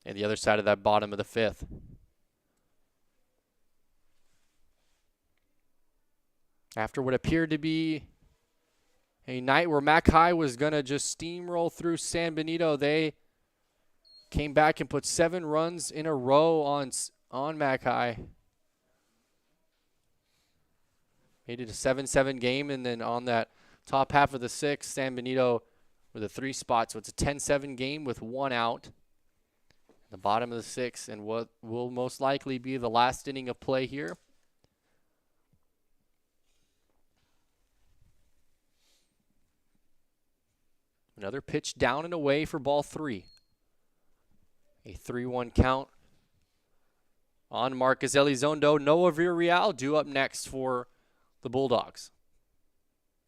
And the other side of that bottom of the fifth. After what appeared to be a night where Mac High was going to just steamroll through San Benito, they came back and put 7 runs in a row on Mac High. Made it a 7-7 game, and then on that top half of the 6th, San Benito with a 3 spot. So it's a 10-7 game with 1 out. The bottom of the 6th, and what will most likely be the last inning of play here. Another pitch down and away for ball 3. A 3-1 count on Marcus Elizondo. Noah Villarreal due up next for the Bulldogs.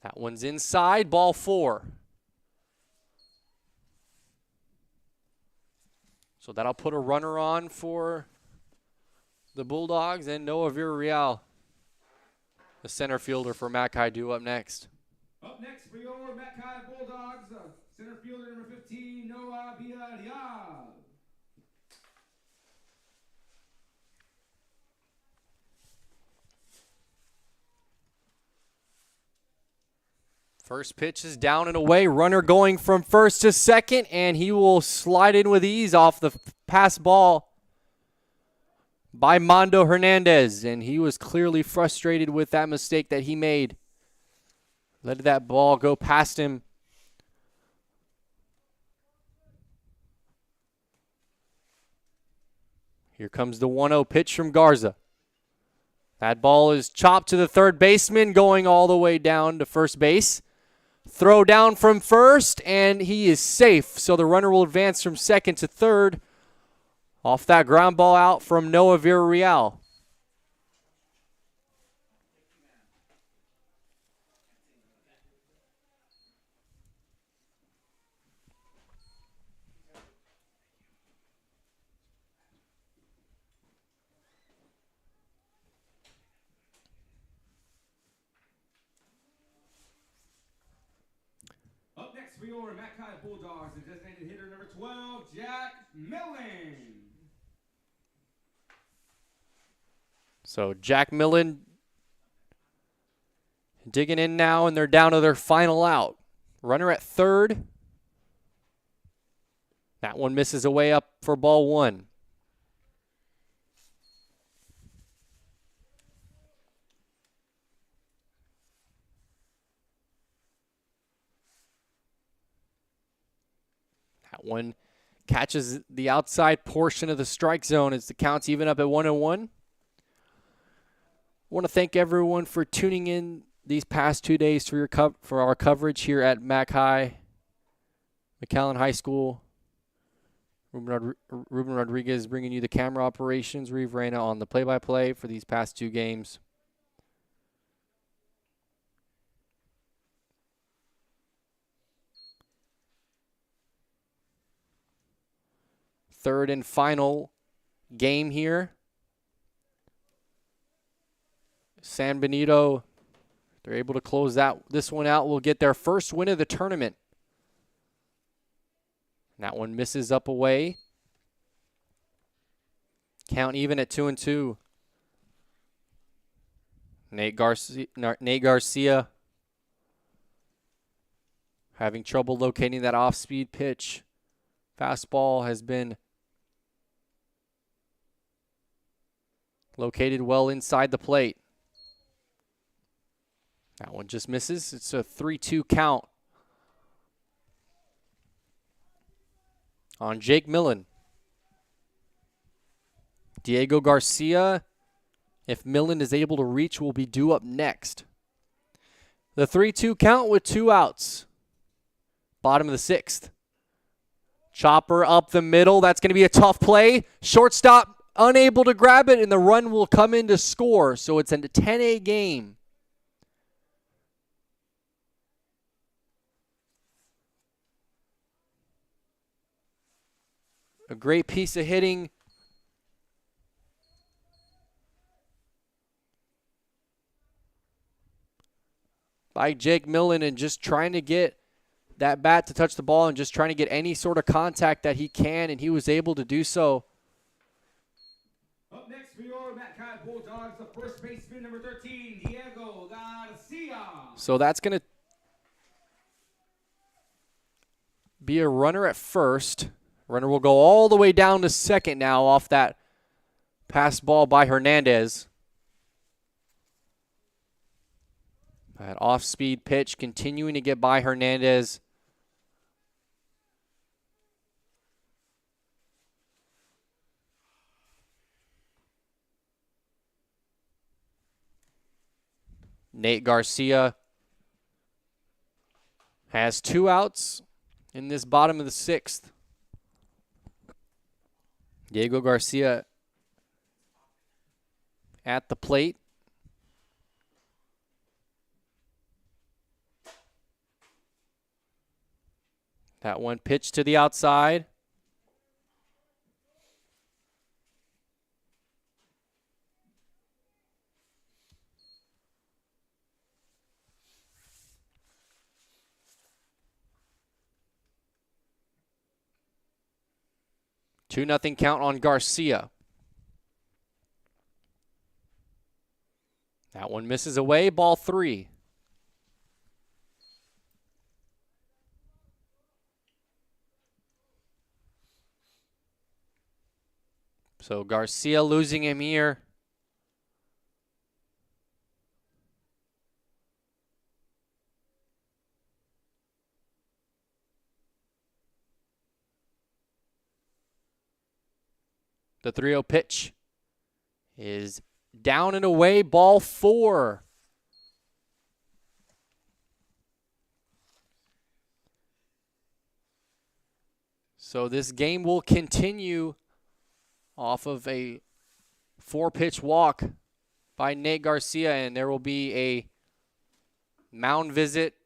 That one's inside, ball 4. So that'll put a runner on for the Bulldogs, and Noah Villarreal, the center fielder for Mac High, due up next. Up next for your Mac High Bulldogs, center fielder number 15, Noah Villarreal. First pitch is down and away. Runner going from first to second, and he will slide in with ease off the pass ball by Mondo Hernandez. And he was clearly frustrated with that mistake that he made. Let that ball go past him. Here comes the 1-0 pitch from Garza. That ball is chopped to the third baseman, going all the way down to first base. Throw down from first, and he is safe. So the runner will advance from second to third off that ground ball out from Noah Villarreal. Up next for your Mac High Bulldogs, the designated hitter number 12, Jack Millen. So Jack Millen digging in now, and they're down to their final out. Runner at third. That one misses away up for ball 1. That one catches the outside portion of the strike zone as the count's even up at 1-1. I want to thank everyone for tuning in these past 2 days for our coverage here at Mac High, McAllen High School. Ruben Rodriguez bringing you the camera operations. Reeve Reyna on the play-by-play for these past 2 games. Third and final game here. San Benito, they're able to close this one out, will get their first win of the tournament. That one misses up away. Count even at 2-2. Nate Garcia having trouble locating that off-speed pitch. Fastball has been located well inside the plate. That one just misses. It's a 3-2 count on Jake Millen. Diego Garcia If Millen is able to reach, will be due up next. The 3-2 count with 2 outs. Bottom of the 6th. Chopper up the middle. That's going to be a tough play. Shortstop unable to grab it, and the run will come in to score. So it's a 10-8 game. A great piece of hitting by Jake Millen, and just trying to get that bat to touch the ball and just trying to get any sort of contact that he can, and he was able to do so. Up next for your McAllen Bulldogs, the first baseman, number 13, Diego Garcia. So that's going to be a runner at first. Runner will go all the way down to second now off that pass ball by Hernandez. That off-speed pitch continuing to get by Hernandez. Nate Garcia has 2 outs in this bottom of the 6th. Diego Garcia at the plate. That one pitch to the outside. Two nothing count on Garcia. That one misses away, ball 3. So Garcia losing him here. The 3-0 pitch is down and away, ball 4. So this game will continue off of a 4-pitch walk by Nate Garcia, and there will be a mound visit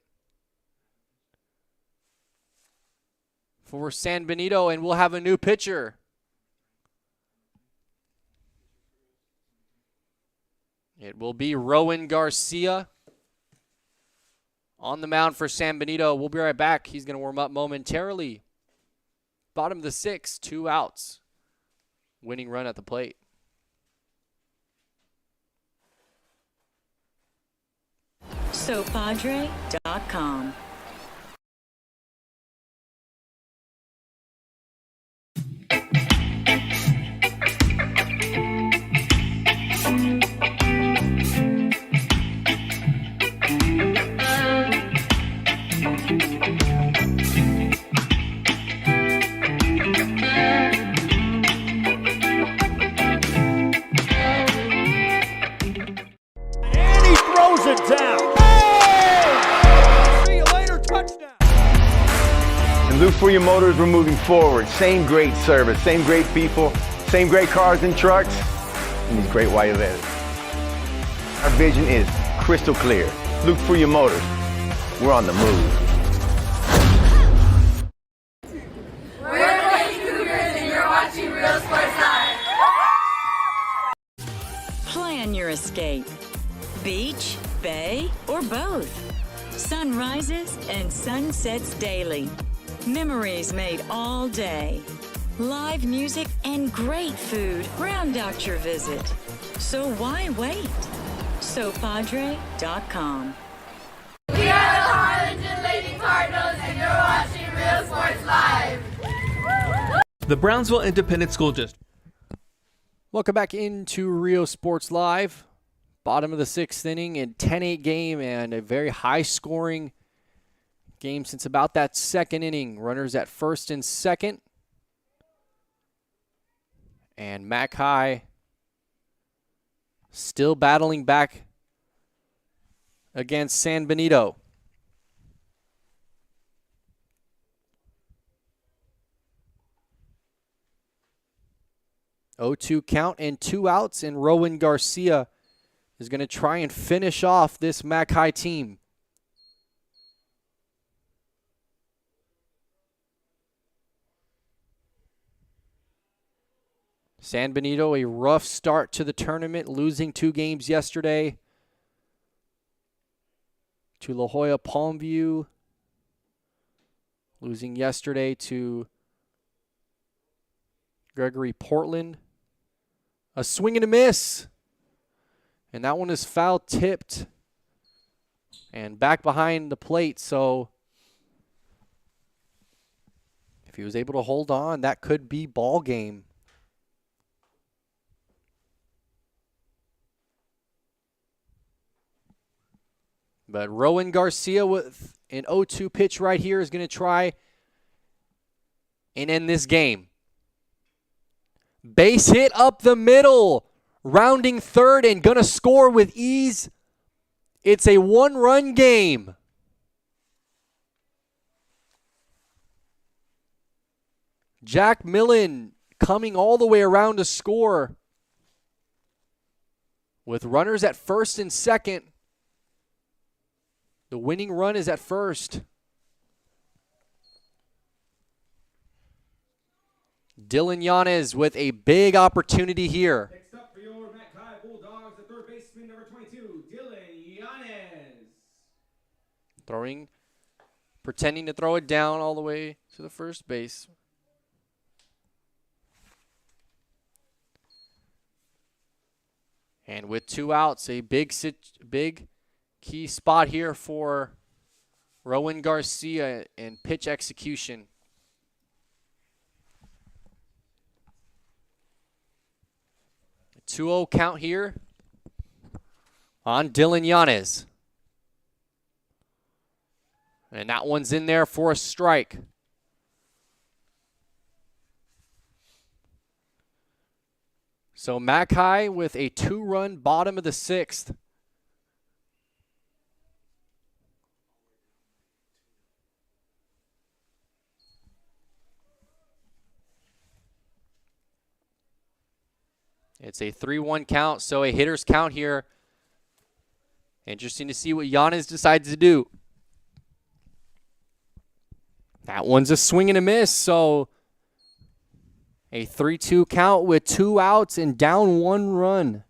for San Benito, and we'll have a new pitcher. It will be Rowan Garcia on the mound for San Benito. We'll be right back. He's going to warm up momentarily. Bottom of the 6th, 2 outs. Winning run at the plate. SoPadre.com. Look for your motors, we're moving forward. Same great service, same great people, same great cars and trucks, and these great white letters. Our vision is crystal clear. Look for your motors. We're on the move. We're the Lady Cougars and you're watching Real Sports Live. Plan your escape. Beach, bay, or both. Sunrises and sunsets daily. Memories made all day. Live music and great food round out your visit. So why wait? SoPadre.com. We are the Harlingen Lady Cardinals and you're watching Real Sports Live. The Brownsville Independent School District. Welcome back into Rio Sports Live. Bottom of the 6th inning and 10-8 game, and a very high-scoring game since about that 2nd inning. Runners at 1st and 2nd. And Mac High still battling back against San Benito. Oh-2 count and 2 outs, and Rowan Garcia is going to try and finish off this Mac High team. San Benito, a rough start to the tournament, losing 2 games yesterday to La Jolla Palmview, losing yesterday to Gregory Portland. A swing and a miss. And that one is foul tipped and back behind the plate. So if he was able to hold on, that could be ball game. But Rowan Garcia with an 0-2 pitch right here is going to try and end this game. Base hit up the middle, rounding third and going to score with ease. It's a 1-run game. Jack Millen coming all the way around to score with runners at first and second. The winning run is at first. Dylan Yanez with a big opportunity here. Next up for your McAllen Bulldogs, the third baseman, number 22, Dylan Yanez. Throwing, pretending to throw it down all the way to the first base. And with 2 outs, a big key spot here for Rowan Garcia and pitch execution. A 2-0 count here on Dylan Yanez. And that one's in there for a strike. So Mac High with a 2-run bottom of the 6th. It's a 3-1 count, so a hitter's count here. Interesting to see what Yanez decides to do. That one's a swing and a miss, so a 3-2 count with 2 outs and down 1 run.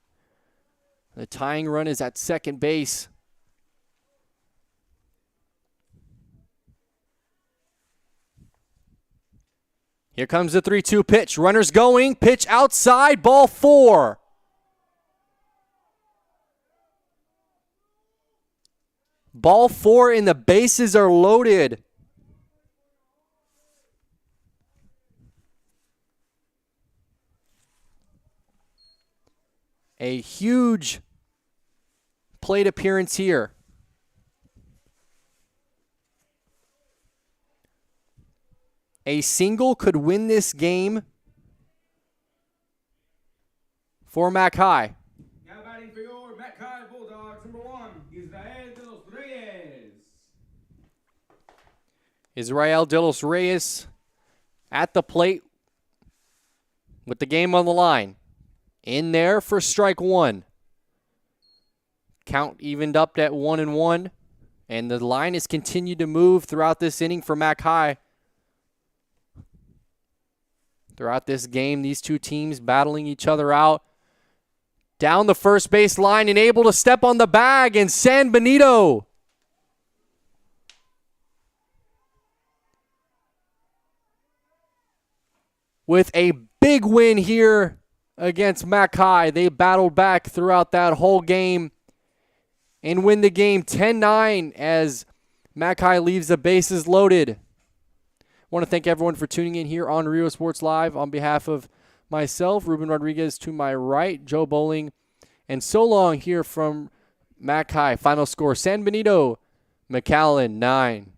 The tying run is at second base. Here comes the 3-2 pitch. Runners going. Pitch outside. Ball 4. Ball 4 and the bases are loaded. A huge plate appearance here. A single could win this game for Mac High. Now batting for your McAllen Bulldogs, number 1, Israel de los Reyes. Israel de los Reyes at the plate with the game on the line. In there for strike 1. Count evened up at 1-1, and the line has continued to move throughout this inning for Mac High. Throughout this game, these two teams battling each other out. Down the first base line and able to step on the bag, and San Benito with a big win here against Mac High. They battled back throughout that whole game and win the game 10-9 as Mac High leaves the bases loaded. I want to thank everyone for tuning in here on Rio Sports Live. On behalf of myself, Ruben Rodriguez to my right, Joe Bowling, and so long here from Mac High. Final score, San Benito, McAllen 9.